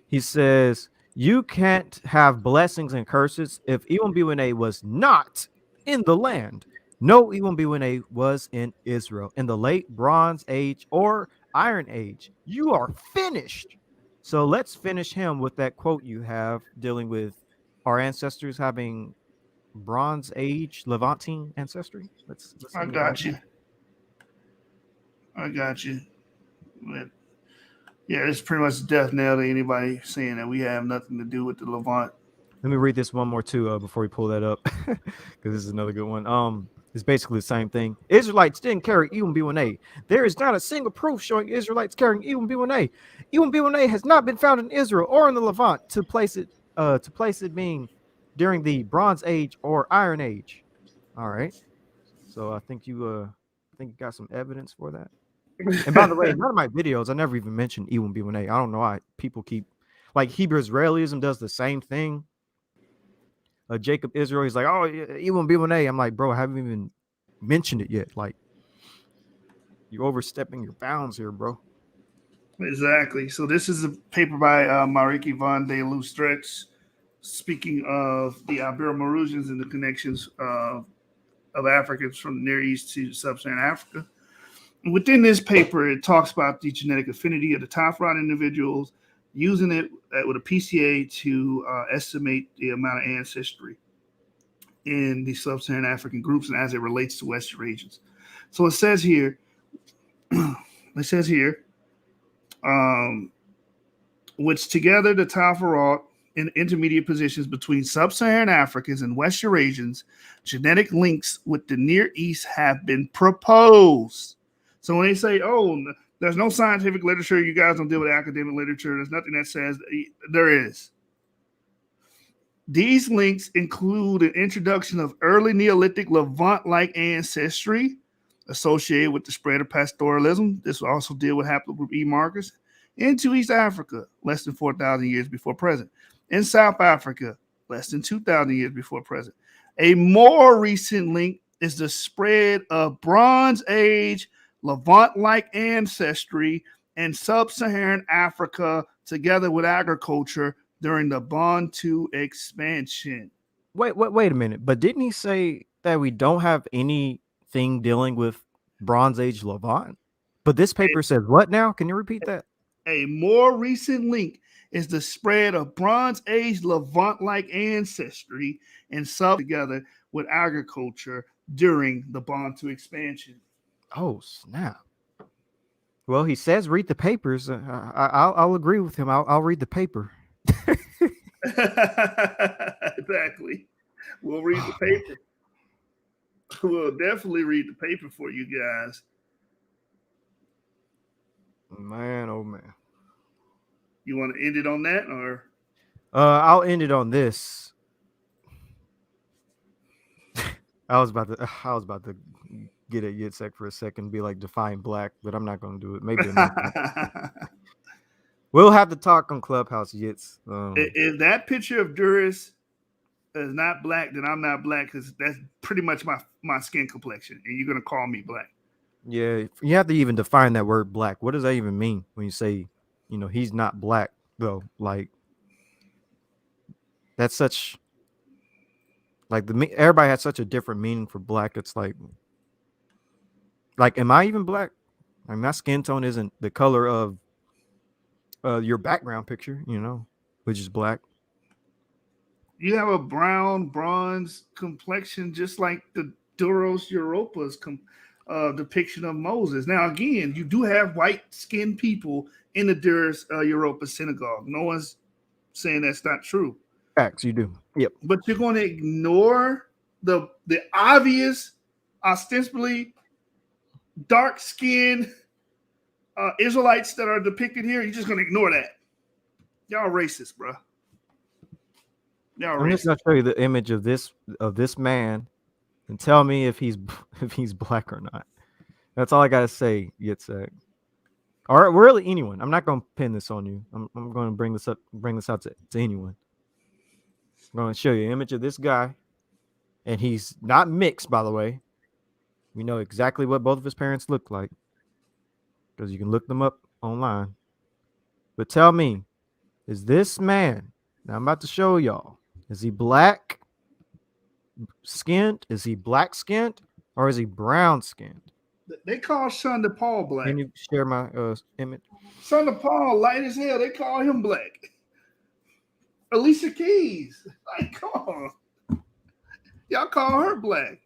He says, you can't have blessings and curses if Iwambiwene was not in the land. No Iwambiwene was in Israel in the late Bronze Age or Iron Age. You are finished. So let's finish him with that quote you have dealing with our ancestors having Bronze Age Levantine ancestry. Let's I got you. But yeah, it's pretty much a death knell to anybody saying that we have nothing to do with the Levant. Let me read this one more too before we pull that up, because this is another good one. It's basically the same thing. Israelites didn't carry Iwambiwene. There is not a single proof showing Israelites carrying Iwambiwene. Iwambiwene has not been found in Israel or in the Levant to place it being during the Bronze Age or Iron Age. All right. So I think you got some evidence for that. And by the way, none of my videos, I never even mentioned Iwambiwene. I don't know why people keep, like, Hebrew Israelism does the same thing. Jacob Israel, he's like, oh, Iwambiwene. I'm like, bro, I haven't even mentioned it yet. Like, you're overstepping your bounds here, bro. Exactly. So this is a paper by Mariki van de Lustrecht, speaking of the Ibero-Mauritians and the connections of Africans from the Near East to Sub-Saharan Africa. And within this paper, it talks about the genetic affinity of the Tafron individuals, using it with a PCA to estimate the amount of ancestry in the Sub-Saharan African groups and as it relates to Western regions. So it says here, which together the Tafarot in intermediate positions between Sub-Saharan Africans and West Eurasians, genetic links with the Near East have been proposed. So when they say, oh, there's no scientific literature, you guys don't deal with academic literature, there's nothing that says there is. These links include an introduction of early Neolithic Levant-like ancestry associated with the spread of pastoralism. This will also deal with haplogroup E markers into East Africa, less than 4,000 years before present. in South Africa, less than 2,000 years before present. A more recent link is the spread of Bronze Age, Levant-like ancestry in sub-Saharan Africa together with agriculture during the Bantu expansion. Wait a minute. But didn't he say that we don't have anything dealing with Bronze Age Levant? But this paper says what now? Can you repeat that? A more recent link is the spread of Bronze Age Levant-like ancestry and sub together with agriculture during the Bantu expansion. Oh, snap. Well, he says read the papers. I'll agree with him. I'll read the paper. Exactly. We'll read the paper. We'll definitely read the paper for you guys. Man, oh man. You want to end it on that, or I'll end it on this. I was about to get at Yitzhak for a second, be like define black, but I'm not going to do it. Maybe another time. We'll have to talk on Clubhouse, Yitz. If that picture of Duris is not black, then I'm not black, because that's pretty much my skin complexion, and you're gonna call me black. Yeah, you have to even define that word black. What does that even mean when you say, he's not black though? Like that's such like everybody has such a different meaning for black. It's like, am I even black? I mean, my skin tone isn't the color of your background picture, which is black. You have a brown, bronze complexion, just like the Duros Europa's depiction of Moses. Now, again, you do have white-skinned people in the Duros Europa synagogue. No one's saying that's not true. Facts, you do. Yep. But you're going to ignore the obvious, ostensibly dark-skinned Israelites that are depicted here. You're just going to ignore that. Y'all racist, bro. I'm just gonna show you the image of this man, and tell me if he's black or not. That's all I gotta say, Yitzhak. Or really anyone. I'm not gonna pin this on you. I'm gonna bring this out to anyone. I'm gonna show you an image of this guy, and he's not mixed, by the way. We know exactly what both of his parents look like because you can look them up online. But tell me, is this man? Now I'm about to show y'all. Is he black skinned? Is he black skinned? Or is he brown skinned? They call Sean DePaul black. Can you share my image? Sean DePaul, light as hell. They call him black. Alicia Keys. Like, come on. Y'all call her black.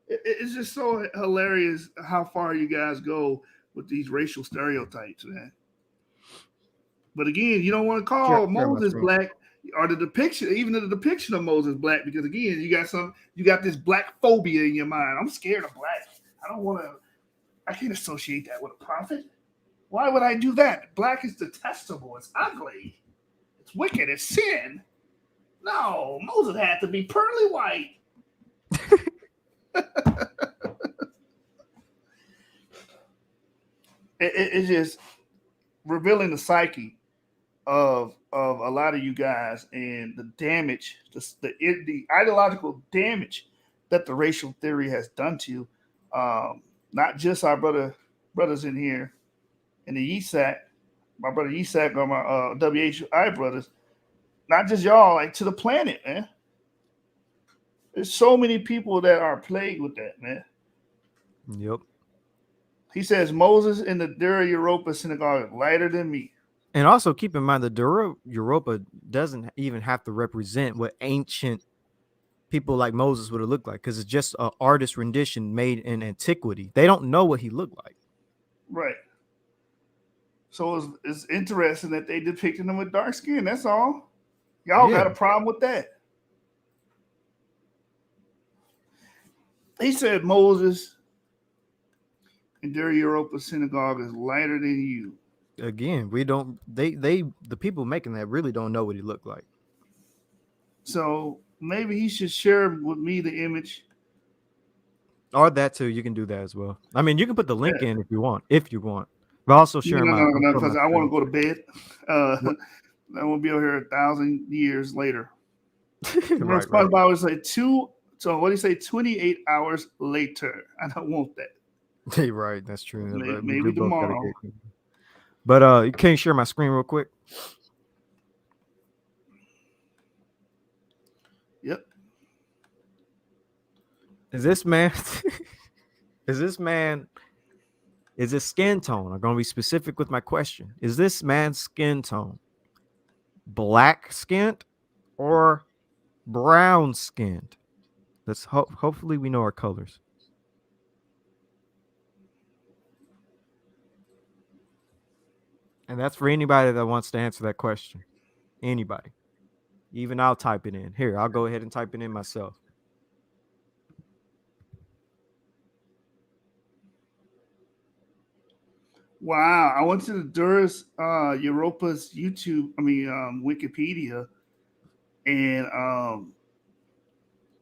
It's just so hilarious how far you guys go with these racial stereotypes, man. But again, you don't want to call Moses black, or the depiction, even the depiction of Moses black, because again, you got this black phobia in your mind. I'm scared of black. I can't associate that with a prophet. Why would I do that? Black is detestable. It's ugly. It's wicked. It's sin. No, Moses had to be pearly white. It's just revealing the psyche of a lot of you guys and the damage, the ideological damage that the racial theory has done to not just our brothers in here in the ESAC, my brother ESAC or my W.H.I brothers, not just y'all, like to the planet, man. There's so many people that are plagued with that, man. Yep. He says Moses in the Dura Europa synagogue is lighter than me. And also keep in mind the Dura Europa doesn't even have to represent what ancient people like Moses would have looked like, because it's just an artist rendition made in antiquity. They don't know what he looked like. Right. So it's interesting that they depicted him with dark skin. That's all. Y'all got a problem with that. He said Moses in Dura Europa synagogue is lighter than you. Again, we don't. The people making that really don't know what he looked like. So maybe he should share with me the image. Or that too. You can do that as well. I mean, you can put the link in if you want. But also No, sharing my. because I want to go to bed. I won't be over here 1,000 years later. Remember, right. SpongeBob would say two. So what do you say? 28 hours later. I don't want that. Hey, right. That's true. Maybe we do both gotta tomorrow. get. But you can't share my screen real quick. Yep. Is this man? Is his skin tone? I'm gonna be specific with my question. Is this man's skin tone black skinned or brown skinned? Let's hopefully we know our colors. And that's for anybody that wants to answer that question. Anybody. Even I'll type it in. Here, I'll go ahead and type it in myself. Wow. I went to the Duras Europa's Wikipedia, and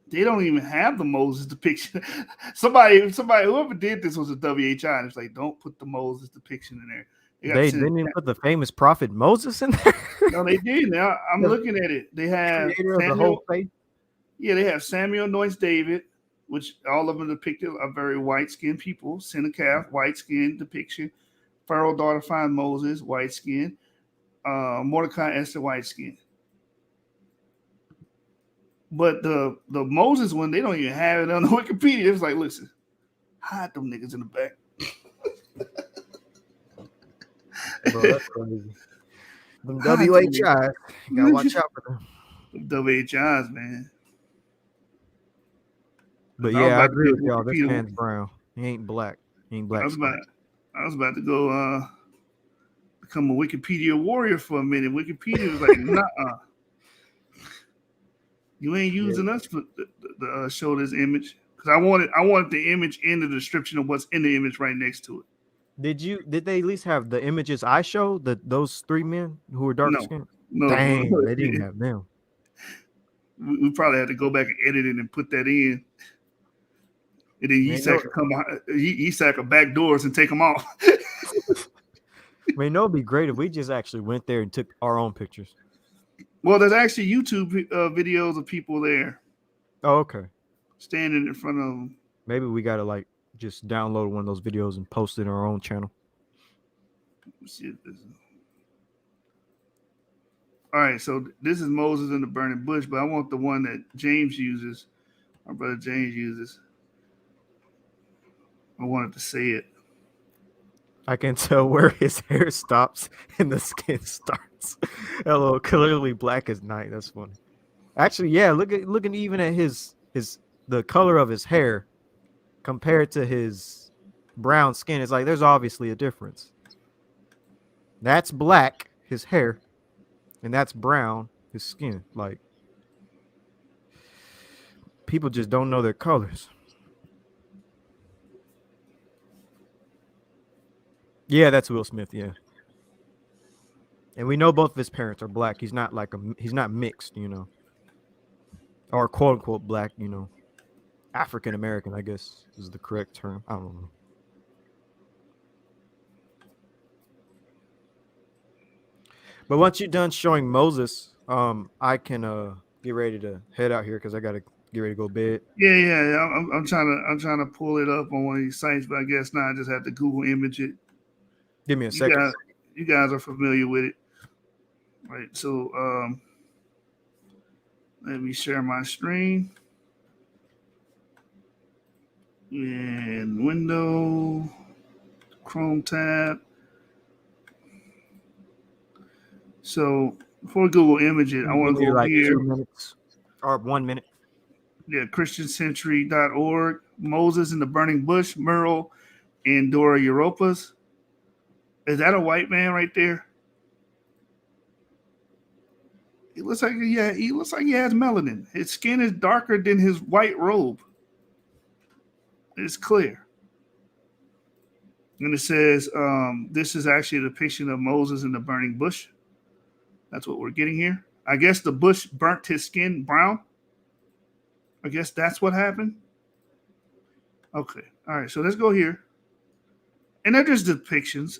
they don't even have the Moses depiction. somebody, whoever did this was a W.H.I. And it's like, don't put the Moses depiction in there. They didn't even put the famous prophet Moses in there. No, they did. Now I'm looking at it. They have Creator of the whole faith. Yeah, they have Samuel anoints David, which all of them depicted are very white-skinned people. Sin and calf, white-skinned depiction. Pharaoh daughter finds Moses, white-skinned. Mordecai, Esther, white-skinned. But the Moses one, they don't even have it on the Wikipedia. It's like, listen, hide them niggas in the back. Bro, that's crazy. Them W.H.I. You gotta watch out for them. W.H.I.s, man. But yeah, I agree with y'all. This man's brown. He ain't black. He ain't black. I was about to go become a Wikipedia warrior for a minute. Wikipedia was like, nah, you ain't using us to show this image, because I wanted the image in the description of what's in the image right next to it. Did they at least have the images I showed? Those three men who were dark skinned? No, dang, they didn't have them. We probably had to go back and edit it and put that in. And then Yisak could back doors and take them off. I mean, it'd be great if we just actually went there and took our own pictures. Well, there's actually YouTube videos of people there. Oh, okay. Standing in front of them. Maybe we gotta just download one of those videos and post it in our own channel. All right, so this is Moses in the burning bush, but I want the one that James uses. My brother James uses. I wanted to say it. I can tell where his hair stops and the skin starts. Hello, clearly black as night. That's funny. Actually, yeah. Looking even at the color of his hair compared to his brown skin, it's like there's obviously a difference. That's black, his hair, and that's brown, his skin. Like, people just don't know their colors. Yeah, that's Will Smith. Yeah, and we know both of his parents are black. He's not he's not mixed, or quote unquote black. African American, I guess is the correct term. I don't know. But once you're done showing Moses, I can get ready to head out here because I gotta get ready to go to bed. Yeah. I'm trying to pull it up on one of these sites, but I guess now I just have to Google image it. Give me a second. You guys are familiar with it, right? So let me share my screen and window, Chrome tab. So before Google image it, I want to go here. 2 minutes or 1 minute. Yeah, ChristianCentury.org. Moses in the burning bush, Merle and Dora Europas. Is that a white man right there? He looks like he has melanin. His skin is darker than his white robe. It's clear. And it says this is actually a depiction of Moses in the burning bush. That's what we're getting here. I guess the bush burnt his skin brown. I guess that's what happened. Okay. All right. So let's go here. And they're just depictions.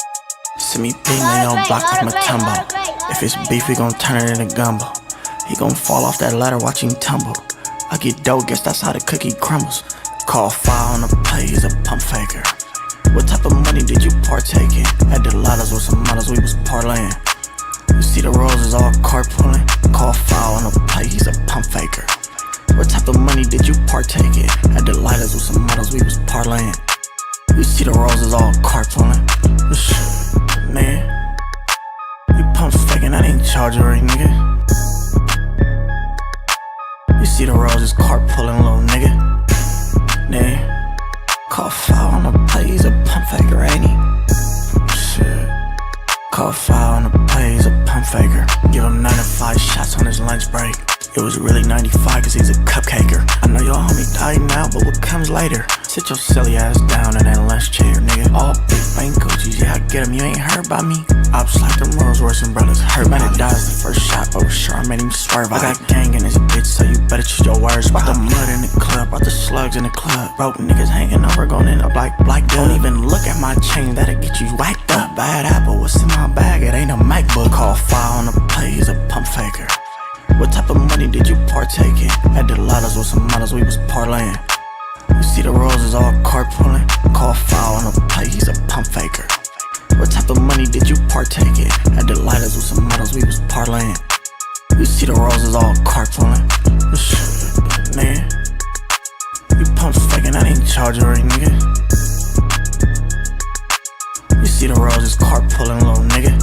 See me beating on your block with my tumble. If it's beef, we gon' turn it into gumbo. He gon' fall off that ladder, watch him tumble. I get dough, guess that's how the cookie crumbles. Call foul on the play, he's a pump faker. What type of money did you partake in? At the Lotta's with some models, we was parlaying. You see the roses all carpooling. Call foul on the play, he's a pump faker. What type of money did you partake in? At the Lotta's with some models, we was parlaying. You see the roses all carpooling. Shit, man. You pump faking, that ain't chargery, nigga. You see the roses carpooling, little nigga. Nah. Call foul on the play, he's a pump faker, ain't he? Shit. Call foul on the play, he's a pump faker. Give him 95 shots on his lunch break. It was really 95 cause he's a cupcaker. I know your homie died now, but what comes later? Sit your silly ass down in that lunch chair, nigga. All big bank Gucci's, yeah I get him, you ain't heard by me. Ops like them Rolls Royce and brothers hurt. Man, it dies the first shot, but sure I made him swerve. I got gang in this bitch, so you better choose your words. Brought the mud in the club, brought the slugs in the club. Broke niggas hanging over, gon' end up like black. Don't even look at my chain, that'll get you whacked up. Bad apple, what's in my bag? It ain't a MacBook. Call foul on the play, he's a pump faker. What type of money did you partake in? At the Lotta's with some models, we was parlaying. You see the roses all carpooling. Call foul on the play, he's a pump faker. What type of money did you partake in? At the Lotta's with some models, we was parlaying. You see the roses all carpooling. Shit, man. You pump faking, that ain't chargery, nigga. You see the roses carpooling, little nigga.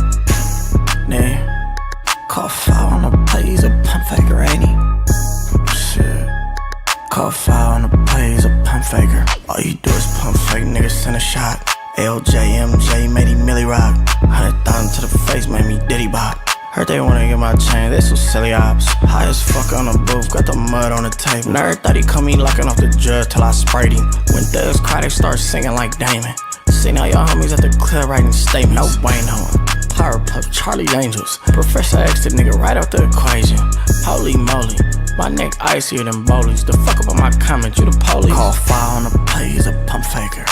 Nah. Call foul on the play, he's a pump faker, ain't he? Shit. Call foul on the play, he's a pump faker. All you do is pump fake, niggas send a shot. LJ, MJ, made him Millie Rock. 100,000 to the face, made me Diddy Bop. Heard they wanna get my chain, they some silly ops. High as fuck on the booth, got the mud on the table. Nerd thought he caught me locking off the judge till I sprayed him. When thugs cry, they start singing like Damon. Seen all your homies at the club writing statements. No Wayne on. Powerpuff, Charlie Angels. Professor X, the nigga right out the equation. Holy moly, my neck icier than bowlies. The fuck up on my comment, you the police. Call foul on the play, he's a pump faker.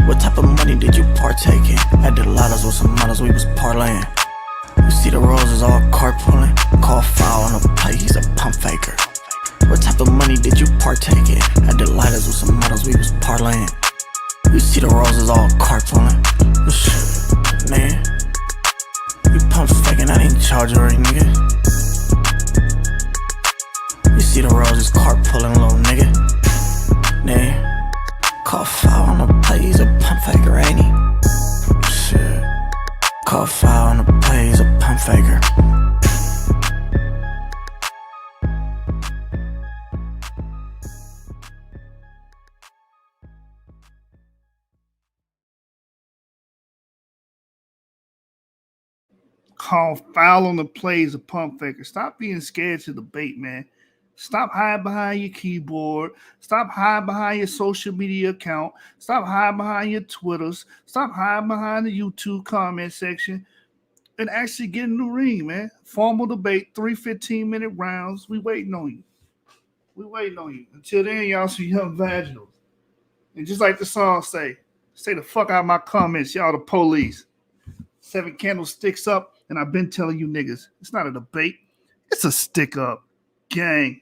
What type of money did you partake in? At the Lotta's with some models, we was parlaying. You see the roses all carpooling. Call foul on the play, he's a pump faker. What type of money did you partake in? At the Lotta's with some models, we was parlaying. You see the roses all carpooling. Shit, man. You pump faking, that ain't chargery, nigga. You see the roses carpooling, little nigga. Nah. Call foul on the play, he's a pump faker, ain't he? Shit. Call foul on the play, he's a pump faker. Call foul on the play, he's a pump faker. Stop being scared to debate, man. Stop hiding behind your keyboard. Stop hiding behind your social media account. Stop hiding behind your Twitters. Stop hiding behind the YouTube comment section. And actually get in the ring, man. Formal debate, 3 15-minute rounds. We waiting on you. We waiting on you. Until then, y'all some young vaginals. And just like the song say the fuck out of my comments, y'all the police. 7 candlesticks up, and I've been telling you niggas, it's not a debate. It's a stick up. Gang.